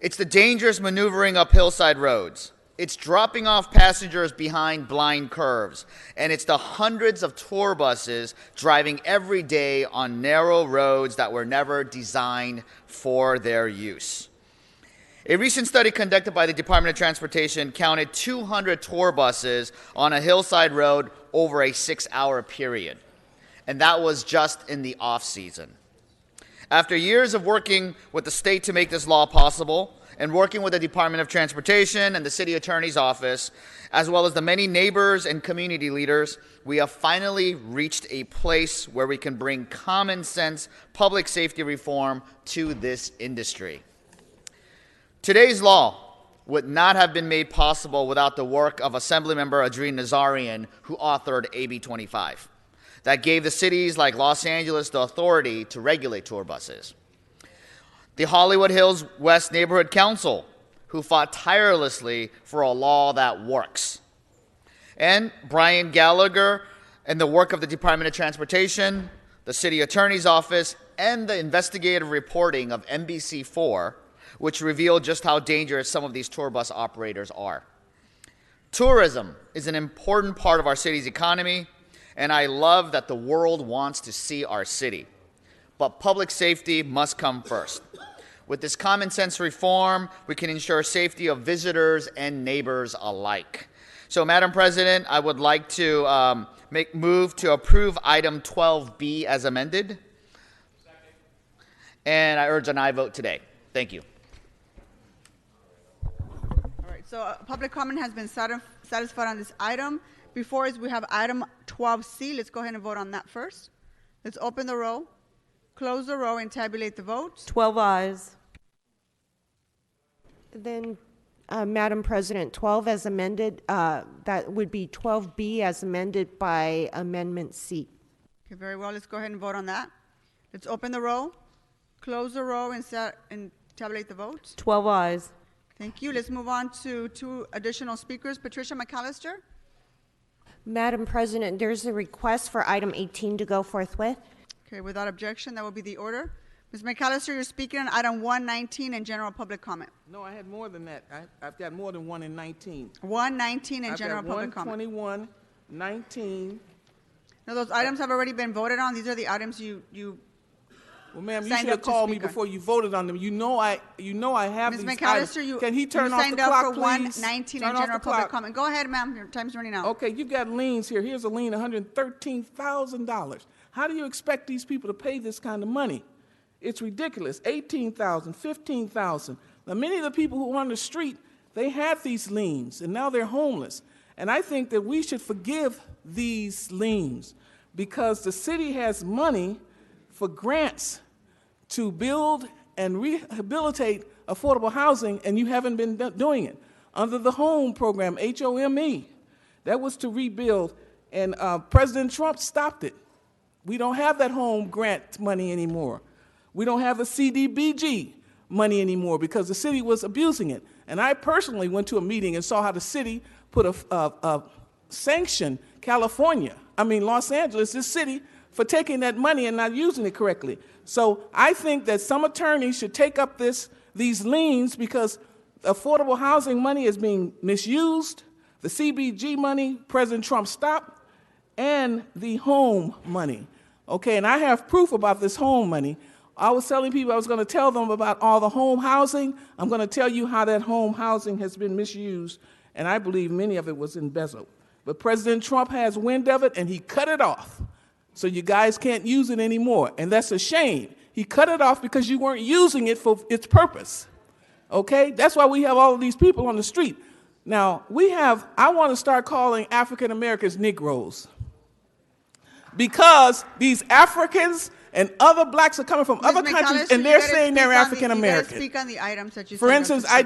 It's the dangerous maneuvering up hillside roads. It's dropping off passengers behind blind curves. And it's the hundreds of tour buses driving every day on narrow roads that were never designed for their use. A recent study conducted by the Department of Transportation counted 200 tour buses on a hillside road over a 6-hour period. And that was just in the off-season. After years of working with the state to make this law possible, and working with the Department of Transportation and the City Attorney's Office, as well as the many neighbors and community leaders, we have finally reached a place where we can bring common sense public safety reform to this industry. Today's law would not have been made possible without the work of Assemblymember Adrien Nazarian, who authored AB 25, that gave the cities like Los Angeles the authority to regulate tour buses. The Hollywood Hills West Neighborhood Council, who fought tirelessly for a law that works. And Brian Gallagher and the work of the Department of Transportation, the City Attorney's Office, and the investigative reporting of NBC4, which revealed just how dangerous some of these tour bus operators are. Tourism is an important part of our city's economy, and I love that the world wants to see our city. But public safety must come first. With this common sense reform, we can ensure safety of visitors and neighbors alike. So, Madam President, I would like to move to approve item 12B as amended. And I urge an aye vote today. Thank you. All right, so public comment has been satisfied on this item. Before us, we have item 12C. Let's go ahead and vote on that first. Let's open the roll, close the row, and tabulate the votes. 12 ayes. Then, Madam President, 12 as amended, that would be 12B as amended by Amendment C. Okay, very well. Let's go ahead and vote on that. Let's open the row, close the row, and tabulate the votes. 12 ayes. Thank you. Let's move on to two additional speakers. Patricia McAllister. Madam President, there's a request for item 18 to go forthwith. Okay, without objection, that will be the order. Ms. McAllister, you're speaking on item 119 and general public comment. No, I had more than that. I've got more than 1 in 19. 119 and general public comment. 121, 19. No, those items have already been voted on. These are the items you well, ma'am, you should have called me before you voted on them. You know I have Ms. these McAllister, items. Can he turn you off the signed up clock, for please? 119 Turn and off general the public clock. comment. Go ahead, ma'am. Your time's running out. Okay, you've got liens here. Here's a lien, $113,000. How do you expect these people to pay this kind of money? It's ridiculous. $18,000, $15,000. Now, many of the people who are on the street, they have these liens, and now they're homeless. And I think that we should forgive these liens because the city has money for grants to build and rehabilitate affordable housing, and you haven't been doing it. Under the HOME program, HOME, that was to rebuild, and President Trump stopped it. We don't have that HOME grant money anymore. We don't have the CDBG money anymore because the city was abusing it. And I personally went to a meeting and saw how the city put a sanction Los Angeles, this city, for taking that money and not using it correctly. So I think that some attorneys should take up these liens because affordable housing money is being misused, the CBG money President Trump stopped, and the HOME money. Okay, and I have proof about this HOME money. I was telling people I was going to tell them about all the home housing. I'm going to tell you how that home housing has been misused, and I believe many of it was embezzled. But President Trump has wind of it, and he cut it off. So you guys can't use it anymore, and that's a shame. He cut it off because you weren't using it for its purpose. Okay? That's why we have all of these people on the street. Now, I want to start calling African Americans Negroes. Because these Africans and other blacks are coming from other countries and they're saying they're African American. Speak on the items that you For instance, I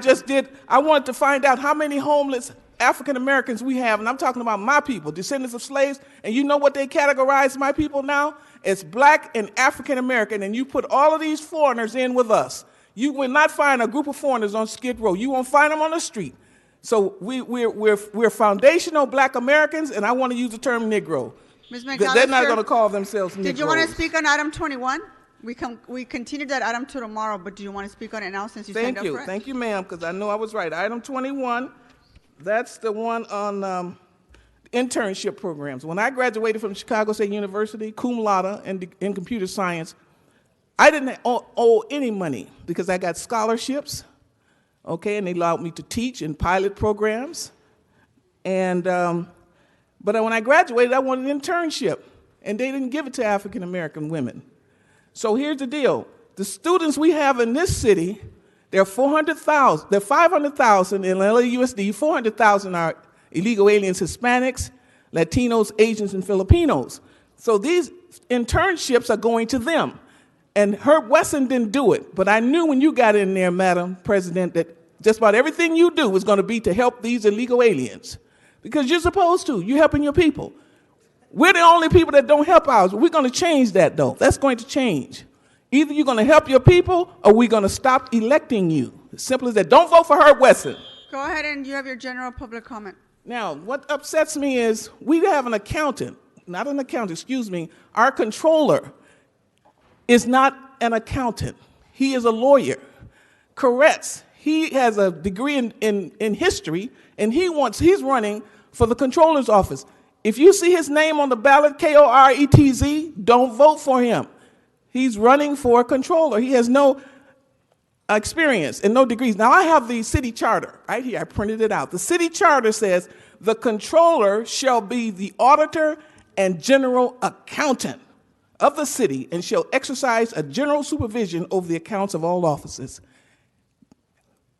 wanted to find out how many homeless African Americans we have, and I'm talking about my people, descendants of slaves, and you know what they categorize my people now? It's black and African American, and you put all of these foreigners in with us. You will not find a group of foreigners on Skid Row. You won't find them on the street. So we're foundational black Americans, and I want to use the term Negro. Ms. They're not McAllister, going to call themselves Negroes. did you want to speak on item 21? We continued that item to tomorrow, but do you want to speak on it now since you signed up for it? Thank you, ma'am, because I know I was right. Item 21, that's the one on internship programs. When I graduated from Chicago State University, cum laude in computer science, I didn't owe any money because I got scholarships, okay, and they allowed me to teach in pilot programs. And but when I graduated, I wanted an internship, and they didn't give it to African American women. So here's the deal. The students we have in this city, there are 400,000. There are 500,000 in LAUSD. 400,000 are illegal aliens, Hispanics, Latinos, Asians, and Filipinos. So these internships are going to them. And Herb Wesson didn't do it. But I knew when you got in there, Madam President, that just about everything you do is going to be to help these illegal aliens. Because you're supposed to. You're helping your people. We're the only people that don't help ours. We're going to change that, though. That's going to change. Either you're going to help your people or we're going to stop electing you. As simple as that. Don't vote for Herb Wesson. Go ahead and you have your general public comment. Now, what upsets me is we have an accountant, not an accountant, excuse me, our controller is not an accountant. He is a lawyer. Koretz, he has a degree in history, and he's running for the controller's office. If you see his name on the ballot, Koretz, don't vote for him. He's running for a controller. He has no experience and no degrees. Now, I have the city charter right here. I printed it out. The city charter says the controller shall be the auditor and general accountant of the city and shall exercise a general supervision over the accounts of all offices.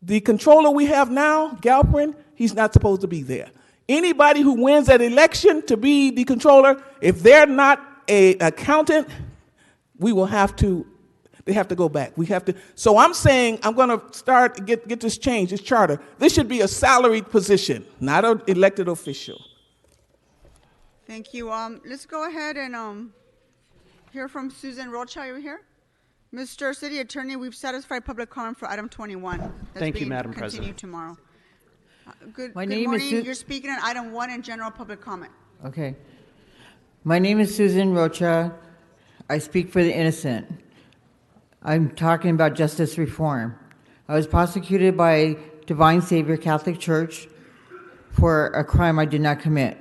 The controller we have now, Galperin, he's not supposed to be there. Anybody who wins that election to be the controller, if they're not an accountant, they have to go back. So I'm saying I'm going to get this change, this charter. This should be a salaried position, not an elected official. Thank you. Let's go ahead and hear from Susan Rocha. Are you here? Mr. City Attorney, we've satisfied public comment for item 21. Thank you, Madam Continue President. tomorrow. Good name morning. is You're speaking on item 1 in general public comment. Okay. My name is Susan Rocha. I speak for the innocent. I'm talking about justice reform. I was prosecuted by Divine Savior Catholic Church for a crime I did not commit.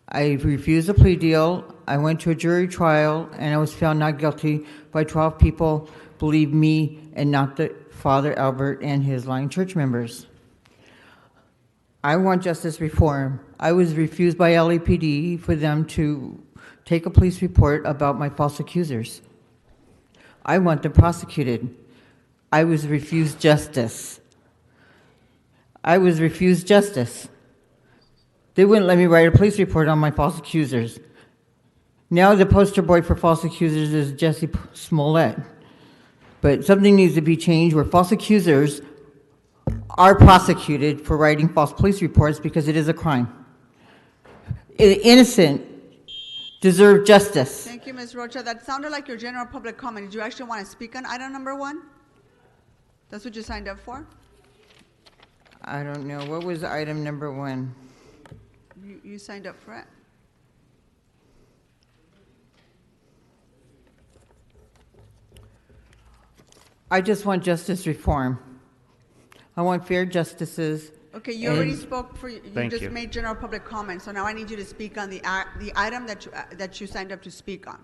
I refused a plea deal. I went to a jury trial, and I was found not guilty by 12 people, believe me, and not the Father Albert and his lying church members. I want justice reform. I was refused by LAPD for them to take a police report about my false accusers. I want them prosecuted. I was refused justice. I was refused justice. They wouldn't let me write a police report on my false accusers. Now the poster boy for false accusers is Jesse Smollett. But something needs to be changed where false accusers are prosecuted for writing false police reports because it is a crime. Innocent deserve justice. Thank you, Ms. Rocha. That sounded like your general public comment. Did you actually want to speak on item number 1? That's what you signed up for? I don't know. What was item number 1? You signed up for it? I just want justice reform. I want fair justices. Okay, you already spoke for, you Thank just you. made general public comment, so now I need you to speak on the item that you signed up to speak on.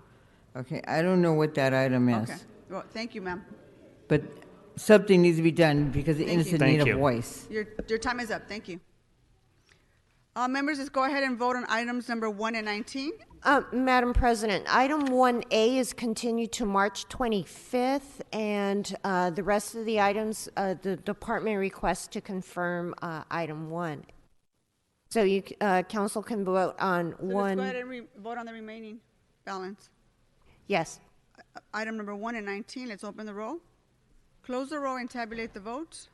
Okay, I don't know what that item is. Okay, well, thank you, ma'am. But something needs to be done because the innocent need a voice. Your time is up, thank you. Members, let's go ahead and vote on items number 1 and 19. Madam President, item 1A is continued to March 25th, and the rest of the items, the department requests to confirm item 1. So you, council can vote on So one. let's go ahead and vote on the remaining balance. Yes. Item number 1 and 19, let's open the roll. Close the roll and tabulate the votes.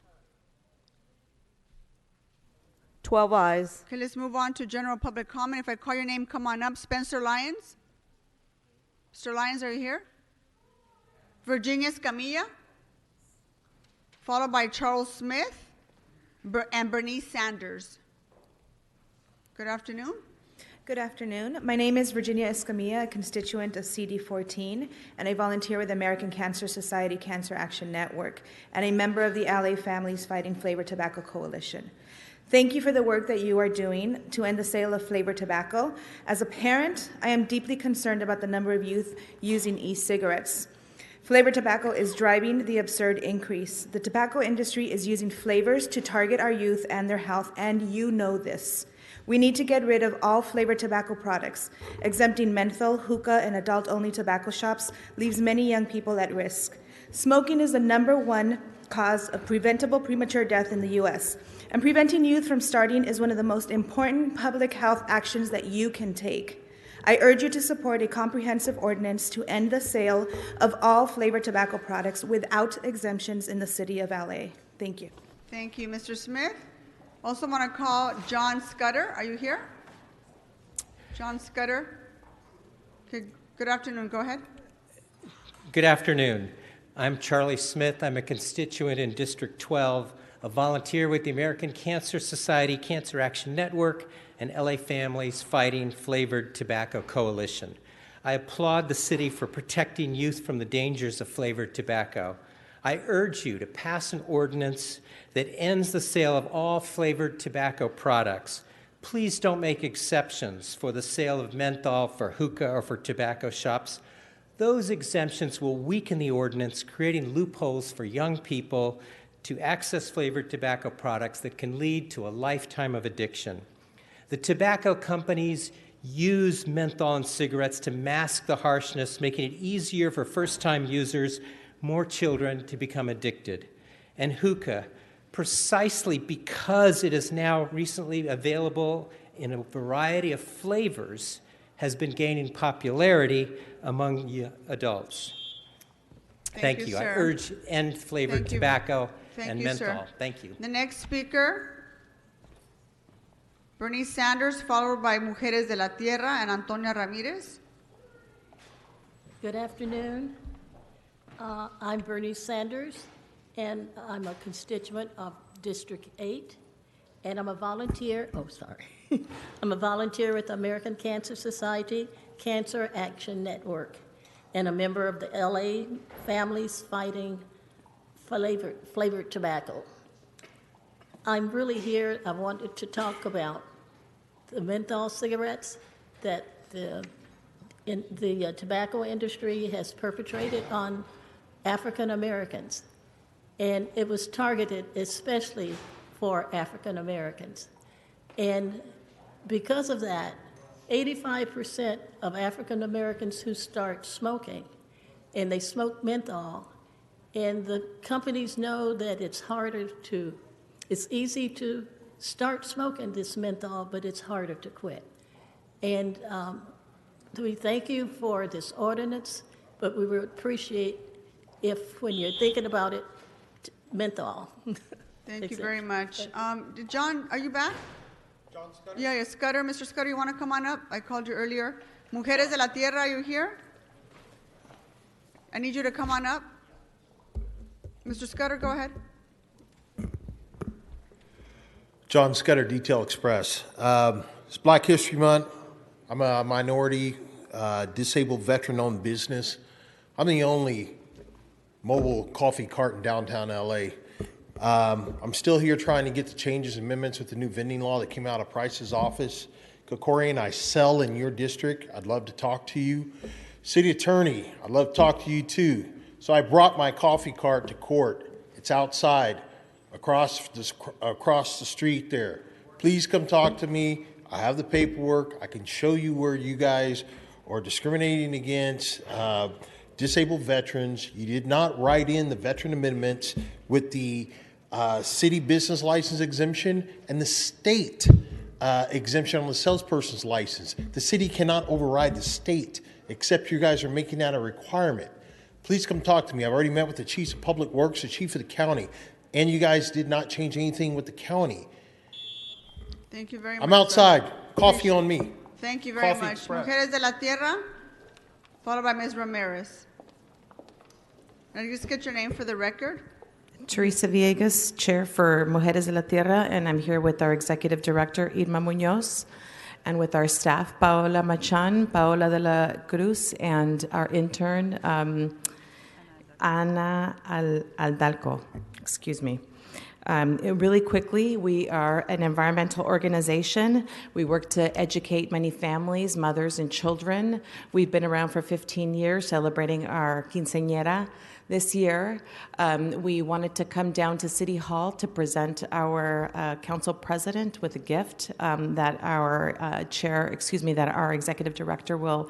12 ayes. Okay, let's move on to general public comment. If I call your name, come on up. Spencer Lyons. Mr. Lyons, are you here? Virginia Escamilla. Followed by Charles Smith and Bernice Sanders. Good afternoon. Good afternoon. My name is Virginia Escamilla, a constituent of CD14, and I volunteer with the American Cancer Society Cancer Action Network, and a member of the LA Families Fighting Flavored Tobacco Coalition. Thank you for the work that you are doing to end the sale of flavored tobacco. As a parent, I am deeply concerned about the number of youth using e-cigarettes. Flavored tobacco is driving the absurd increase. The tobacco industry is using flavors to target our youth and their health, and you know this. We need to get rid of all flavored tobacco products. Exempting menthol, hookah, and adult-only tobacco shops leaves many young people at risk. Smoking is the #1 cause of preventable premature death in the U.S., and preventing youth from starting is one of the most important public health actions that you can take. I urge you to support a comprehensive ordinance to end the sale of all flavored tobacco products without exemptions in the city of LA. Thank you. Thank you, Mr. Smith. Also want to call John Scudder. Are you here? John Scudder. Okay, good afternoon. Go ahead. Good afternoon. I'm Charlie Smith. I'm a constituent in District 12, a volunteer with the American Cancer Society Cancer Action Network and LA Families Fighting Flavored Tobacco Coalition. I applaud the city for protecting youth from the dangers of flavored tobacco. I urge you to pass an ordinance that ends the sale of all flavored tobacco products. Please don't make exceptions for the sale of menthol for hookah or for tobacco shops. Those exemptions will weaken the ordinance, creating loopholes for young people to access flavored tobacco products that can lead to a lifetime of addiction. The tobacco companies use menthol in cigarettes to mask the harshness, making it easier for first-time users, more children, to become addicted. And hookah, precisely because it is now recently available in a variety of flavors, has been gaining popularity among adults. Thank you. I urge end flavored tobacco and menthol. Sir. Thank you. The next speaker, Bernie Sanders, followed by Mujeres de la Tierra and Antonia Ramirez. Good afternoon. I'm Bernie Sanders, and I'm a constituent of District 8, and I'm a volunteer. I'm a volunteer with the American Cancer Society Cancer Action Network, and a member of the LA Families Fighting Flavored Tobacco. I'm really here. I wanted to talk about the menthol cigarettes that the tobacco industry has perpetrated on African Americans, and it was targeted especially for African Americans. And because of that, 85% of African Americans who start smoking, and they smoke menthol, and the companies know that it's easy to start smoking this menthol, but it's harder to quit. And we thank you for this ordinance, but we would appreciate if, when you're thinking about it, menthol. Thank you very much. John, are you back? John Scudder? Yeah, Scudder. Mr. Scudder, you want to come on up? I called you earlier. Mujeres de la Tierra, are you here? I need you to come on up. Mr. Scudder, go ahead. John Scudder, Detail Express. It's Black History Month. I'm a minority, disabled veteran-owned business. I'm the only mobile coffee cart in downtown LA. I'm still here trying to get the changes and amendments with the new vending law that came out of Price's office. Kokorian, I sell in your district. I'd love to talk to you. City Attorney, I'd love to talk to you too. So I brought my coffee cart to court. It's outside, across the street there. Please come talk to me. I have the paperwork. I can show you where you guys are discriminating against disabled veterans. You did not write in the veteran amendments with the city business license exemption and the state exemption on the salesperson's license. The city cannot override the state, except you guys are making that a requirement. Please come talk to me. I've already met with the chiefs of public works, the chief of the county, and you guys did not change anything with the county. Thank you very much. I'm outside. Coffee on me. Thank you very Coffee much. Express. Mujeres de la Tierra, followed by Ms. Ramirez. Now, just get your name for the record. Teresa Villegas, Chair for Mujeres de la Tierra, and I'm here with our Executive Director, Irma Munoz. and with our staff, Paola Machan, Paola de la Cruz, and our intern, Ana Aldalco. Excuse me. Really quickly, we are an environmental organization. We work to educate many families, mothers, and children. We've been around for 15 years, celebrating our quinceañera this year. We wanted to come down to City Hall to present our council president with a gift that our that our executive director will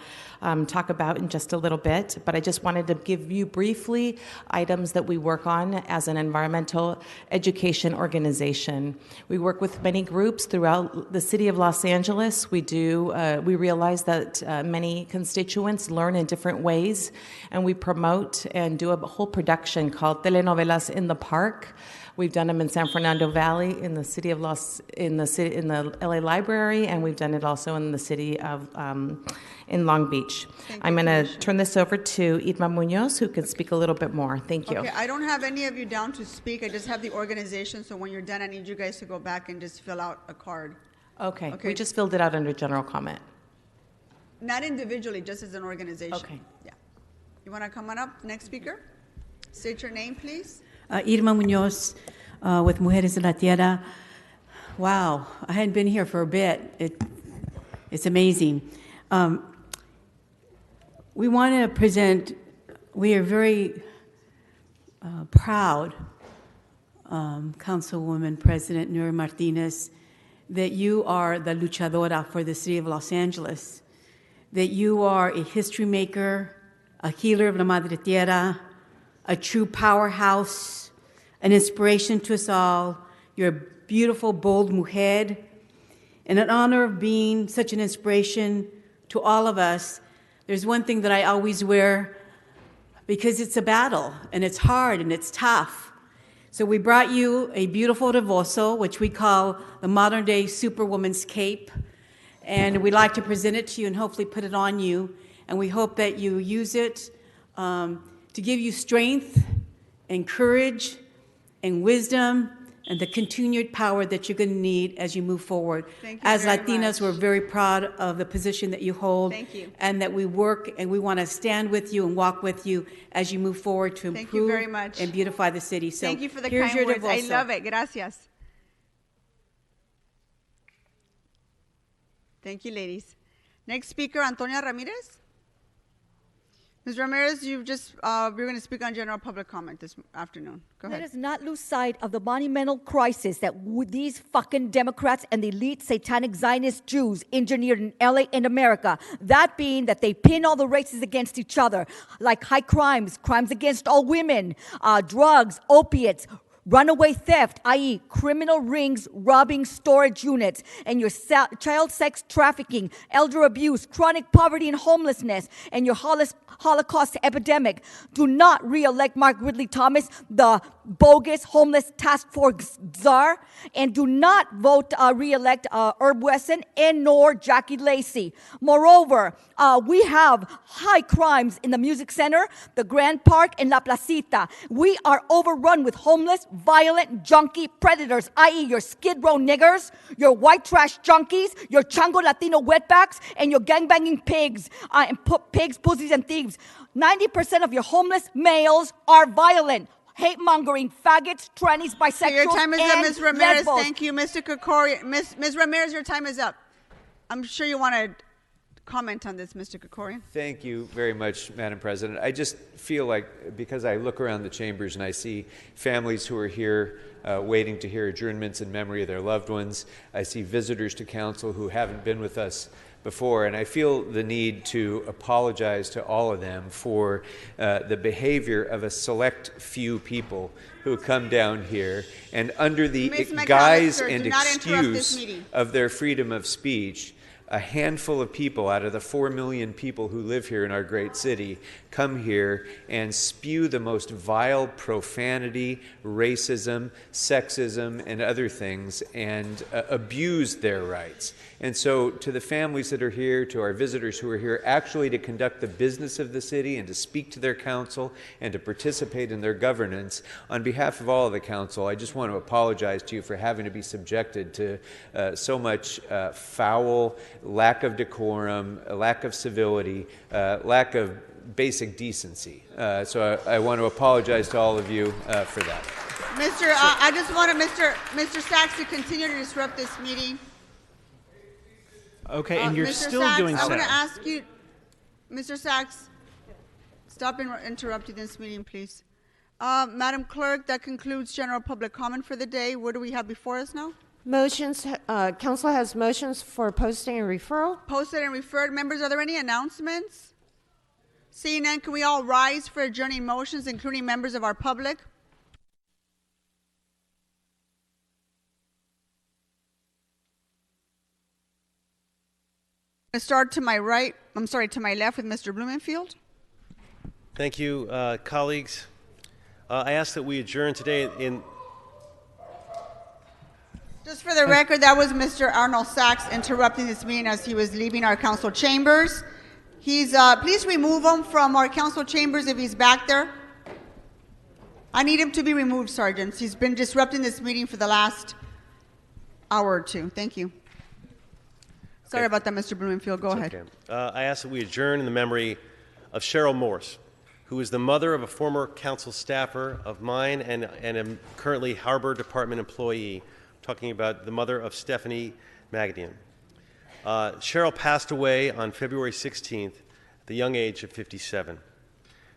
talk about in just a little bit. But I just wanted to give you briefly items that we work on as an environmental education organization. We work with many groups throughout the city of Los Angeles. We realize that many constituents learn in different ways, and we promote and do a whole production called Telenovelas in the Park. We've done them in San Fernando Valley, in the city of in the LA Library, and we've done it also in the city of in Long Beach. I'm going to turn this over to Irma Munoz, who can speak a little bit more. Thank you. Okay, I don't have any of you down to speak. I just have the organization. So when you're done, I need you guys to go back and just fill out a card. Okay. We just filled it out under general comment. Not individually, just as an organization. Okay. Yeah. You want to come on up? Next speaker. State your name, please. Irma Munoz with Mujeres de la Tierra. Wow, I hadn't been here for a bit. It's amazing. We want to present, we are very proud, Councilwoman President Nury Martinez, that you are the luchadora for the city of Los Angeles, that you are a history maker, a healer of La Madre Tierra, a true powerhouse, an inspiration to us all. You're a beautiful, bold mujer, and an honor of being such an inspiration to all of us. There's one thing that I always wear because it's a battle, and it's hard, and it's tough. So we brought you a beautiful rebozo, which we call the modern-day superwoman's cape, and we'd like to present it to you and hopefully put it on you, and we hope that you use it to give you strength and courage and wisdom and the continued power that you're going to need as you move forward. Thank you as very Latinas, much. we're very proud of the position that you hold. Thank you. And that we work and we want to stand with you and walk with you as you move forward to Thank you improve very much. and beautify the city. So Thank you for the here's kind your words. I rebozo. love it. Gracias. Thank you, ladies. Next speaker, Antonia Ramirez. Ms. Ramirez, you're going to speak on general public comment this afternoon. Go Let ahead. us not lose sight of the monumental crisis that these fucking Democrats and the elite satanic Zionist Jews engineered in LA and America. That being that they pin all the races against each other, like high crimes, crimes against all women, drugs, opiates, runaway theft, i.e. criminal rings robbing storage units, and your child sex trafficking, elder abuse, chronic poverty and homelessness, and your Holocaust epidemic. Do not re-elect Mark Ridley Thomas, the bogus homeless task force czar, and do not vote re-elect Herb Wesson and nor Jackie Lacey. Moreover, we have high crimes in the Music Center, the Grand Park, and La Placita. We are overrun with homeless, violent, junkie predators, i.e. your Skid Row niggers, your white trash junkies, your Chango Latino wetbacks, and your gangbanging pigs, pigs, pussies, and thieves. 90% of your homeless males are violent. Hate-mongering faggots, trannies, bisexuals, Your time is up, and Ms. Ramirez. lesbos. Thank you, Mr. Kokorian. Ms. Ramirez, your time is up. I'm sure you want to comment on this, Mr. Kokorian. Thank you very much, Madam President. I just feel like, because I look around the chambers and I see families who are here waiting to hear adjournments in memory of their loved ones, I see visitors to council who haven't been with us before, and I feel the need to apologize to all of them for the behavior of a select few people who come down here and under the Ms. guise McAllister, and do not interrupt this excuse meeting. of their freedom of speech, a handful of people out of the 4 million people who live here in our great city come here and spew the most vile profanity, racism, sexism, and other things and abuse their rights. And so to the families that are here, to our visitors who are here actually to conduct the business of the city and to speak to their council and to participate in their governance, on behalf of all of the council, I just want to apologize to you for having to be subjected to so much foul lack of decorum, a lack of civility, lack of basic decency. So I want to apologize to all of you for that. I just wanted Mr. Sachs to continue to disrupt this meeting. Okay, and you're Mr. still Sachs, doing so. I want to ask you, Mr. Sachs, stop interrupting this meeting, please. Madam Clerk, that concludes general public comment for the day. What do we have before us now? Motions, council has motions for posting and referral. Posted and referred. Members, are there any announcements? Seeing none, can we all rise for adjourning motions, including members of our public? I'm going to start to my right, to my left with Mr. Blumenfield. Thank you, colleagues. I ask that we adjourn today in... Just for the record, that was Mr. Arnold Sachs interrupting this meeting as he was leaving our council chambers. Please remove him from our council chambers if he's back there. I need him to be removed, sergeants. He's been disrupting this meeting for the last hour or two. Thank you. Sorry about that, Mr. Blumenfield. Go ahead. Okay. I ask that we adjourn in the memory of Cheryl Morse, who is the mother of a former council staffer of mine and a currently Harbor Department employee. I'm talking about the mother of Stephanie Magdian. Cheryl passed away on February 16th at the young age of 57.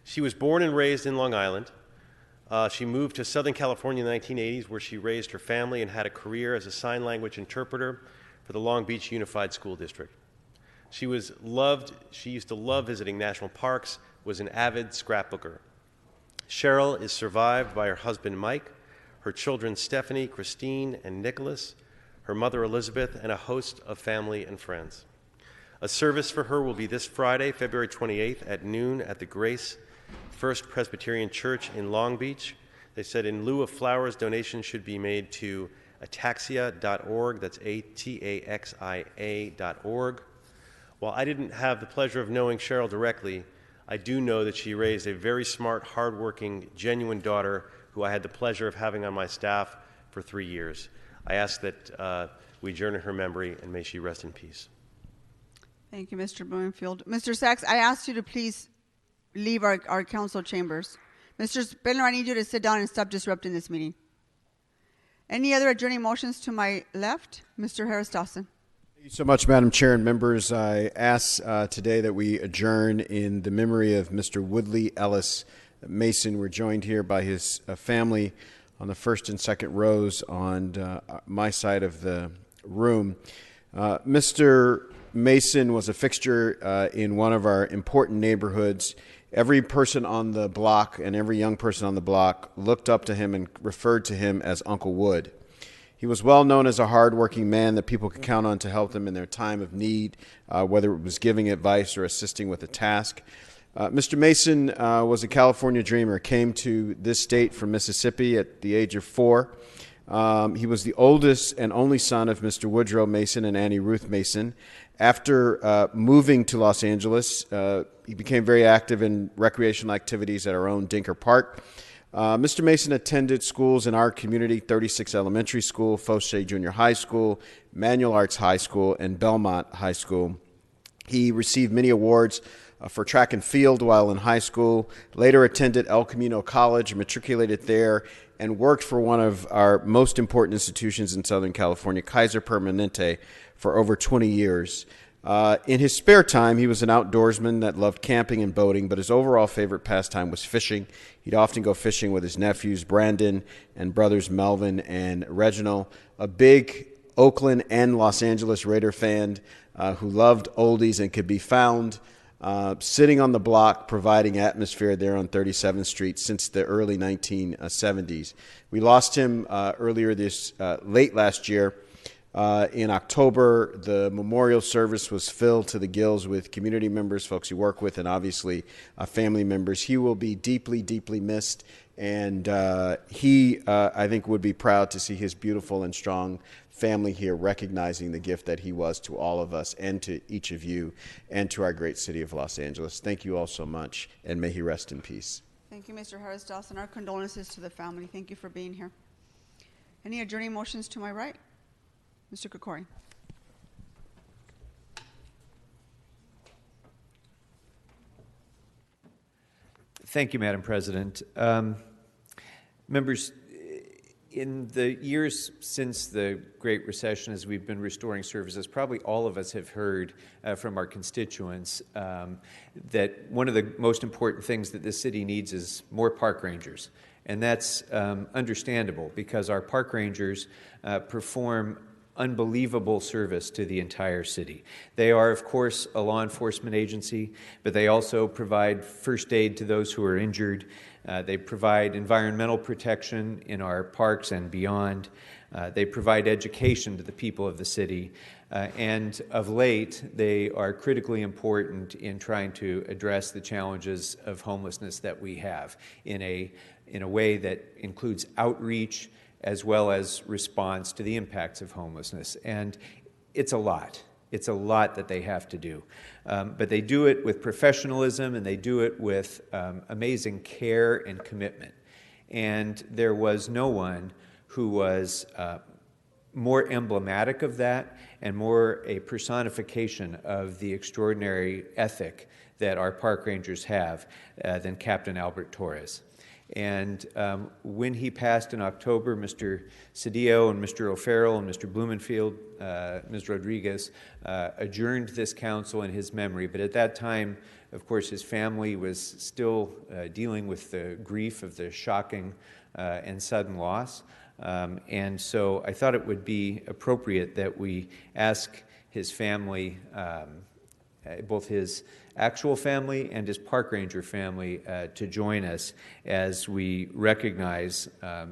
She was born and raised in Long Island. She moved to Southern California in the 1980s, where she raised her family and had a career as a sign language interpreter for the Long Beach Unified School District. She used to love visiting national parks, was an avid scrapbooker. Cheryl is survived by her husband Mike, her children Stephanie, Christine, and Nicholas, her mother Elizabeth, and a host of family and friends. A service for her will be this Friday, February 28th at noon at the Grace First Presbyterian Church in Long Beach. They said in lieu of flowers, donations should be made to ataxia.org. That's ATAXIA.org. While I didn't have the pleasure of knowing Cheryl directly, I do know that she raised a very smart, hardworking, genuine daughter who I had the pleasure of having on my staff for 3 years. I ask that we adjourn in her memory, and may she rest in peace. Thank you, Mr. Blumenfield. Mr. Sachs, I asked you to please leave our council chambers. Mr. Spindler, I need you to sit down and stop disrupting this meeting. Any other adjourning motions to my left? Mr. Harris Dawson. Thank you so much, Madam Chair and members. I ask today that we adjourn in the memory of Mr. Woodley Ellis Mason. We're joined here by his family on the first and second rows on my side of the room. Mr. Mason was a fixture in one of our important neighborhoods. Every person on the block and every young person on the block looked up to him and referred to him as Uncle Wood. He was well known as a hardworking man that people could count on to help them in their time of need, whether it was giving advice or assisting with a task. Mr. Mason was a California dreamer, came to this state from Mississippi at the age of 4. He was the oldest and only son of Mr. Woodrow Mason and Annie Ruth Mason. After moving to Los Angeles, he became very active in recreational activities at our own Dinker Park. Mr. Mason attended schools in our community, 36 Elementary School, Fauché Junior High School, Manual Arts High School, and Belmont High School. He received many awards for track and field while in high school, later attended El Camino College, matriculated there, and worked for one of our most important institutions in Southern California, Kaiser Permanente, for over 20 years. In his spare time, he was an outdoorsman that loved camping and boating, but his overall favorite pastime was fishing. He'd often go fishing with his nephews, Brandon, and brothers Melvin and Reginald. A big Oakland and Los Angeles Raider fan who loved oldies and could be found sitting on the block providing atmosphere there on 37th Street since the early 1970s. We lost him late last year. In October, the memorial service was filled to the gills with community members, folks you work with, and obviously family members. He will be deeply, deeply missed, and he, I think, would be proud to see his beautiful and strong family here recognizing the gift that he was to all of us and to each of you and to our great city of Los Angeles. Thank you all so much, and may he rest in peace. Thank you, Mr. Harris Dawson. Our condolences to the family. Thank you for being here. Any adjourning motions to my right? Mr. Kokori. Thank you, Madam President. Members, in the years since the Great Recession, as we've been restoring services, probably all of us have heard from our constituents that one of the most important things that this city needs is more park rangers. And that's understandable because our park rangers perform unbelievable service to the entire city. They are, of course, a law enforcement agency, but they also provide first aid to those who are injured. They provide environmental protection in our parks and beyond. They provide education to the people of the city. And of late, they are critically important in trying to address the challenges of homelessness that we have in a way that includes outreach as well as response to the impacts of homelessness. And it's a lot. It's a lot that they have to do. But they do it with professionalism, and they do it with amazing care and commitment. And there was no one who was more emblematic of that and more a personification of the extraordinary ethic that our park rangers have than Captain Albert Torres. And when he passed in October, Mr. Cedillo and Mr. O'Farrell and Mr. Blumenfield, Ms. Rodriguez, adjourned this council in his memory. But at that time, of course, his family was still dealing with the grief of the shocking and sudden loss. And so I thought it would be appropriate that we ask his family, both his actual family and his park ranger family, to join us as we recognize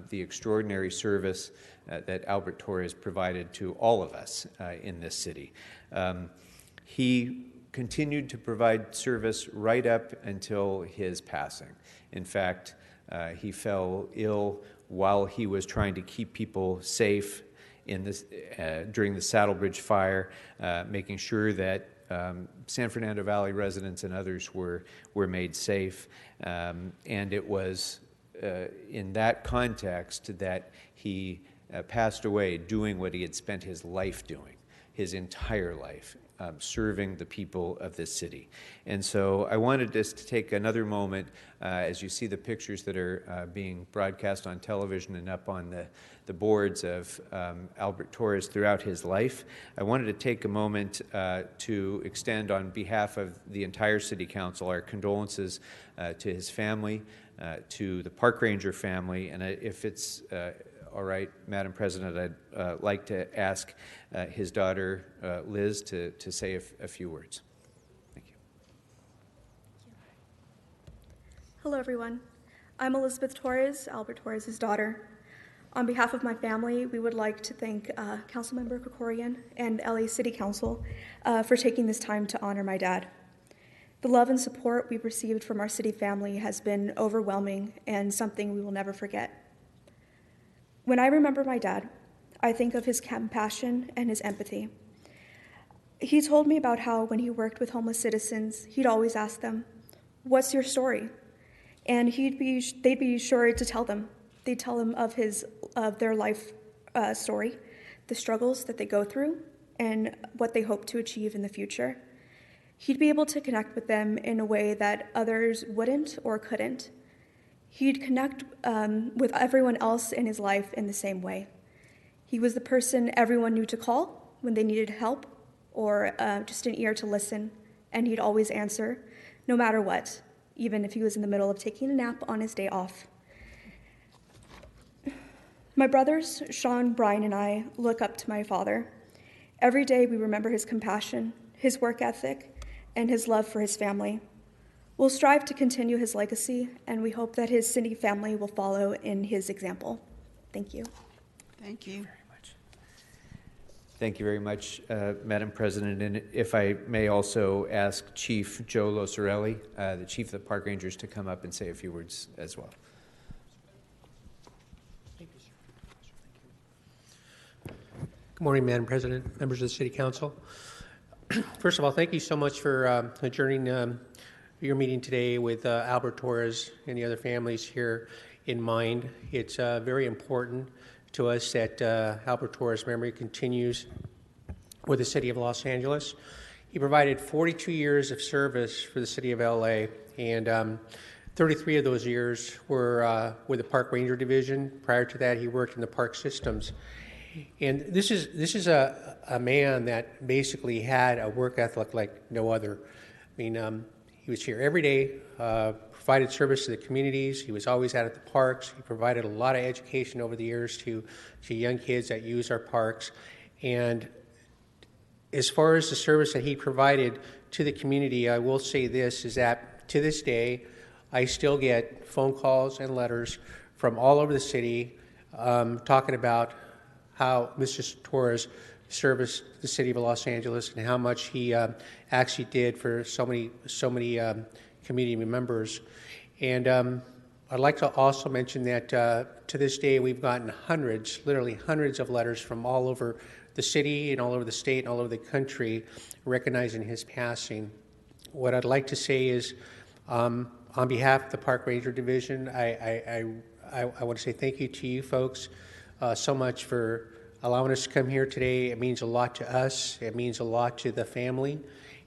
the extraordinary service that Albert Torres provided to all of us in this city. He continued to provide service right up until his passing. In fact, he fell ill while he was trying to keep people safe in this, during the Saddlebridge fire, making sure that San Fernando Valley residents and others were made safe. And it was in that context that he passed away doing what he had spent his life doing, his entire life, serving the people of this city. And so I wanted us to take another moment, as you see the pictures that are being broadcast on television and up on the boards of Albert Torres throughout his life. I wanted to take a moment to extend on behalf of the entire City Council our condolences to his family, to the park ranger family, and if it's all right, Madam President, I'd like to ask his daughter, Liz, to say a few words. Thank you. Hello, everyone. I'm Elizabeth Torres, Albert Torres' daughter. On behalf of my family, we would like to thank Councilmember Krikorian and LA City Council for taking this time to honor my dad. The love and support we've received from our city family has been overwhelming and something we will never forget. When I remember my dad, I think of his compassion and his empathy. He told me about how when he worked with homeless citizens, he'd always ask them, "What's your story?" And they'd be sure to tell them. They'd tell him of their life story, the struggles that they go through, and what they hope to achieve in the future. He'd be able to connect with them in a way that others wouldn't or couldn't. He'd connect with everyone else in his life in the same way. He was the person everyone knew to call when they needed help or just an ear to listen, and he'd always answer, no matter what, even if he was in the middle of taking a nap on his day off. My brothers, Sean, Brian, and I look up to my father. Every day we remember his compassion, his work ethic, and his love for his family. We'll strive to continue his legacy, and we hope that his city family will follow in his example. Thank you. Thank you. Thank you very much, Madam President. And if I may also ask Chief Joe Losarelli, the Chief of the Park Rangers, to come up and say a few words as well. Good morning, Madam President, members of the City Council. First of all, thank you so much for adjourning your meeting today with Albert Torres and the other families here in mind. It's very important to us that Albert Torres' memory continues with the City of Los Angeles. He provided 42 years of service for the City of LA, and 33 of those years were with the Park Ranger Division. Prior to that, he worked in the park systems. And this is a man that basically had a work ethic like no other. I mean, he was here every day, provided service to the communities. He was always out at the parks. He provided a lot of education over the years to young kids that use our parks. And as far as the service that he provided to the community, I will say this, is that to this day, I still get phone calls and letters from all over the city talking about how Mr. Torres serviced the city of Los Angeles and how much he actually did for so many community members. And I'd like to also mention that to this day we've gotten hundreds, literally hundreds of letters from all over the city and all over the state and all over the country recognizing his passing. What I'd like to say is, on behalf of the Park Ranger Division, I want to say thank you to you folks so much for allowing us to come here today. It means a lot to us, it means a lot to the family,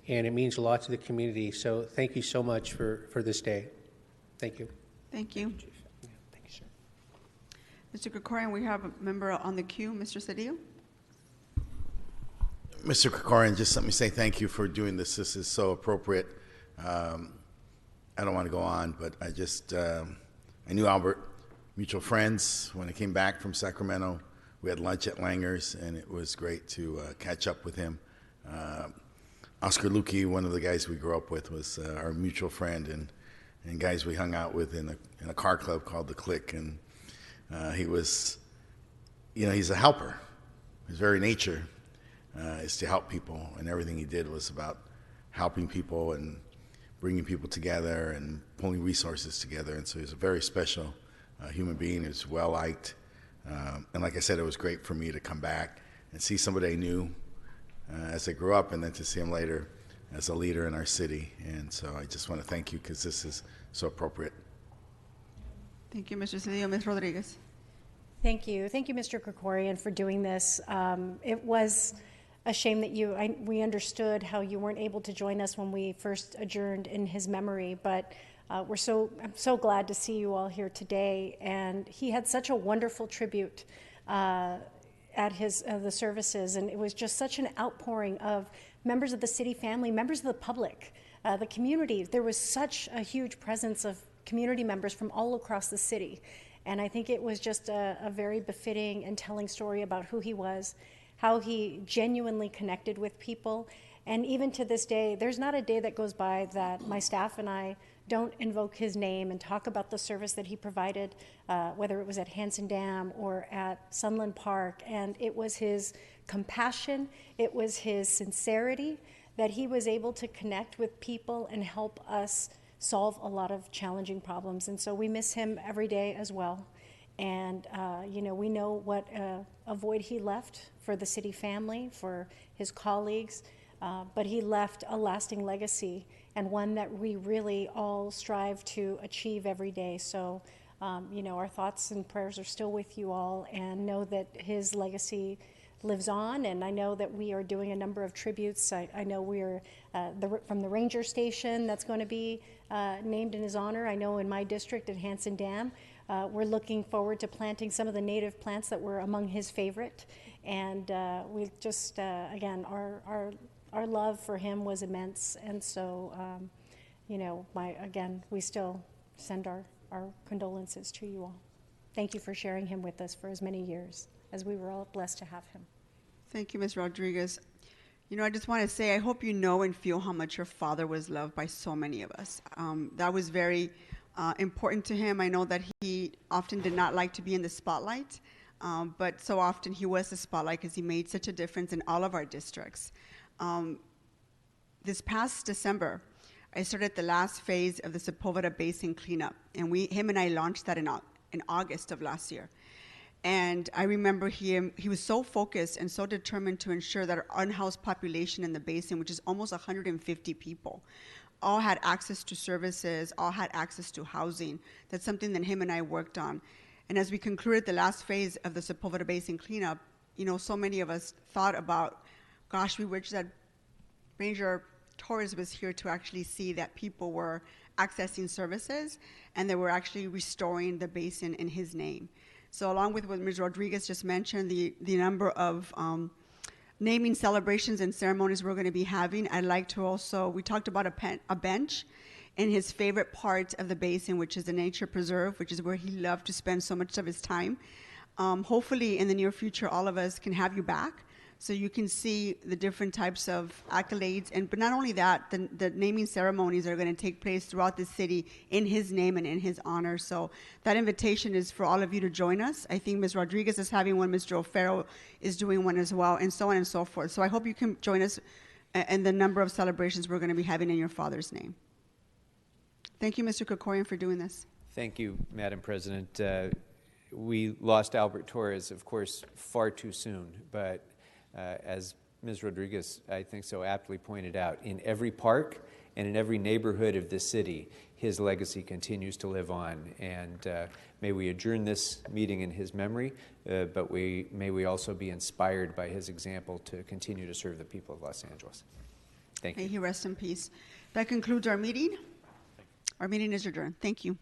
and it means a lot to the community. So thank you so much for this day. Thank you. Thank you. Thank you, sir. Mr. Krikorian, we have a member on the queue, Mr. Cedillo. Mr. Krikorian, just let me say thank you for doing this. This is so appropriate. I don't want to go on, but I knew Albert, mutual friends. When I came back from Sacramento, we had lunch at Langer's, and it was great to catch up with him. Oscar Luque, one of the guys we grew up with, was our mutual friend and guys we hung out with in a car club called The Click. And he was, he's a helper. His very nature is to help people, and everything he did was about helping people and bringing people together and pulling resources together. And so he's a very special human being. He's well-liked. And like I said, it was great for me to come back and see somebody I knew as I grew up, and then to see him later as a leader in our city. And so I just want to thank you because this is so appropriate. Thank you, Mr. Cedillo. Ms. Rodriguez. Thank you. Thank you, Mr. Krikorian, for doing this. It was a shame that we understood how you weren't able to join us when we first adjourned in his memory, but I'm so glad to see you all here today. And he had such a wonderful tribute at the services, and it was just such an outpouring of members of the city family, members of the public, the community. There was such a huge presence of community members from all across the city, and I think it was just a very befitting and telling story about who he was, how he genuinely connected with people. And even to this day, there's not a day that goes by that my staff and I don't invoke his name and talk about the service that he provided, whether it was at Hanson Dam or at Sunland Park. And it was his compassion, it was his sincerity that he was able to connect with people and help us solve a lot of challenging problems. And so we miss him every day as well. And, we know what a void he left for the city family, for his colleagues, but he left a lasting legacy and one that we really all strive to achieve every day. So, our thoughts and prayers are still with you all, and know that his legacy lives on. And I know that we are doing a number of tributes. I know we're from the Ranger Station that's going to be named in his honor. I know in my district at Hanson Dam, we're looking forward to planting some of the native plants that were among his favorite. And we just, again, our love for him was immense. And so, we still send our condolences to you all. Thank you for sharing him with us for as many years as we were all blessed to have him. Thank you, Ms. Rodriguez. I just want to say, I hope you know and feel how much your father was loved by so many of us. That was very important to him. I know that he often did not like to be in the spotlight, but so often he was the spotlight because he made such a difference in all of our districts. This past December, I started the last phase of the Sepulveda Basin cleanup, and him and I launched that in August of last year. And I remember he was so focused and so determined to ensure that our unhoused population in the basin, which is almost 150 people, all had access to services, all had access to housing. That's something that him and I worked on. And as we concluded the last phase of the Sepulveda Basin cleanup, so many of us thought about, gosh, we wish that Ranger Torres was here to actually see that people were accessing services, and they were actually restoring the basin in his name. So along with what Ms. Rodriguez just mentioned, the number of naming celebrations and ceremonies we're going to be having, I'd like to also, we talked about a bench in his favorite part of the basin, which is the nature preserve, which is where he loved to spend so much of his time. Hopefully in the near future, all of us can have you back so you can see the different types of accolades. But not only that, the naming ceremonies are going to take place throughout the city in his name and in his honor. So that invitation is for all of you to join us. I think Ms. Rodriguez is having one, Mr. O'Farrell is doing one as well, and so on and so forth. So I hope you can join us in the number of celebrations we're going to be having in your father's name. Thank you, Mr. Krikorian, for doing this. Thank you, Madam President. We lost Albert Torres, of course, far too soon, but as Ms. Rodriguez, I think, so aptly pointed out, in every park and in every neighborhood of this city, his legacy continues to live on. And may we adjourn this meeting in his memory, but may we also be inspired by his example to continue to serve the people of Los Angeles. Thank you. May he rest in peace. That concludes our meeting. Our meeting is adjourned. Thank you.